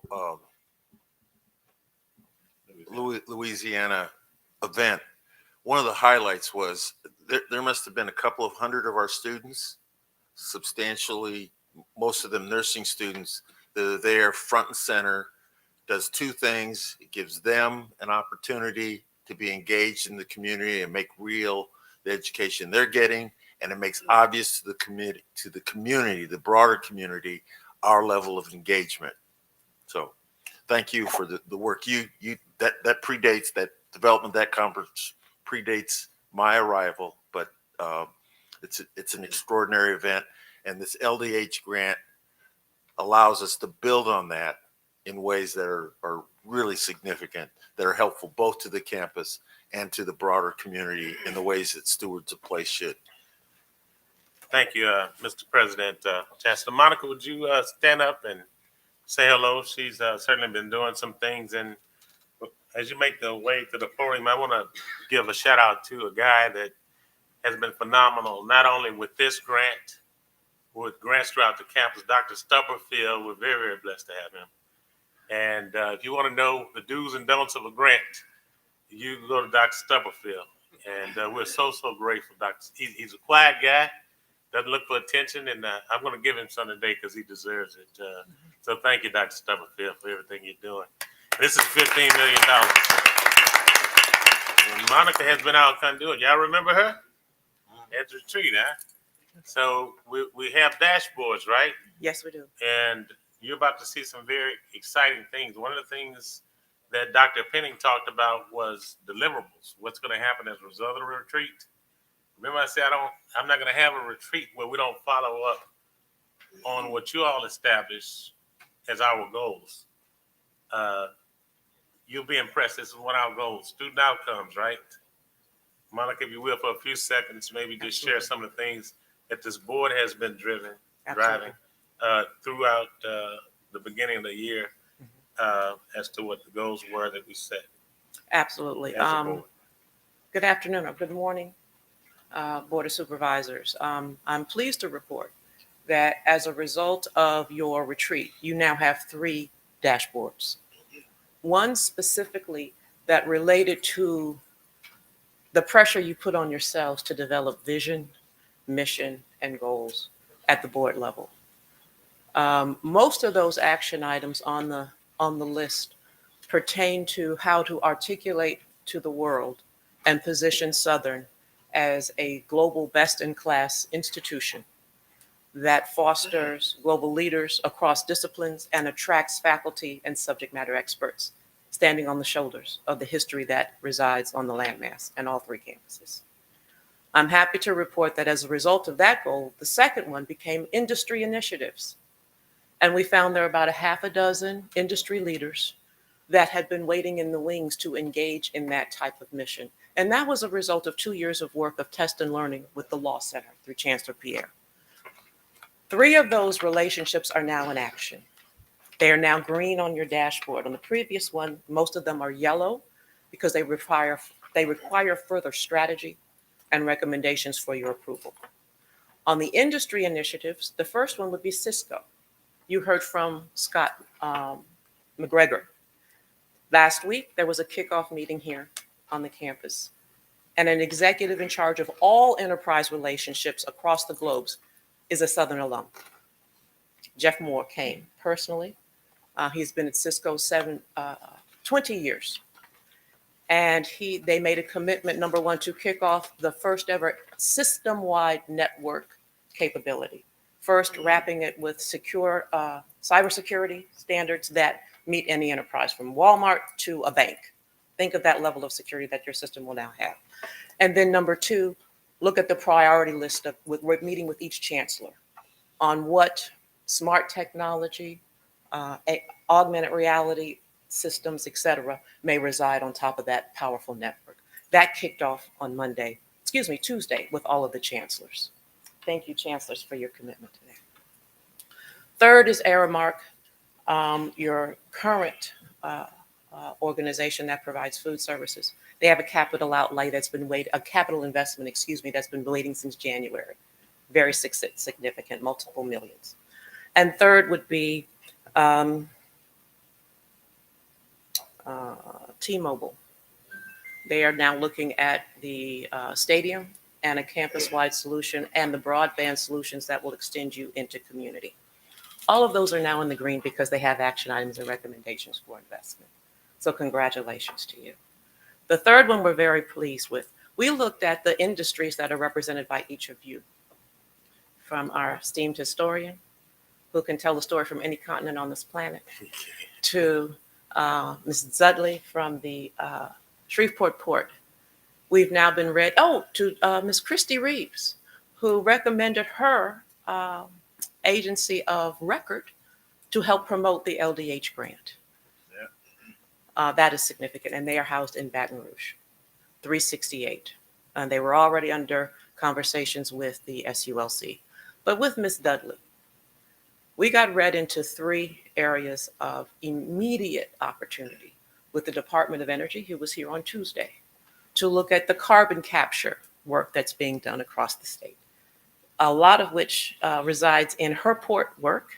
Louisiana event, one of the highlights was there must have been a couple of hundred of our students, substantially, most of them nursing students, that are there front and center, does two things. It gives them an opportunity to be engaged in the community and make real the education they're getting, and it makes obvious to the community, the broader community, our level of engagement. So thank you for the work that predates that development. That conference predates my arrival, but it's an extraordinary event, and this LDH grant allows us to build on that in ways that are really significant, that are helpful both to the campus and to the broader community in the ways that stewards of place should. Thank you, Mr. President. Chancellor Monica, would you stand up and say hello? She's certainly been doing some things. And as you make the way to the podium, I want to give a shout out to a guy that has been phenomenal, not only with this grant, with grants throughout the campus. Dr. Stubberfield, we're very, very blessed to have him. And if you want to know the do's and don'ts of a grant, you can go to Dr. Stubberfield. And we're so grateful. He's a quiet guy, doesn't look for attention, and I'm going to give him some today because he deserves it. So thank you, Dr. Stubberfield, for everything you're doing. This is $15 million. And Monica has been out kind of doing. Y'all remember her? At the retreat, huh? So we have dashboards, right? Yes, we do. And you're about to see some very exciting things. One of the things that Dr. Penning talked about was deliverables. What's going to happen as a result of the retreat? Remember, I said I'm not going to have a retreat where we don't follow up on what you all established as our goals. You'll be impressed. This is one of our goals: student outcomes, right? Monica, if you will, for a few seconds, maybe just share some of the things that this board has been driving throughout the beginning of the year as to what the goals were that we set. Absolutely. Good afternoon or good morning, Board of Supervisors. I'm pleased to report that as a result of your retreat, you now have 3 dashboards. One specifically that related to the pressure you put on yourselves to develop vision, mission, and goals at the board level. Most of those action items on the list pertain to how to articulate to the world and position Southern as a global best-in-class institution that fosters global leaders across disciplines and attracts faculty and subject matter experts, standing on the shoulders of the history that resides on the landmass and all 3 campuses. I'm happy to report that as a result of that goal, the second one became industry initiatives. And we found there are about 6 industry leaders that had been waiting in the wings to engage in that type of mission. And that was a result of 2 years of work of test and learning with the Law Center through Chancellor Pierre. 3 of those relationships are now in action. They are now green on your dashboard. On the previous one, most of them are yellow because they require further strategy and recommendations for your approval. On the industry initiatives, the first one would be Cisco. You heard from Scott McGregor. Last week, there was a kickoff meeting here on the campus, and an executive in charge of all enterprise relationships across the globe is a Southern alum. Jeff Moore came personally. He's been at Cisco 20 years. And they made a commitment, number one, to kick off the first ever system-wide network capability. First, wrapping it with secure cybersecurity standards that meet any enterprise, from Walmart to a bank. Think of that level of security that your system will now have. And then number 2, look at the priority list we're meeting with each chancellor on what smart technology, augmented reality systems, et cetera, may reside on top of that powerful network. That kicked off on Tuesday with all of the chancellors. Thank you, chancellors, for your commitment to that. Third is Aramark, your current organization that provides food services, They have a capital outlay that's been a capital investment, excuse me, that's been waiting since January. Very significant, multiple millions. And third would be T-Mobile. They are now looking at the stadium and a campus-wide solution and the broadband solutions that will extend you into community. All of those are now in the green because they have action items and recommendations for investment. So congratulations to you. The third one we're very pleased with. We looked at the industries that are represented by each of you, from our esteemed historian, who can tell the story from any continent on this planet, to Ms. Dudley from the Shreveport Port. We've now been read, to Ms. Christy Reeves, who recommended her agency of record to help promote the LDH grant. That is significant, and they are housed in Baton Rouge, 368. And they were already under conversations with the SULC. But with Ms. Dudley, we got read into 3 areas of immediate opportunity with the Department of Energy, who was here on Tuesday, to look at the carbon capture work that's being done across the state, a lot of which resides in her port work.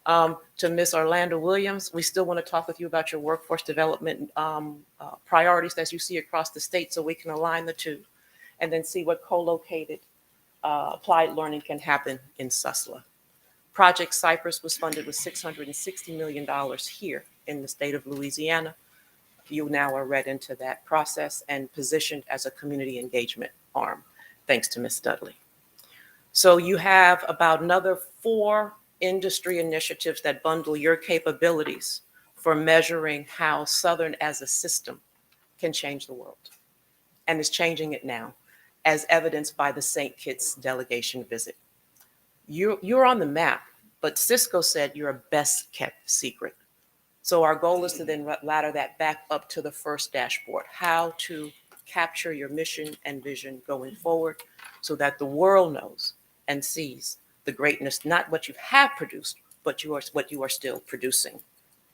To Ms. Orlando Williams, we still want to talk with you about your workforce development priorities as you see across the state so we can align the two and then see what co-located applied learning can happen in Susla. Project Cypress was funded with $660 million here in the state of Louisiana. You now are read into that process and positioned as a community engagement arm, thanks to Ms. Dudley. So you have about another 4 industry initiatives that bundle your capabilities for measuring how Southern as a system can change the world, and is changing it now, as evidenced by the St. Kitts delegation visit. You're on the map, but Cisco said you're a best kept secret. So our goal is to then ladder that back up to the first dashboard, how to capture your mission and vision going forward so that the world knows and sees the greatness, not what you have produced, but what you are still producing.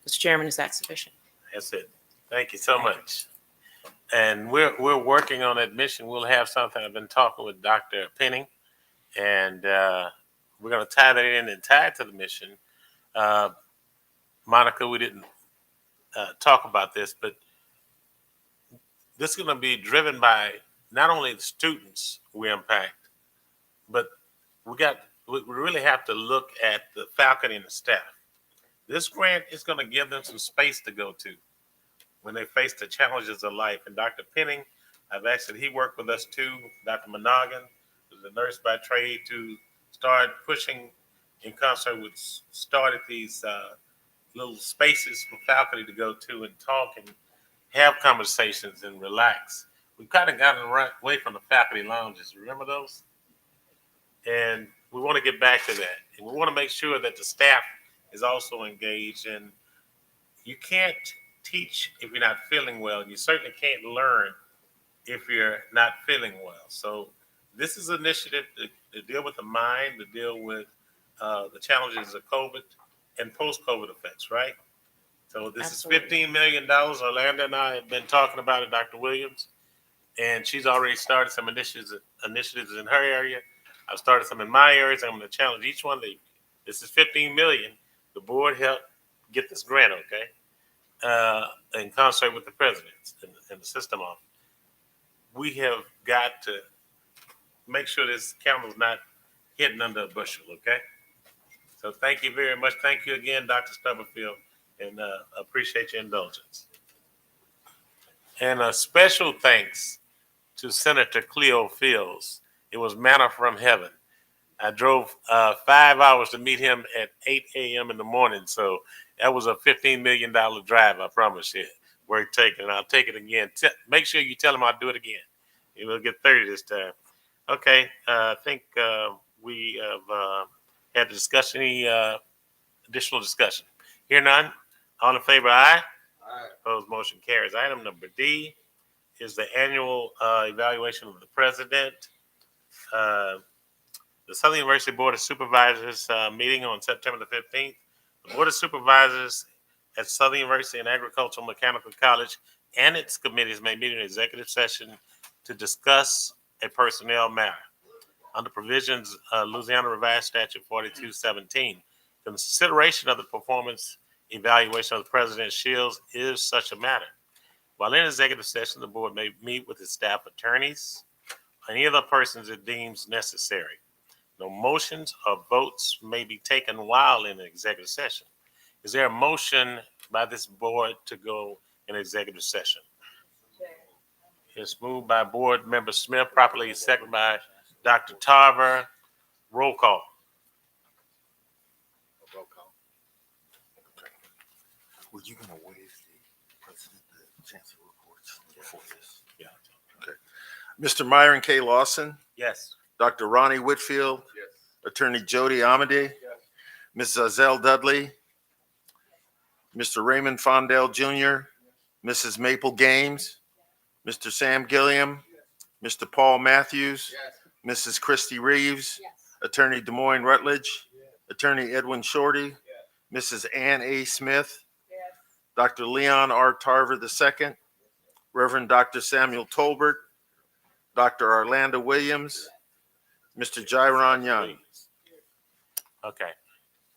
Mr. Chairman, is that sufficient? That's it. Thank you so much. And we're working on that mission. We'll have something. I've been talking with Dr. Penning, and we're going to tie that in and tie it to the mission. Monica, we didn't talk about this, but this is going to be driven by not only the students we impact, but we really have to look at the faculty and the staff. This grant is going to give them some space to go to when they face the challenges of life. And Dr. Penning, he worked with us too. Dr. Monaghan, who's a nurse by trade, to start pushing in concert with, started these little spaces for faculty to go to and talk and have conversations and relax. We've kind of gotten away from the faculty lounges. Remember those? And we want to get back to that. And we want to make sure that the staff is also engaged. And you can't teach if you're not feeling well. You certainly can't learn if you're not feeling well. So this is an initiative to deal with the mind, to deal with the challenges of COVID and post-COVID effects, right? So this Absolutely. is $15 million. Orlando and I have been talking about it, Dr. Williams, and she's already started some initiatives in her area. I've started some in my areas. I'm going to challenge each one of you. This is $15 million. The board helped get this grant, okay, in concert with the president and the system office. We have got to make sure this candle's not hidden under a bushel, okay? So thank you very much. Thank you again, Dr. Stubblefield, and appreciate your indulgence. And a special thanks to Senator Cleo Fields. It was manna from heaven. I drove 5 hours to meet him at 8 a.m. in the morning, so that was a $15 million drive, I promise you. Worth taking, and I'll take it again. Make sure you tell him I'll do it again. You will get 30 this time. Okay, I think we have had the discussion. Any additional discussion? Hear none. All in favor, aye. Aye. Opposed, motion carries. Item number D is the annual evaluation of the president. The Southern University Board of Supervisors meeting on September the 15th. The Board of Supervisors at Southern University and Agricultural Mechanical College and its committees may meet in executive session to discuss a personnel matter. Under provisions of Louisiana Revised Statute 4217, consideration of the performance evaluation of the President's shields is such a matter. While in executive session, the board may meet with its staff attorneys, any other persons it deems necessary. No motions or votes may be taken while in an executive session. Is there a motion by this board to go in executive session? It's moved by Board Member Smith, properly seconded by Dr. Tarver. Roll call. Roll call. Okay. Were you gonna waive the president, the chancellor reports before this? Yeah. Okay. Mr. Myron K. Lawson, Yes. Dr. Ronnie Whitfield, Attorney Jody Amity, Ms. Zell Dudley, Mr. Raymond Fondell Jr., Mrs. Maple Games, Mr. Sam Gilliam, Mr. Paul Matthews, Mrs. Christy Reeves, Attorney Des Moines Rutledge, Attorney Edwin Shorty, Mrs. Ann A. Smith, Dr. Leon R. Tarver II, Reverend Dr. Samuel Tolbert, Dr. Orlando Williams, Mr. Jairon Young. Okay.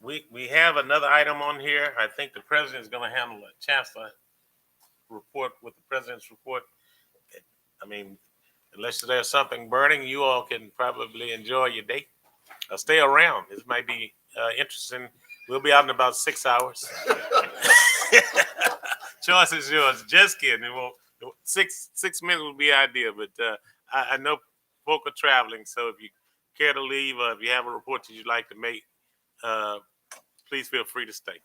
We have another item on here. I think the president is going to handle a chancellor report with the president's report. I mean, unless there's something burning, you all can probably enjoy your day. Stay around. This might be interesting. We'll be out in about 6 hours. Choice is yours. Just kidding. It won't, 6 minutes would be ideal, but I know folk are traveling, so if you care to leave or if you have a report that you'd like to make, please feel free to stay.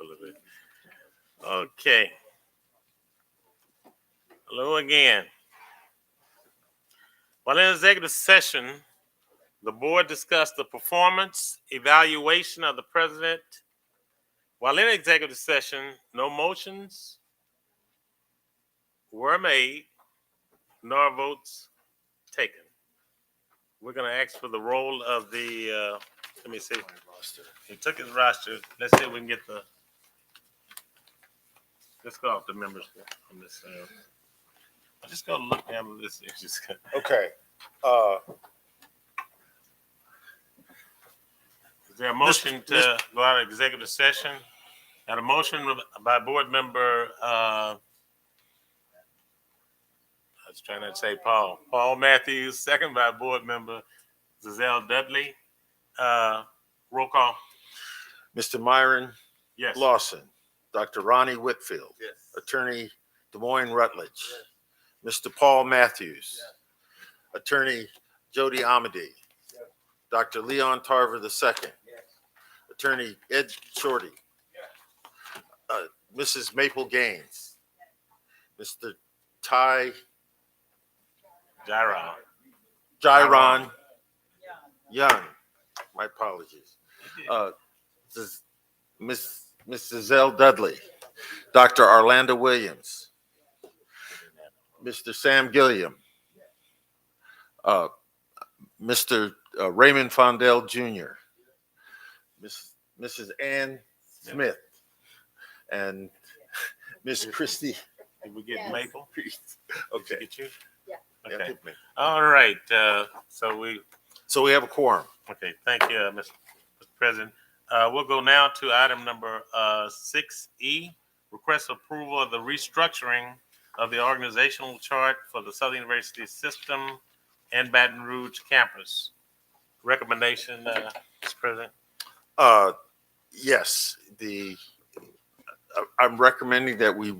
full of it. Okay. Hello again. While in executive session, the board discussed the performance evaluation of the president. While in executive session, no motions were made, nor votes taken. We're going to ask for the roll of the, let me see. He took his roster. Let's see if we can get the, let's go off the members on this. I'm just going to look at this. Okay. Is there a motion to go out of executive session? Got a motion by board member, I was trying to say Paul Matthews, second by board member Giselle Dudley. Roll call. Mr. Myron Yes. Lawson, Dr. Ronnie Whitfield, Attorney Des Moines Rutledge, Mr. Paul Matthews, Attorney Jody Amity, Dr. Leon Tarver II, Attorney Ed Shorty, Mrs. Maple Gaines, Mr. Ty Gyron Young. My apologies. Mrs. L. Dudley, Dr. Orlando Williams, Mr. Sam Gilliam, Mr. Raymond Fondell Jr., Mrs. Ann Smith, and Miss Christie. Did we get Maple? Okay. Did you? Yeah. Okay. All right. So we have a quorum. Okay. Thank you, Mr. President. We'll go now to item number 6E, request approval of the restructuring of the organizational chart for the Southern University system and Baton Rouge campus. Recommendation, Mr. President? Yes, I'm recommending that we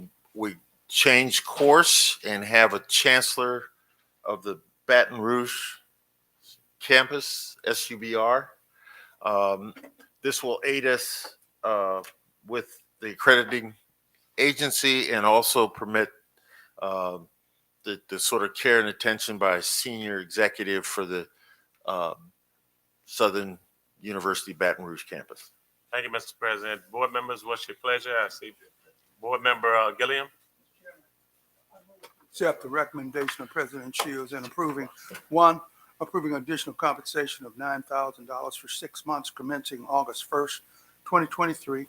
change course and have a chancellor of the Baton Rouge campus, SUBR. This will aid us with the accrediting agency and also permit the sort of care and attention by a senior executive for the Southern University Baton Rouge campus. Thank you, Mr. President. Board members, what's your pleasure? I see board member Gilliam. Accept the recommendation of President Shields in approving, one, approving additional compensation of $9,000 for 6 months commencing August 1st, 2023.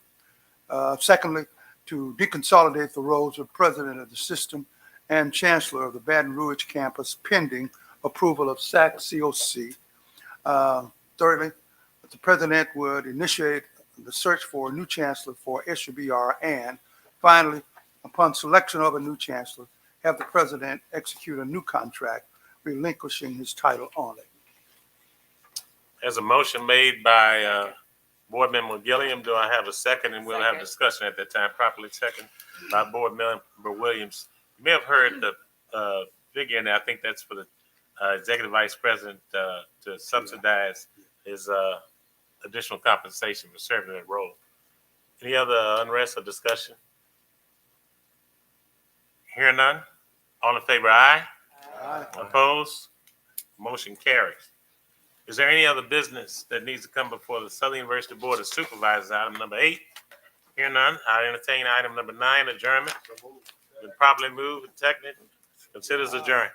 Secondly, to deconsolidate the roles of president of the system and chancellor of the Baton Rouge campus pending approval of SAC COC. Thirdly, the president would initiate the search for a new chancellor for SUBR, and finally, upon selection of a new chancellor, have the president execute a new contract relinquishing his title only. There's a motion made by board member Gilliam. Do I have a second? And we'll have discussion at that time. Properly second by board member Williams. You may have heard the figure, and I think that's for the executive vice president to subsidize his additional compensation for serving that role. Any other unrest or discussion? Hear none? All in favor, aye? Aye. Opposed? Motion carries. Is there any other business that needs to come before the Southern University Board of Supervisors? Item number 8. Hear none. I entertain item number 9, adjournment. Been properly moved and seconded. Considers adjourned.